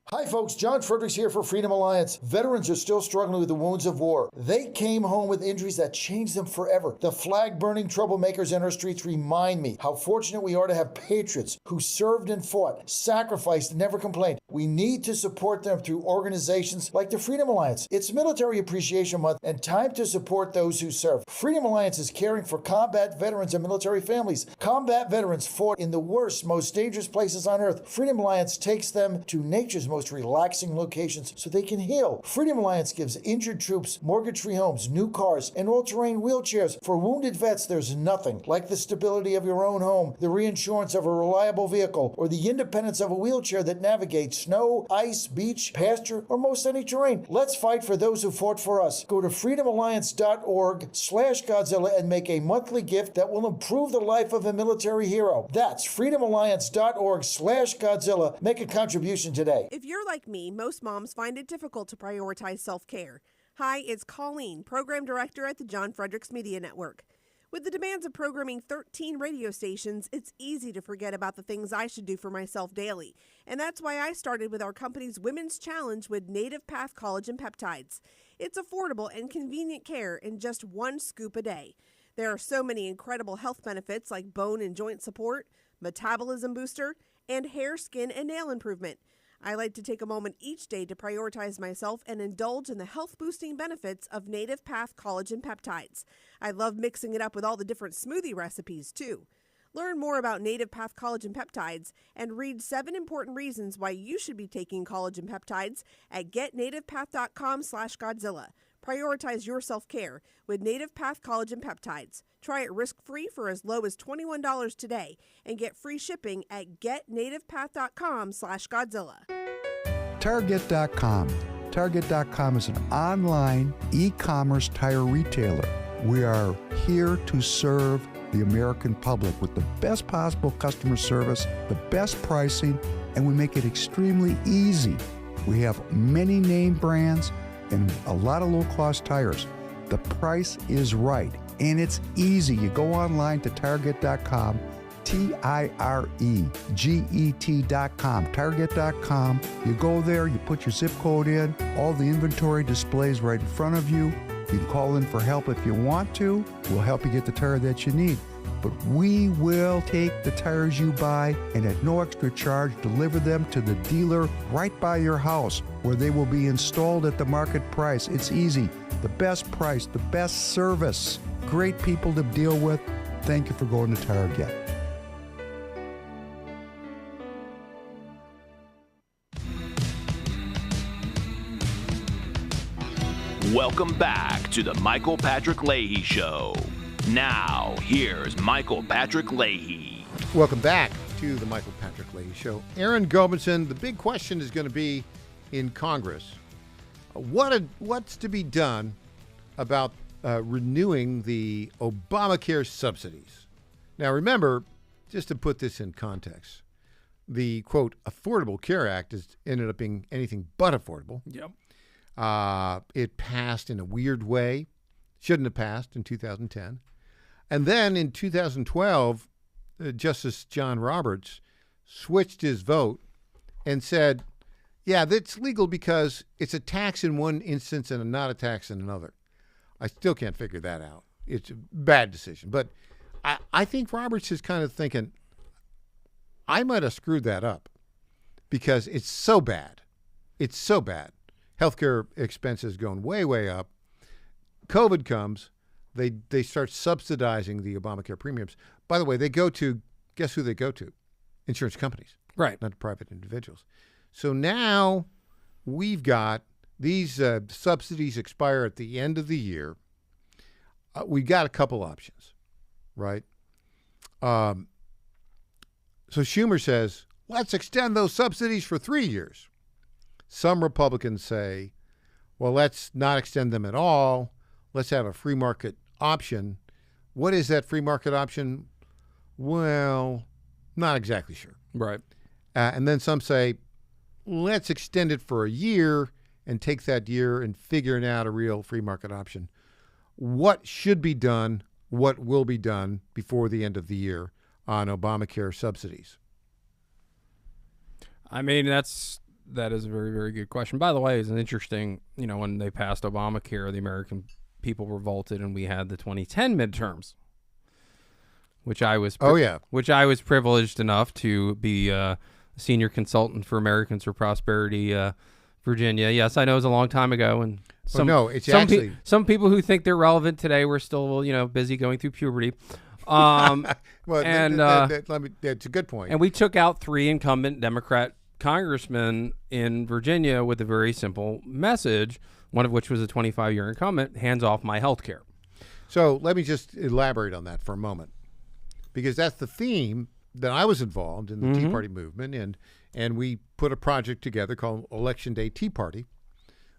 Hi folks, John Fredericks here for Freedom Alliance. Veterans are still struggling with the wounds of war. They came home with injuries that changed them forever. The flag-burning troublemakers in our streets remind me how fortunate we are to have patriots who served and fought, sacrificed, and never complained. We need to support them through organizations like the Freedom Alliance. It's Military Appreciation Month and time to support those who serve. Freedom Alliance is caring for combat veterans and military families. Combat veterans fought in the worst, most dangerous places on earth. Freedom Alliance takes them to nature's most relaxing locations so they can heal. Freedom Alliance gives injured troops mortgage-free homes, new cars, and all-terrain wheelchairs. For wounded vets, there's nothing like the stability of your own home, the reinsurance of a reliable vehicle, or the independence of a wheelchair that navigates snow, ice, beach, pasture, or most any terrain. Let's fight for those who fought for us. Go to freedomalliance.org/Godzilla and make a monthly gift that will improve the life of a military hero. That's freedomalliance.org/Godzilla. Make a contribution today. If you're like me, most moms find it difficult to prioritize self-care. Hi, it's Colleen, Program Director at the John Fredericks Media Network. With the demands of programming 13 radio stations, it's easy to forget about the things I should do for myself daily. And that's why I started with our company's Women's Challenge with Native Path Collagen Peptides. It's affordable and convenient care in just one scoop a day. There are so many incredible health benefits like bone and joint support, metabolism booster, and hair, skin, and nail improvement. I like to take a moment each day to prioritize myself and indulge in the health-boosting benefits of Native Path Collagen Peptides. I love mixing it up with all the different smoothie recipes, too. Learn more about Native Path Collagen Peptides and read 7 important reasons why you should be taking collagen peptides at getnativepath.com/Godzilla. Prioritize your self-care with Native Path Collagen Peptides. Try it risk-free for as low as $21 today and get free shipping at getnativepath.com/Godzilla. Target.com. Target.com is an online e-commerce tire retailer. We are here to serve the American public with the best possible customer service, the best pricing, and we make it extremely easy. We have many name brands and a lot of low-cost tires. The price is right, and it's easy. You go online to Target.com, TIREGET.com, Target.com. You go there, you put your zip code in, all the inventory displays right in front of you. You can call in for help if you want to. We'll help you get the tire that you need. But we will take the tires you buy and at no extra charge deliver them to the dealer right by your house where they will be installed at the market price. It's easy. The best price, the best service. Great people to deal with. Thank you for going to Target. Welcome back to the Michael Patrick Leahy Show. Now, here's Michael Patrick Leahy. Welcome back to the Michael Patrick Leahy Show. Aaron Gulbinson, the big question is going to be in Congress. What's to be done about renewing the Obamacare subsidies? Now, remember, just to put this in context, the, quote, Affordable Care Act has ended up being anything but affordable. Yep. It passed in a weird way. Shouldn't have passed in 2010. And then in 2012, Justice John Roberts switched his vote and said, yeah, that's legal because it's a tax in one instance and not a tax in another. I still can't figure that out. It's a bad decision. But I think Roberts is kind of thinking, I might have screwed that up because it's so bad. It's so bad. Healthcare expenses going way, way up. COVID comes, they start subsidizing the Obamacare premiums. By the way, they go to, guess who they go to? Insurance companies. Right. Not private individuals. So now we've got these subsidies expire at the end of the year. We've got a couple options, right? So Schumer says, let's extend those subsidies for 3 years. Some Republicans say, well, let's not extend them at all. Let's have a free market option. What is that free market option? Well, not exactly sure. Right. And then some say, let's extend it for a year and take that year and figuring out a real free market option. What should be done, what will be done before the end of the year on Obamacare subsidies? I mean, that is a very, very good question. By the way, it's an interesting, when they passed Obamacare, the American people revolted and we had the 2010 midterms, which I was which I was privileged enough to be a senior consultant for Americans for Prosperity, Virginia. Yes, I know it was a long time ago, and some people who think they're relevant today were still busy going through puberty. Well, it's a good point. And we took out 3 incumbent Democrat congressmen in Virginia with a very simple message, one of which was a 25-year incumbent: hands off my health care. So let me just elaborate on that for a moment, because that's the theme that I was involved in the Tea Party movement, and we put a project together called Election Day Tea Party,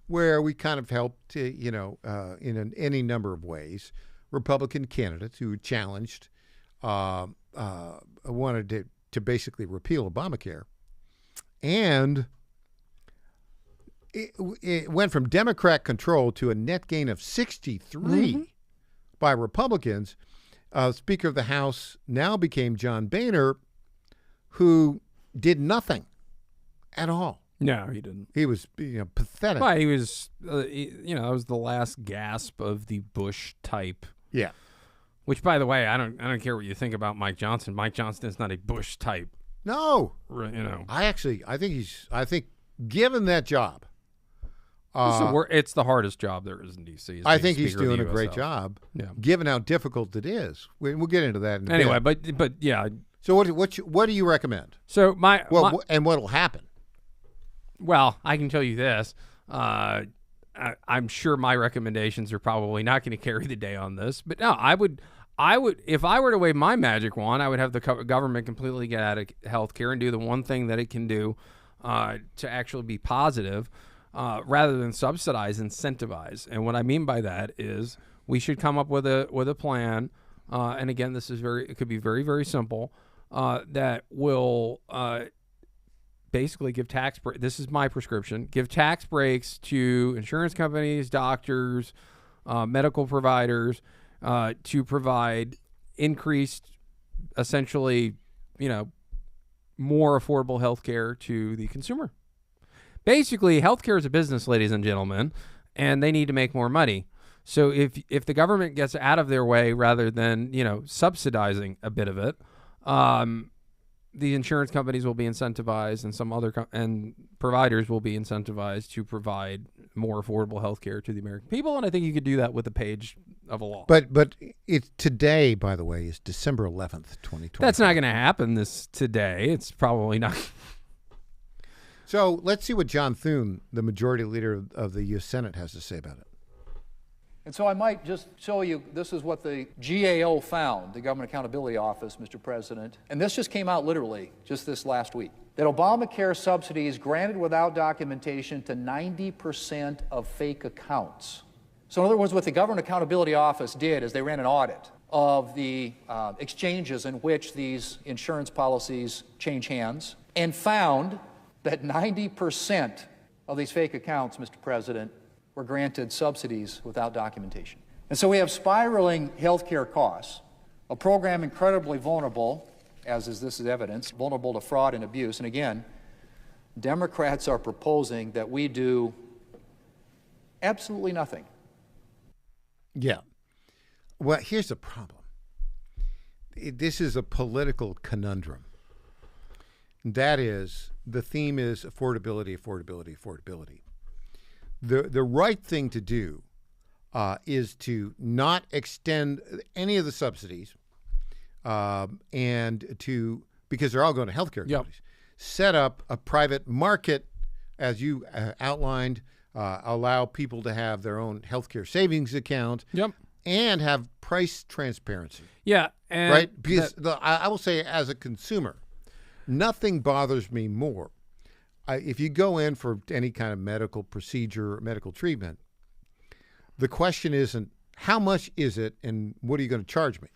where we kind of helped, in any number of ways, Republican candidates who challenged, wanted to basically repeal Obamacare. And it went from Democrat control to a net gain of 63 by Republicans. Speaker of the House now became John Boehner, who did nothing at all. No, he didn't. He was pathetic. Well, he was, it was the last gasp of the Bush type. Yeah. Which, by the way, I don't care what you think about Mike Johnson. Mike Johnson is not a Bush type. No. I think given that job, it's the hardest job there is in D.C. I think he's doing a great job. Yeah. Given how difficult it is. We'll get into that in a anyway, bit. but yeah. So what do you recommend? So and what'll happen? Well, I can tell you this. I'm sure my recommendations are probably not going to carry the day on this, but no, I would, if I were to wave my magic wand, I would have the government completely get out of healthcare and do the one thing that it can do to actually be positive, rather than subsidize, incentivize. And what I mean by that is we should come up with a plan. And again, it could be very, very simple, that will basically give tax breaks. This is my prescription. Give tax breaks to insurance companies, doctors, medical providers, to provide increased, essentially, more affordable health care to the consumer. Basically, healthcare is a business, ladies and gentlemen, and they need to make more money. So if the government gets out of their way rather than, subsidizing a bit of it, the insurance companies will be incentivized, and some other and providers will be incentivized to provide more affordable health care to the American people. And I think you could do that with a page of a law. But it's today, by the way, is December 11th, 2020. That's not going to happen today. It's probably not. So let's see what John Thune, the majority leader of the U.S. Senate, has to say about it. And so I might just show you, this is what the GAO found, the Government Accountability Office, Mr. President. And this just came out literally just this last week. That Obamacare subsidies granted without documentation to 90% of fake accounts. So in other words, what the Government Accountability Office did is they ran an audit of the exchanges in which these insurance policies change hands and found that 90% of these fake accounts, Mr. President, were granted subsidies without documentation. And so we have spiraling healthcare costs, a program incredibly vulnerable, as is this is evidence, vulnerable to fraud and abuse. And again, Democrats are proposing that we do absolutely nothing. Yeah. Well, here's the problem. This is a political conundrum. That is, the theme is affordability, affordability, affordability. The right thing to do is to not extend any of the subsidies, and because they're all going to healthcare companies. set up a private market, as you outlined, allow people to have their own healthcare savings account. Yep. And have price transparency. Yeah. And right? Because I will say, as a consumer, nothing bothers me more. If you go in for any kind of medical procedure or medical treatment, the question isn't, how much is it and what are you going to charge me?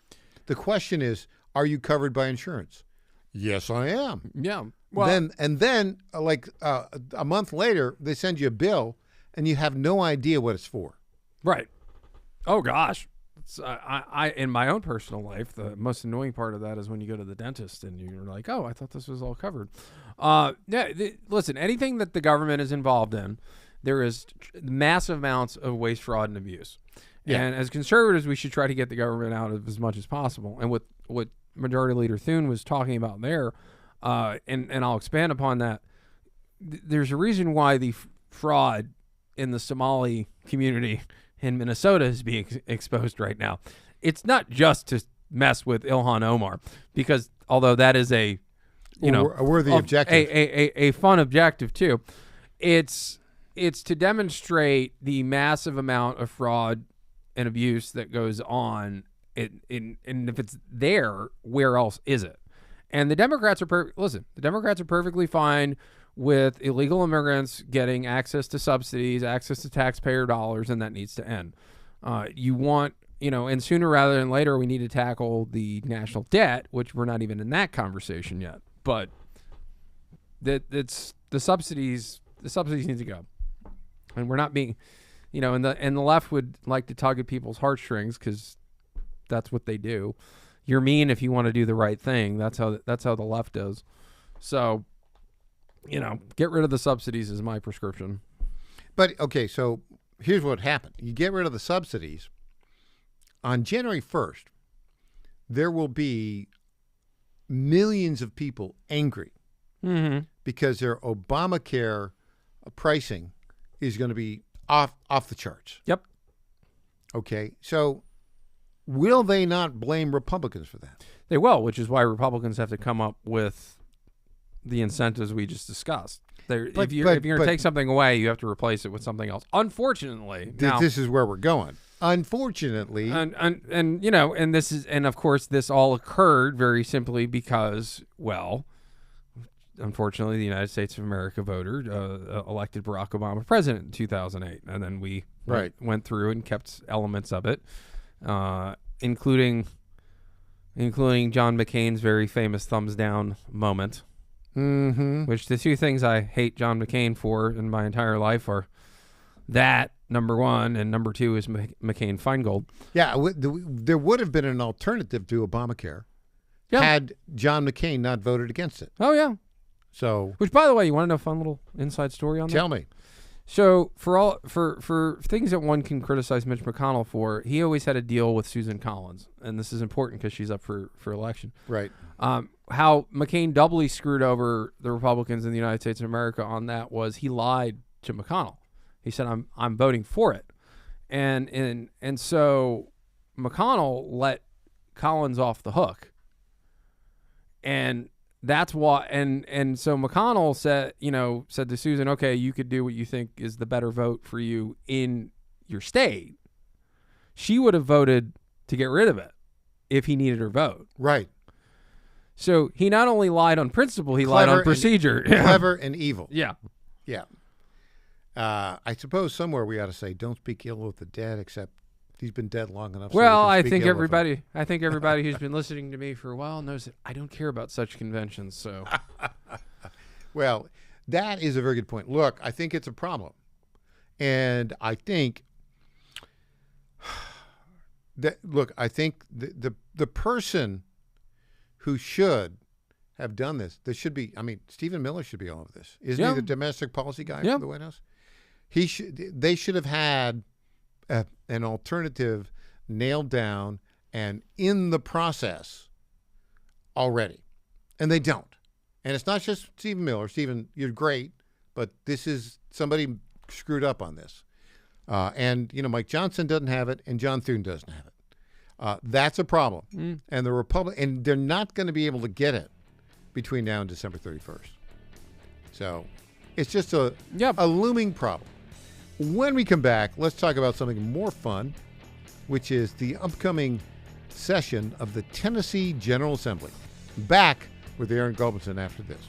The question is, are you covered by insurance? Yes, I am. Yeah. Well, then, like a month later, they send you a bill and you have no idea what it's for. Right. Oh gosh, I in my own personal life, the most annoying part of that is when you go to the dentist and you're like, oh, I thought this was all covered. Listen, anything that the government is involved in, there is massive amounts of waste, fraud, and abuse. Yeah. And as conservatives, we should try to get the government out of as much as possible. And what Majority Leader Thune was talking about there, and I'll expand upon that. There's a reason why the fraud in the Somali community in Minnesota is being exposed right now. It's not just to mess with Ilhan Omar, because although that is a worthy objective, a fun objective too, it's to demonstrate the massive amount of fraud and abuse that goes on. And if it's there, where else is it? And the Democrats are the Democrats are perfectly fine with illegal immigrants getting access to subsidies, access to taxpayer dollars, and that needs to end. And sooner rather than later, we need to tackle the national debt, which we're not even in that conversation yet. But it's the subsidies need to go, and we're not being, and the left would like to tug at people's heartstrings because that's what they do. You're mean if you want to do the right thing. That's how the left does. So, get rid of the subsidies is my prescription. But, okay, so here's what happened. You get rid of the subsidies. On January 1st, there will be millions of people angry because their Obamacare pricing is going to be off the charts. Yep. Okay, so will they not blame Republicans for that? They will, which is why Republicans have to come up with the incentives we just discussed. If you're going to take something away, you have to replace it with something else. Unfortunately, this is where we're going. Unfortunately, and of course, this all occurred very simply because, unfortunately, the United States of America voter elected Barack Obama president in 2008, and then we went through and kept elements of it, including John McCain's very famous thumbs down moment. Which the two things I hate John McCain for in my entire life are that, number one, and number two is McCain-Feingold. Yeah, there would have been an alternative to Obamacare had John McCain not voted against it. Oh, yeah. So, which, by the way, you want to know a fun little inside story on that? Tell me. So for things that one can criticize Mitch McConnell for, he always had a deal with Susan Collins, and this is important because she's up for election. Right. How McCain doubly screwed over the Republicans in the United States of America on that was he lied to McConnell. He said, I'm voting for it. And so McConnell let Collins off the hook. And that's why, and so McConnell said to Susan, okay, you could do what you think is the better vote for you in your state. She would have voted to get rid of it if he needed her vote. Right. So he not only lied on principle, he lied on procedure. Clever and evil. Yeah. Yeah. I suppose somewhere we ought to say, don't speak ill of the dead, except he's been dead long enough. Well, I think everybody who's been listening to me for a while knows that I don't care about such conventions. So, well, that is a very good point. Look, I think it's a problem, and I think that I think the person who should have done this, Stephen Miller should be all of this. Isn't he the domestic policy guy for the White House? They should have had an alternative nailed down and in the process already. And they don't. And it's not just Stephen Miller. Stephen, you're great, but this is somebody screwed up on this. And Mike Johnson doesn't have it, and John Thune doesn't have it. That's a problem. And the and they're not going to be able to get it between now and December 31st. So it's just a looming problem. When we come back, let's talk about something more fun, which is the upcoming session of the Tennessee General Assembly. Back with Aaron Gulbinson after this.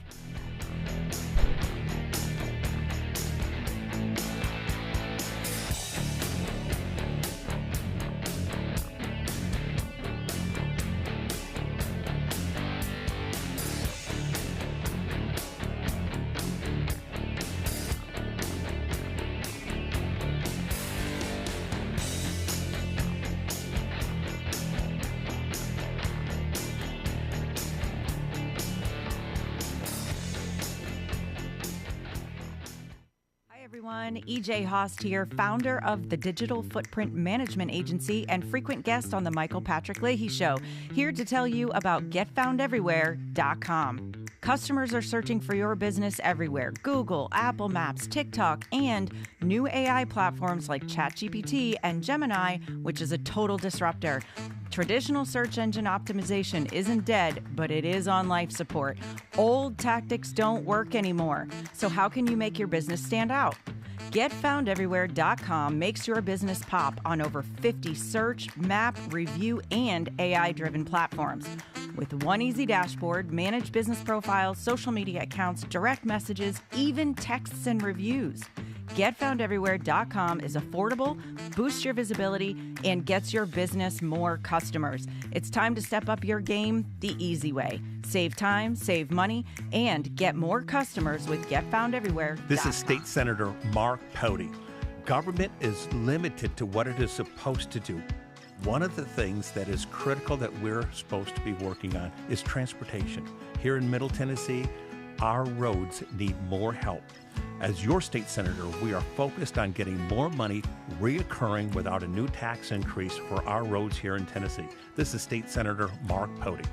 EJ Haast here, founder of the Digital Footprint Management Agency and frequent guest on the Michael Patrick Leahy Show, here to tell you about GetFoundEverywhere.com. Customers are searching for your business everywhere: Google, Apple Maps, TikTok, and new AI platforms like ChatGPT and Gemini, which is a total disruptor. Traditional search engine optimization isn't dead, but it is on life support. Old tactics don't work anymore. So how can you make your business stand out? GetFoundEverywhere.com makes your business pop on over 50 search, map, review, and AI-driven platforms. With one easy dashboard, manage business profiles, social media accounts, direct messages, even texts and reviews. GetFoundEverywhere.com is affordable, boosts your visibility, and gets your business more customers. It's time to step up your game the easy way. Save time, save money, and get more customers with GetFoundEverywhere.com. This is State Senator Mark Pody. Government is limited to what it is supposed to do. One of the things that is critical that we're supposed to be working on is transportation. Here in Middle Tennessee, our roads need more help. As your state senator, we are focused on getting more money reoccurring without a new tax increase for our roads here in Tennessee. This is State Senator Mark Pody.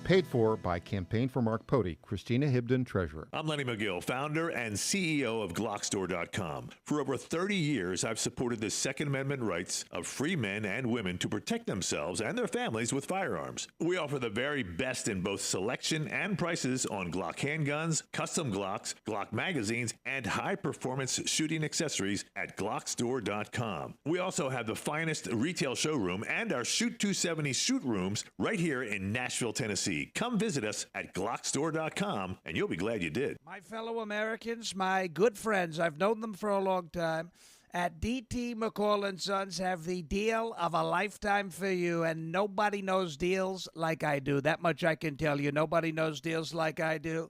Paid for by Campaign for Mark Pody, Christina Hibden, Treasurer. I'm Lenny McGill, founder and CEO of GlockStore.com. For over 30 years, I've supported the Second Amendment rights of free men and women to protect themselves and their families with firearms. We offer the very best in both selection and prices on Glock handguns, custom Glocks, Glock magazines, and high-performance shooting accessories at GlockStore.com. We also have the finest retail showroom and our Shoot 270 shoot rooms right here in Nashville, Tennessee. Come visit us at GlockStore.com, and you'll be glad you did. My fellow Americans, my good friends, I've known them for a long time, at D.T. McCall & Sons have the deal of a lifetime for you, and nobody knows deals like I do. That much I can tell you. Nobody knows deals like I do.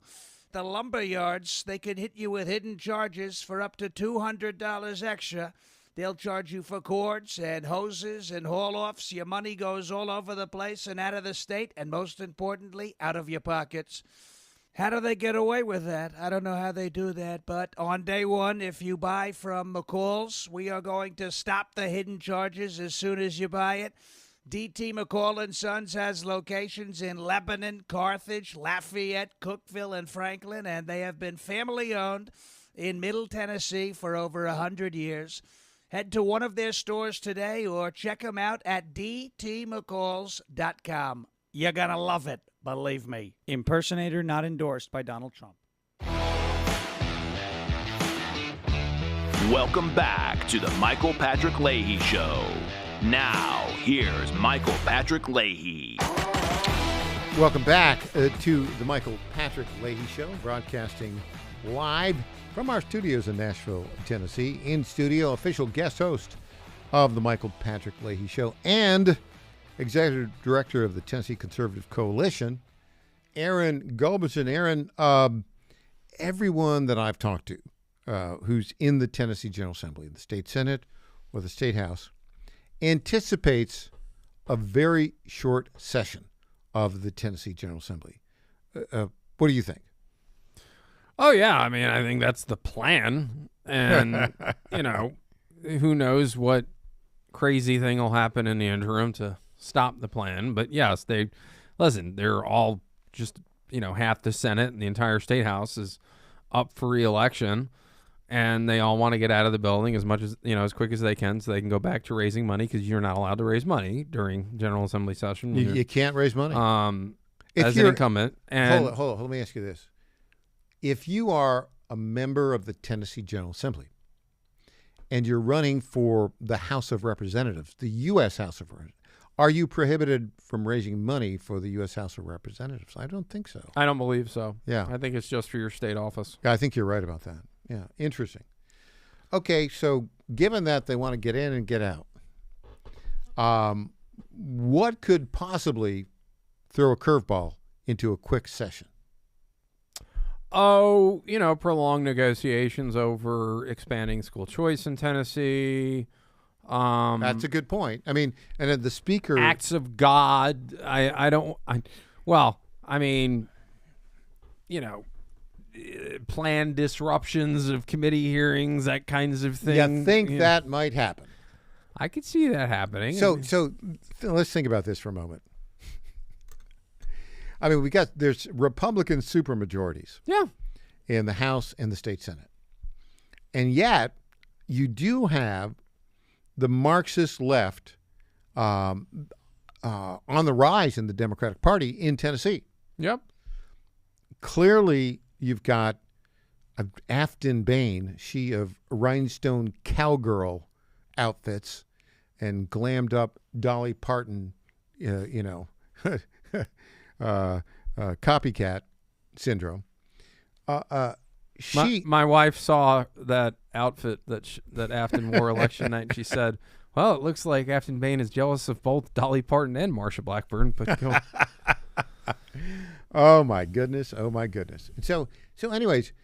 The lumber yards, they can hit you with hidden charges for up to $200 extra. They'll charge you for cords and hoses and haul-offs. Your money goes all over the place and out of the state, and most importantly, out of your pockets. How do they get away with that? I don't know how they do that, but on day one, if you buy from McCall's, we are going to stop the hidden charges as soon as you buy it. D.T. McCall & Sons has locations in Lebanon, Carthage, Lafayette, Cookeville, and Franklin, and they have been family-owned in Middle Tennessee for over 100 years. Head to one of their stores today or check them out at dtmccalls.com. You're going to love it, believe me. Impersonator not endorsed by Donald Trump. Welcome back to the Michael Patrick Leahy Show. Now, here's Michael Patrick Leahy. Welcome back to the Michael Patrick Leahy Show, broadcasting live from our studios in Nashville, Tennessee. In studio, official guest host of the Michael Patrick Leahy Show and executive director of the Tennessee Conservative Coalition, Aaron Gulbinson. Aaron, everyone that I've talked to who's in the Tennessee General Assembly, the state Senate or the state House, anticipates a very short session of the Tennessee General Assembly. What do you think? Oh, yeah. I mean, I think that's the plan. And, you know, who knows what crazy thing will happen in the interim to stop the plan. But, yes, they're all just, you know, half the Senate and the entire State House is up for re-election. And they all want to get out of the building as much as, you know, as quick as they can so they can go back to raising money, because you're not allowed to raise money during General Assembly session. You can't raise money. As an incumbent. And hold on. Let me ask you this. if you are a member of the Tennessee General Assembly and you're running for the House of Representatives, the U.S. House of Representatives, are you prohibited from raising money for the U.S. House of Representatives? I don't think so. I don't believe so. Yeah. I think it's just for your state office. I think you're right about that. Yeah, interesting. Okay, so given that they want to get in and get out, what could possibly throw a curveball into a quick session? Oh, prolonged negotiations over expanding school choice in Tennessee. That's a good point. I mean, and then the speaker... Acts of God. Planned disruptions of committee hearings, that kinds of thing. You think that might happen? I could see that happening. So let's think about this for a moment. I mean, there's Republican supermajorities. Yeah. In the House and the state Senate. And yet, you do have the Marxist left on the rise in the Democratic Party in Tennessee. Yep. Clearly, you've got Afton Bain, she of rhinestone cowgirl outfits and glammed up Dolly Parton, copycat syndrome. My wife saw that outfit that Afton wore election night, and she said, "Well, it looks like Afton Bain is jealous of both Dolly Parton and Marsha Blackburn." But oh my goodness! And so anyways,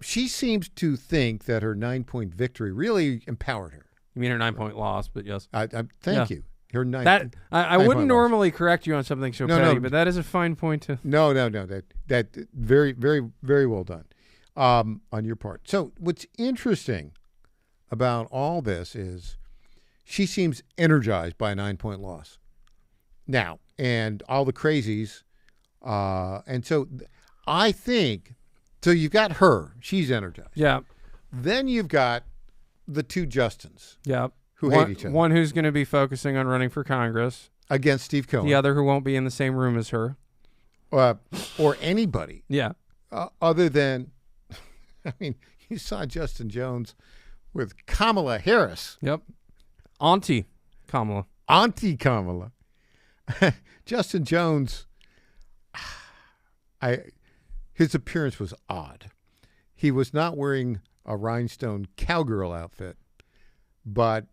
she seems to think that her 9-point victory really empowered her. You mean her 9-point loss? But yes, thank you. Her I wouldn't normally correct you on something so petty, but that is a fine point to. No. That very, very, very well done on your part. So what's interesting about all this is she seems energized by a 9-point loss now, and all the crazies, and so I think so. You've got her; she's energized. Yeah. Then you've got the two Justins. Yeah. Who hate each other. One who's going to be focusing on running for Congress against Steve Cohen. The other who won't be in the same room as her. Or anybody. Yeah. Other than, I mean, you saw Justin Jones with Kamala Harris. Yep. Auntie Kamala. Justin Jones, his appearance was odd. He was not wearing a rhinestone cowgirl outfit, but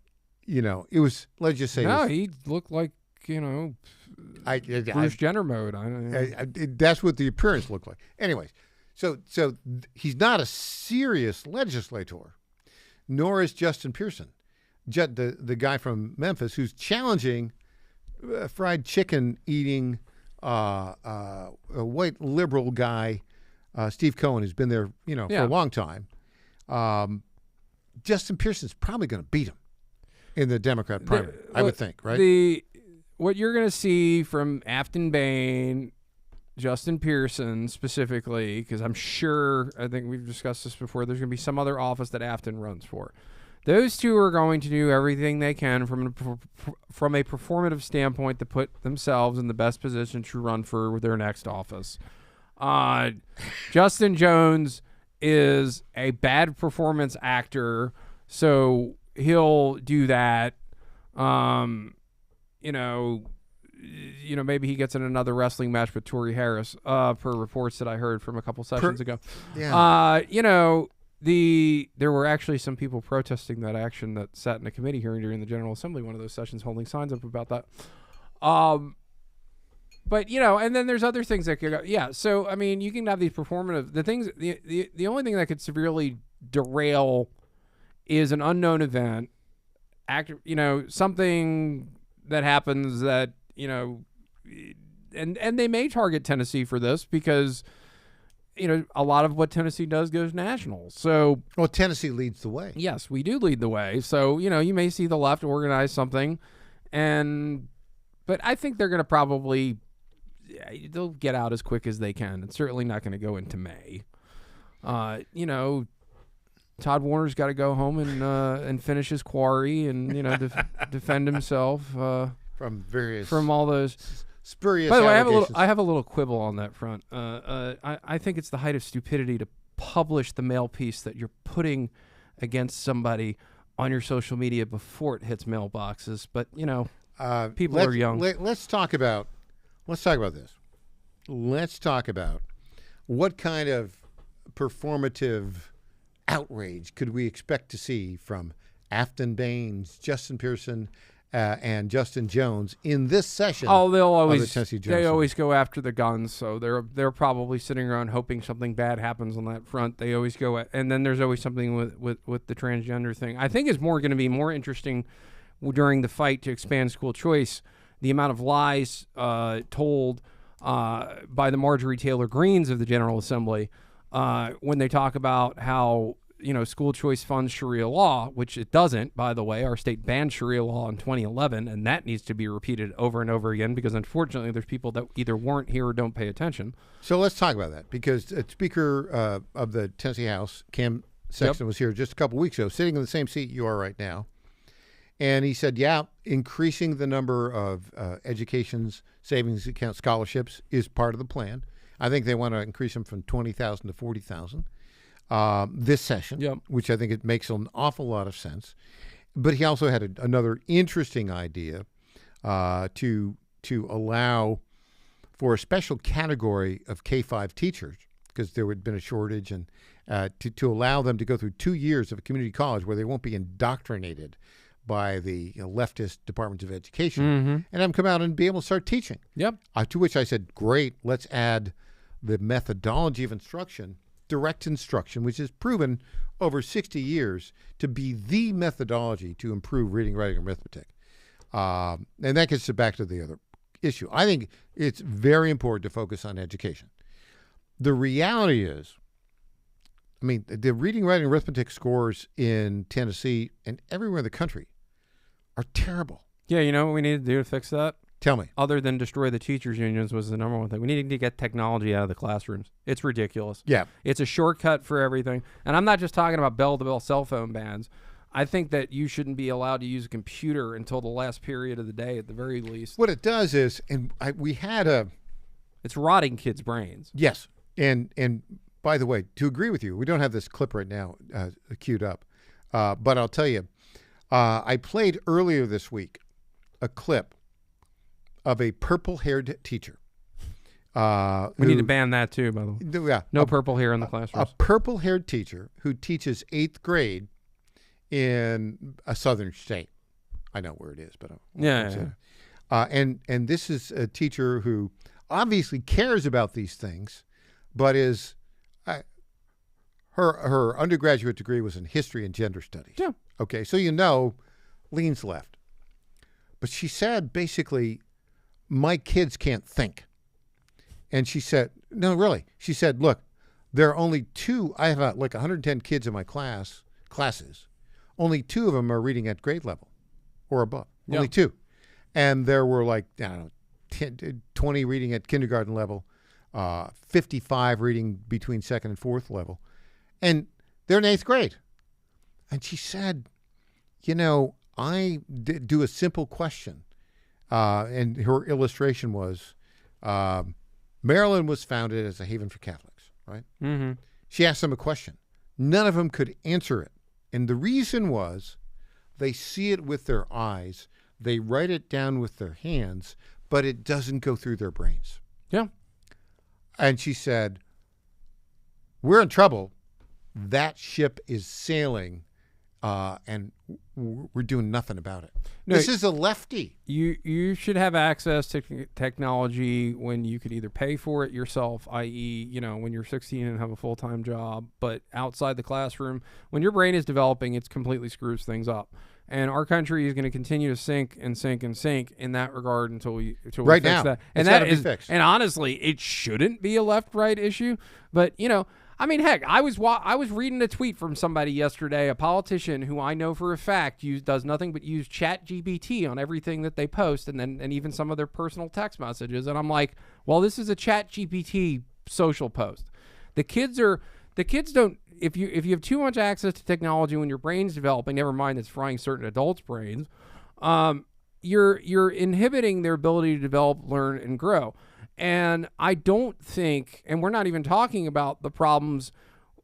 it was, let's just say. No, he looked like, Bruce Jenner mode. That's what the appearance looked like. Anyways, so he's not a serious legislator, nor is Justin Pearson, the guy from Memphis who's challenging fried chicken eating a white liberal guy, Steve Cohen, who's been there, for a long time. Justin Pearson's probably going to beat him in the Democrat primary, I would think, right? What you're going to see from Afton Bain, Justin Pearson specifically, because I think we've discussed this before, there's going to be some other office that Afton runs for. Those two are going to do everything they can from a performative standpoint to put themselves in the best position to run for their next office. Justin Jones is a bad performance actor, so he'll do that. Maybe he gets in another wrestling match with Tori Harris, per reports that I heard from a couple sessions ago. Yeah. There were actually some people protesting that action that sat in a committee hearing during the General Assembly, one of those sessions, holding signs up about that. But and then there's other things that could go. Yeah. So I mean, you can have these performative things. The only thing that could severely derail is an unknown event, something that happens that and they may target Tennessee for this because a lot of what Tennessee does goes national. So Tennessee leads the way. Yes, we do lead the way. So you may see the left organize something, but I think they're going to probably. They'll get out as quick as they can. It's certainly not going to go into May. Todd Warner's got to go home and finish his quarry and defend himself from all those spurious By the way, allegations. I have a little quibble on that front. I think it's the height of stupidity to publish the mail piece that you're putting against somebody on your social media before it hits mailboxes. But people are young. Let's talk about this. Let's talk about what kind of performative outrage could we expect to see from Afton Baines, Justin Pearson, and Justin Jones in this session. Oh, they'll always of the Tennessee General they Assembly. always go after the guns, so they're probably sitting around hoping something bad happens on that front. They always go and then there's always something with the transgender thing. I think it's going to be more interesting during the fight to expand school choice. The amount of lies told by the Marjorie Taylor Greens of the General Assembly when they talk about how school choice funds Sharia law, which it doesn't, by the way. Our state banned Sharia law in 2011, and that needs to be repeated over and over again because, unfortunately, there's people that either weren't here or don't pay attention. So let's talk about that because Speaker of the Tennessee House, Cam Sexton, was here just a couple weeks ago, sitting in the same seat you are right now. And he said, increasing the number of education's savings account scholarships is part of the plan. I think they want to increase them from 20,000 to 40,000 this session, which I think it makes an awful lot of sense. But he also had another interesting idea to allow for a special category of K-5 teachers because there had been a shortage, and to allow them to go through 2 years of a community college where they won't be indoctrinated by the leftist departments of education, and them come out and be able to start teaching. To which I said, great, let's add the methodology of instruction, direct instruction, which is proven over 60 years to be the methodology to improve reading, writing, and arithmetic. And that gets us back to the other issue. I think it's very important to focus on education. The reality is, the reading, writing, and arithmetic scores in Tennessee and everywhere in the country are terrible. Yeah, you know what we need to do to fix that? Tell me. Other than destroy the teachers' unions was the number one thing. We need to get technology out of the classrooms. It's ridiculous. Yeah. It's a shortcut for everything. And I'm not just talking about bell-to-bell cell phone bans. I think that you shouldn't be allowed to use a computer until the last period of the day at the very least. What it does is, it's rotting kids' brains. Yes. And by the way, to agree with you, we don't have this clip right now queued up. But I'll tell you, I played earlier this week a clip of a purple-haired teacher. We need to ban that too, by the way. Yeah. No purple hair in the classroom. A purple-haired teacher who teaches 8th grade in a southern state. I know where it is, but and this is a teacher who obviously cares about these things, but is her undergraduate degree was in history and gender studies. Yeah. Okay, so leans left. But she said basically, my kids can't think. And she said, no, really. She said, look, there are only two. I have like 110 kids in my classes. Only 2 of them are reading at grade level or above. Yeah. Only 2. And there were 20 reading at kindergarten level, 55 reading between 2nd and 4th level. And they're in 8th grade. And she said, I do a simple question. And her illustration was, Maryland was founded as a haven for Catholics, right? Mm-hmm. She asked them a question. None of them could answer it. And the reason was they see it with their eyes. They write it down with their hands, but it doesn't go through their brains. Yeah. And she said, we're in trouble. That ship is sailing, and we're doing nothing about it. No, this is a lefty. You should have access to technology when you could either pay for it yourself, i.e., when you're 16 and have a full-time job, but outside the classroom, when your brain is developing, it completely screws things up. And our country is going to continue to sink and sink and sink in that regard until we fix that. And that is fixed. And honestly, it shouldn't be a left-right issue, but heck, I was reading a tweet from somebody yesterday, a politician who I know for a fact does nothing but use ChatGPT on everything that they post, and even some of their personal text messages. And I'm like, well, this is a ChatGPT social post. The kids don't. If you have too much access to technology when your brain's developing, never mind it's frying certain adults' brains. you're inhibiting their ability to develop, learn, and grow. And I don't think, and we're not even talking about the problems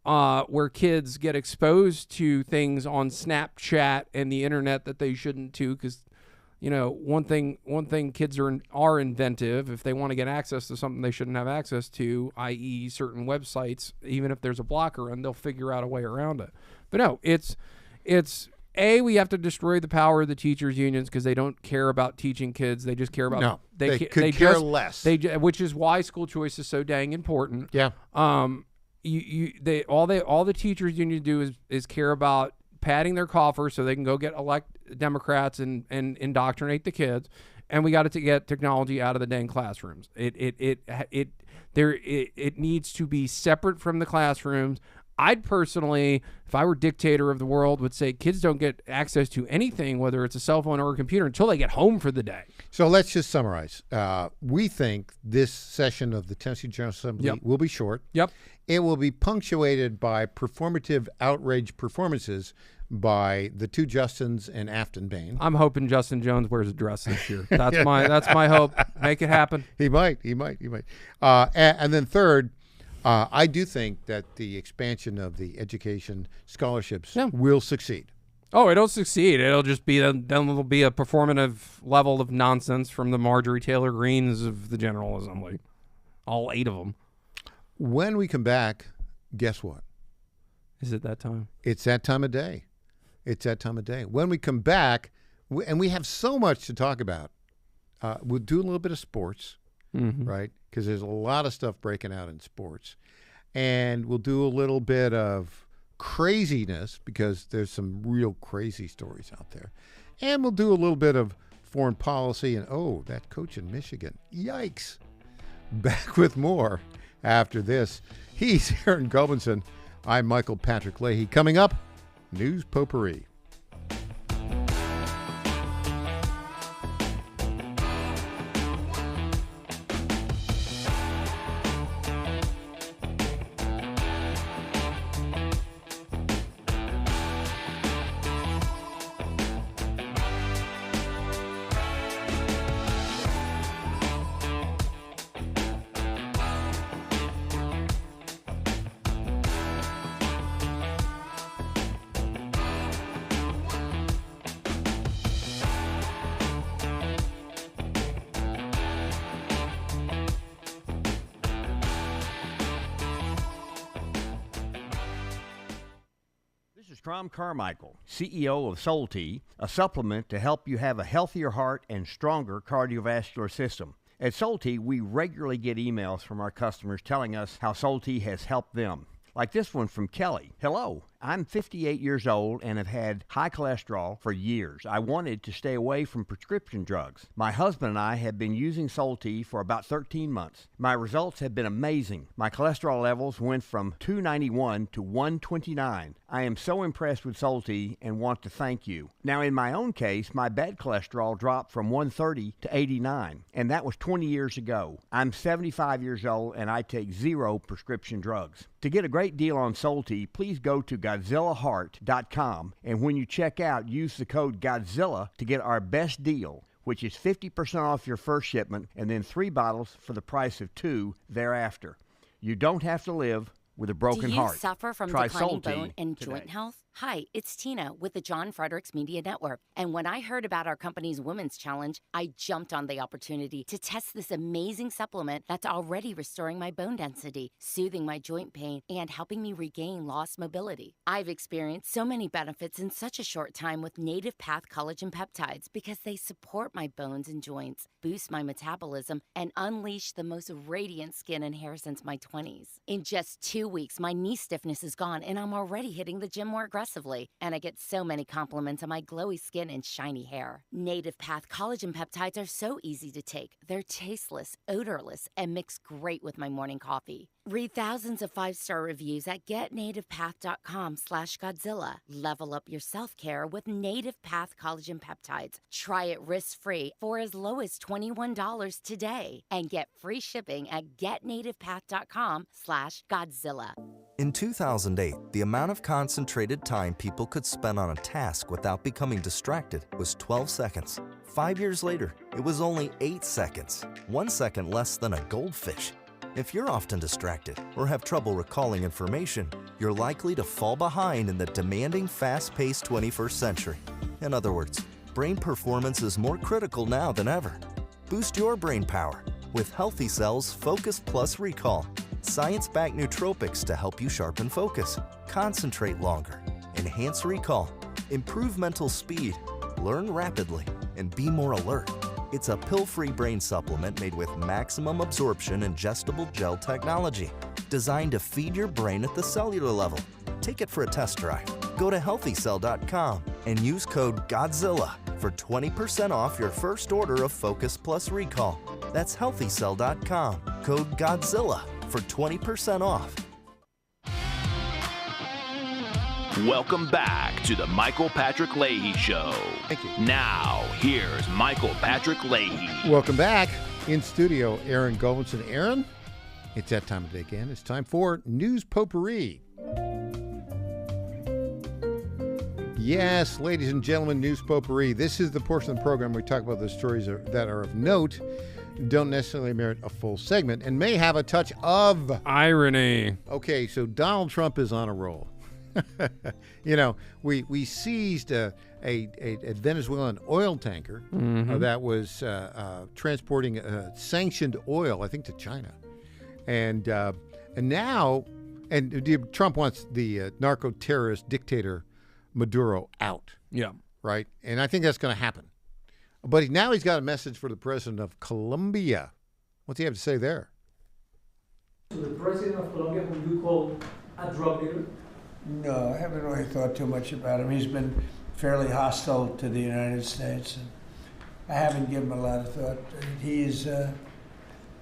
where kids get exposed to things on Snapchat and the internet that they shouldn't to, because one thing kids are inventive. If they want to get access to something they shouldn't have access to, i.e. certain websites, even if there's a blocker, and they'll figure out a way around it. But no, it's we have to destroy the power of the teachers unions because they don't care about teaching kids. They just care about they care less. Which is why school choice is so dang important. Yeah. All the teachers union do is care about padding their coffers so they can go elect Democrats and indoctrinate the kids. And we got to get technology out of the dang classrooms. It needs to be separate from the classrooms. I'd personally, if I were dictator of the world, would say kids don't get access to anything, whether it's a cell phone or a computer, until they get home for the day. So let's just summarize. We think this session of the Tennessee General Assembly will be short. Yep. It will be punctuated by performative outrage performances by the two Justins and Afton Bain. I'm hoping Justin Jones wears a dress this year. That's my hope. Make it happen. He might. And then third, I do think that the expansion of the education scholarships will succeed. Oh, it'll succeed. It'll just be then it'll be a performative level of nonsense from the Marjorie Taylor Greens of the General Assembly, all 8 of them. When we come back, guess what? Is it that time? It's that time of day. When we come back, and we have so much to talk about, we'll do a little bit of sports, right? Because there's a lot of stuff breaking out in sports. And we'll do a little bit of craziness because there's some real crazy stories out there. And we'll do a little bit of foreign policy and, that coach in Michigan. Yikes. Back with more after this. He's Aaron Gulbinson. I'm Michael Patrick Leahy. Coming up, News Potpourri. Tom Carmichael, CEO of Soul Tea, a supplement to help you have a healthier heart and stronger cardiovascular system. At Soul Tea, we regularly get emails from our customers telling us how Soul Tea has helped them. Like this one from Kelly. Hello, I'm 58 years old and have had high cholesterol for years. I wanted to stay away from prescription drugs. My husband and I have been using Soul Tea for about 13 months. My results have been amazing. My cholesterol levels went from 291 to 129. I am so impressed with Soul Tea and want to thank you. Now, in my own case, my bad cholesterol dropped from 130 to 89, and that was 20 years ago. I'm 75 years old and I take 0 prescription drugs. To get a great deal on Soul Tea, please go to GodzillaHeart.com, and when you check out, use the code Godzilla to get our best deal, which is 50% off your first shipment and then 3 bottles for the price of 2 thereafter. You don't have to live with a broken heart. Do you suffer from Try declining Soul Tea bone and today. joint health? Hi, it's Tina with the John Fredericks Media Network. And when I heard about our company's Women's Challenge, I jumped on the opportunity to test this amazing supplement that's already restoring my bone density, soothing my joint pain, and helping me regain lost mobility. I've experienced so many benefits in such a short time with Native Path Collagen Peptides because they support my bones and joints, boost my metabolism, and unleash the most radiant skin and hair since my 20s. In just 2 weeks, my knee stiffness is gone, and I'm already hitting the gym more aggressively. And I get so many compliments on my glowy skin and shiny hair. Native Path Collagen Peptides are so easy to take. They're tasteless, odorless, and mix great with my morning coffee. Read thousands of 5-star reviews at getnativepath.com/Godzilla. Level up your self-care with Native Path Collagen Peptides. Try it risk-free for as low as $21 today. And get free shipping at getnativepath.com/Godzilla. In 2008, the amount of concentrated time people could spend on a task without becoming distracted was 12 seconds. 5 years later, it was only 8 seconds, 1 second less than a goldfish. If you're often distracted or have trouble recalling information, you're likely to fall behind in the demanding, fast-paced 21st century. In other words, brain performance is more critical now than ever. Boost your brain power with Healthy Cell's Focus Plus Recall. Science-backed nootropics to help you sharpen focus, concentrate longer, enhance recall, improve mental speed, learn rapidly, and be more alert. It's a pill-free brain supplement made with maximum absorption ingestible gel technology, designed to feed your brain at the cellular level. Take it for a test drive. Go to healthycell.com and use code GODZILLA for 20% off your first order of Focus Plus Recall. That's healthycell.com, code GODZILLA for 20% off. Welcome back to the Michael Patrick Leahy Show. Thank you. Now, here's Michael Patrick Leahy. Welcome back. In studio, Aaron Goldson. Aaron, it's that time of day again. It's time for News Potpourri. Yes, ladies and gentlemen, News Potpourri. This is the portion of the program where we talk about the stories that are of note, don't necessarily merit a full segment, and may have a touch of irony. Okay, so Donald Trump is on a roll. You know, we seized a Venezuelan oil tanker that was transporting sanctioned oil, I think, to China, and now Trump wants the narco-terrorist dictator Maduro out. Yeah, right, and I think that's going to happen. But now he's got a message for the president of Colombia. What's he have to say there? So the president of Colombia, who you call a drug dealer? No, I haven't really thought too much about him. He's been fairly hostile to the United States, and I haven't given him a lot of thought. He's going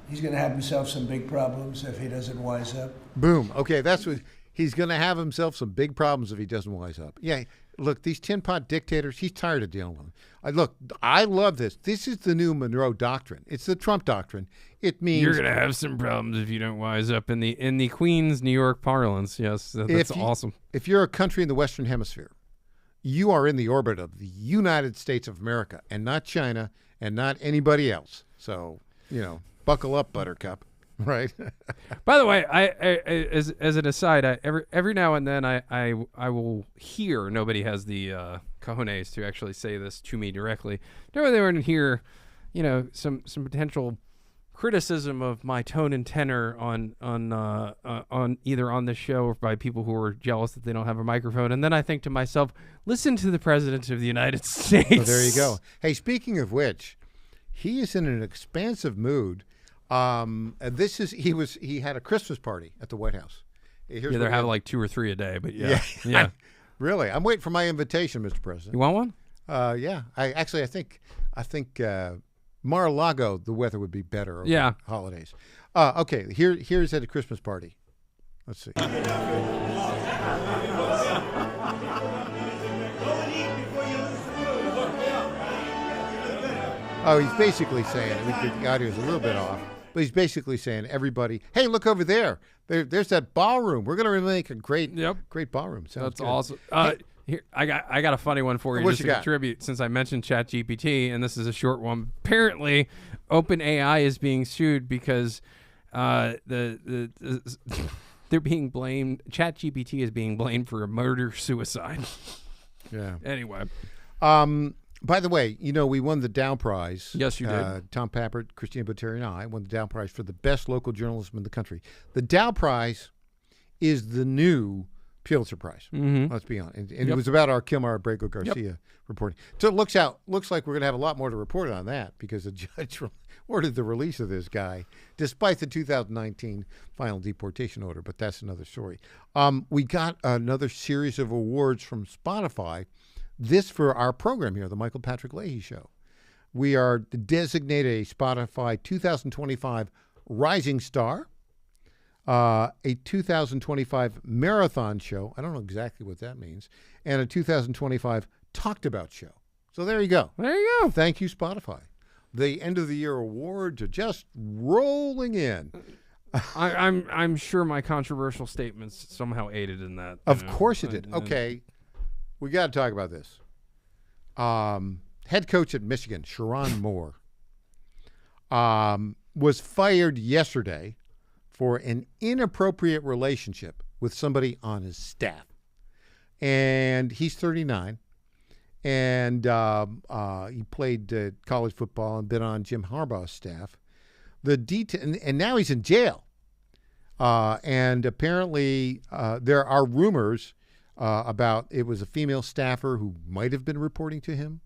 to have himself some big problems if he doesn't wise up. Boom. Okay, that's what he's going to have himself some big problems if he doesn't wise up. Yeah, look, these tin pot dictators, he's tired of dealing with them. Look, I love this. This is the new Monroe Doctrine. It's the Trump Doctrine. It means you're going to have some problems if you don't wise up in the Queen's New York parlance. Yes, that's awesome. If you're a country in the Western Hemisphere, you are in the orbit of the United States of America and not China and not anybody else. So, buckle up, Buttercup. Right. By the way, I as an aside, every now and then I will hear, nobody has the cojones to actually say this to me directly. Never they want to hear, some potential criticism of my tone and tenor on either on this show or by people who are jealous that they don't have a microphone. And then I think to myself, listen to the President of the United States. Oh, there you go. Hey, speaking of which, he is in an expansive mood. He had a Christmas party at the White House. They're having like 2 or 3 a day, but yeah. Really, I'm waiting for my invitation, Mr. President. You want one? Yeah. I think Mar-a-Lago, the weather would be better over the holidays. Okay, here's at a Christmas party. Let's see. Oh, he's basically saying, the audio is a little bit off, but he's basically saying, everybody, hey, look over there. There's that ballroom. We're going to make a great ballroom. Sounds That's good. awesome. Hey, here, I got a funny one for you. What just you to got? contribute, since I mentioned ChatGPT, and this is a short one. Apparently, OpenAI is being sued because they're being blamed. ChatGPT is being blamed for a murder-suicide. Yeah. Anyway. By the way, we won the Dow Prize. Yes, you did. Tom Pappert, Christina Boteri, and I won the Dow Prize for the best local journalism in the country. The Dow Prize is the new Pulitzer Prize. Mm-hmm. Let's be honest. And it was about our Kilmar Abrego Garcia reporting. So it looks like we're going to have a lot more to report on that because the judge ordered the release of this guy, despite the 2019 final deportation order. But that's another story. We got another series of awards from Spotify. This for our program here, the Michael Patrick Leahy Show. We are designated a Spotify 2025 Rising Star, a 2025 Marathon Show. I don't know exactly what that means. And a 2025 Talked About Show. So there you go. There you go. Thank you, Spotify. The end of the year awards are just rolling in. I'm sure my controversial statements somehow aided in that. Of course it did. Okay. We got to talk about this. head coach at Michigan, Sharon Moore, was fired yesterday for an inappropriate relationship with somebody on his staff. And he's 39, and he played college football and been on Jim Harbaugh's staff. And now he's in jail. And apparently there are rumors about it was a female staffer who might have been reporting to him.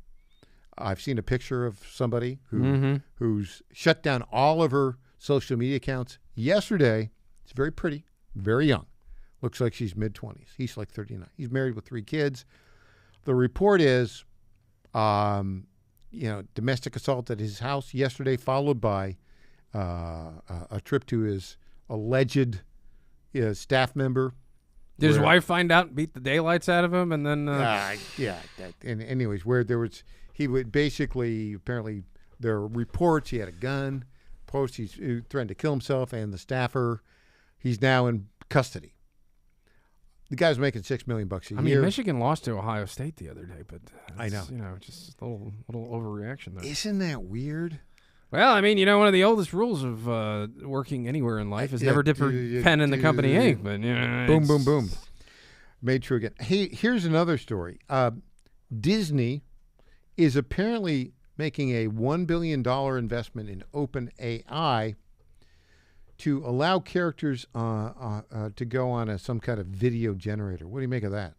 I've seen a picture of somebody who's shut down all of her social media accounts yesterday. It's very pretty, very young. Looks like she's mid-20s. He's like 39. He's married with 3 kids. The report is, domestic assault at his house yesterday, followed by a trip to his alleged staff member. Did his wife find out and beat the daylights out of him? And then, And anyways, where he would basically, apparently, there are reports he had a gun. He threatened to kill himself and the staffer. He's now in custody. The guy's making $6 million a year. I mean, Michigan lost to Ohio State the other day, but I know, just a little overreaction there. Isn't that weird? Well, I mean, one of the oldest rules of working anywhere in life is never dip your pen in the company ink. But boom, boom, boom, made true again. Hey, here's another story. Disney is apparently making a $1 billion investment in OpenAI to allow characters to go on some kind of video generator. What do you make of that?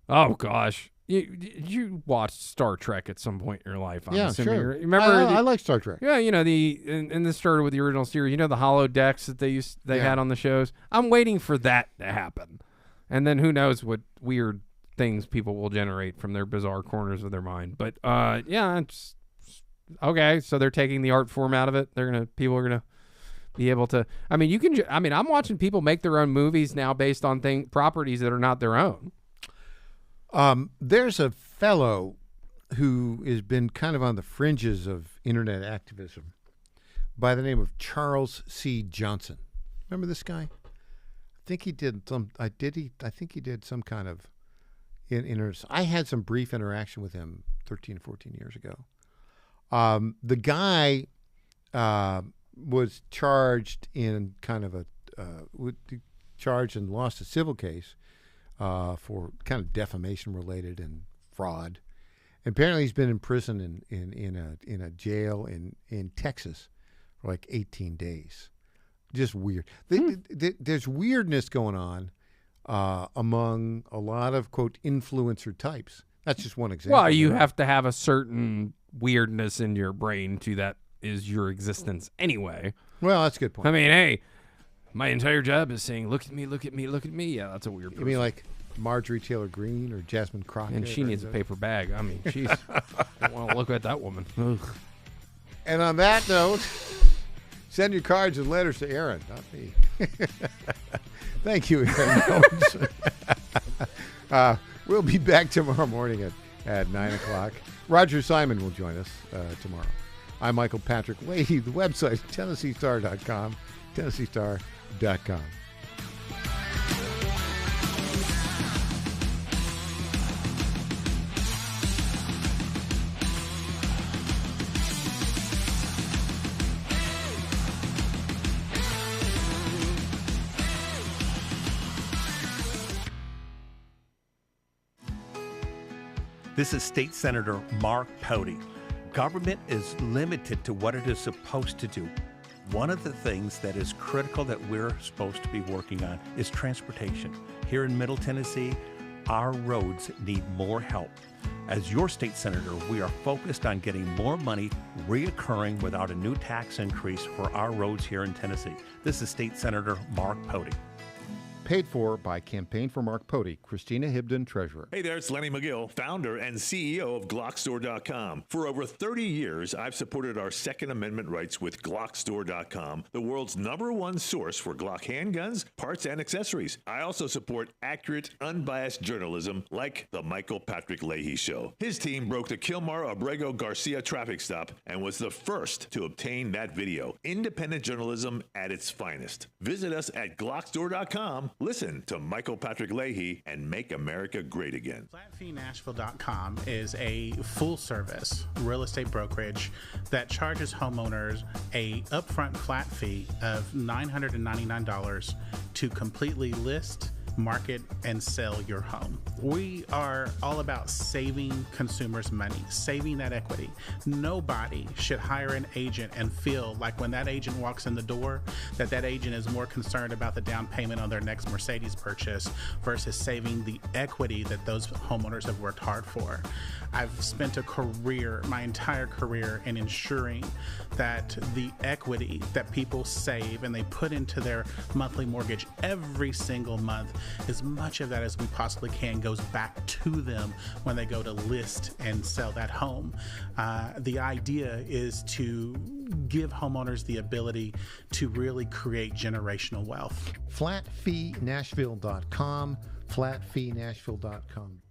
Oh, gosh. You watched Star Trek at some point in your life. I'm yeah, assuming. sure. Remember? I like Star Trek. Yeah, and this started with the original series. The holodecks that they had on the shows. I'm waiting for that to happen. And then who knows what weird things people will generate from their bizarre corners of their mind. But, it's okay. So they're taking the art form out of it. People are going to be able to. I mean, I'm watching people make their own movies now based on properties that are not their own. There's a fellow who has been kind of on the fringes of internet activism by the name of Charles C. Johnson. Remember this guy? I think he did some. I think he did some kind of. I had some brief interaction with him 13, 14 years ago. The guy was charged in kind of charged and lost a civil case for kind of defamation related and fraud. And apparently he's been in prison in a jail in Texas for like 18 days. Just weird. There's weirdness going on among a lot of, quote, influencer types. That's just one example. Well, you have to have a certain weirdness in your brain that is your existence anyway. Well, that's a good point. I mean, hey, my entire job is saying, look at me, look at me, look at me. Yeah, that's a weird person. You mean like Marjorie Taylor Greene or Jasmine Crockett? And she needs a paper bag. I mean, jeez. I don't want to look at that woman. Ugh. And on that note, send your cards and letters to Aaron, not me. Thank you, Aaron. We'll be back tomorrow morning at 9 o'clock. Roger Simon will join us tomorrow. I'm Michael Patrick Leahy. The website, TennesseeStar.com, TennesseeStar.com. This is State Senator Mark Pody. Government is limited to what it is supposed to do. One of the things that is critical that we're supposed to be working on is transportation. Here in Middle Tennessee, our roads need more help. As your state senator, we are focused on getting more money reoccurring without a new tax increase for our roads here in Tennessee. This is State Senator Mark Pody. Paid for by Campaign for Mark Pody, Christina Hibden, Treasurer. Hey there, it's Lenny McGill, founder and CEO of GlockStore.com. For over 30 years, I've supported our Second Amendment rights with GlockStore.com, the world's #1 source for Glock handguns, parts, and accessories. I also support accurate, unbiased journalism like The Michael Patrick Leahy Show. His team broke the Kilmar Abrego Garcia traffic stop and was the first to obtain that video. Independent journalism at its finest. Visit us at GlockStore.com Listen to Michael Patrick Leahy and Make America Great Again. FlatFeeNashville.com is a full-service real estate brokerage that charges homeowners a upfront flat fee of $999 to completely list, market, and sell your home. We are all about saving consumers money, saving that equity. Nobody should hire an agent and feel like when that agent walks in the door, that agent is more concerned about the down payment on their next Mercedes purchase versus saving the equity that those homeowners have worked hard for. I've spent my entire career in ensuring that the equity that people save and they put into their monthly mortgage every single month, as much of that as we possibly can goes back to them when they go to list and sell that home. The idea is to give homeowners the ability to really create generational wealth. FlatFeeNashville.com, FlatFeeNashville.com.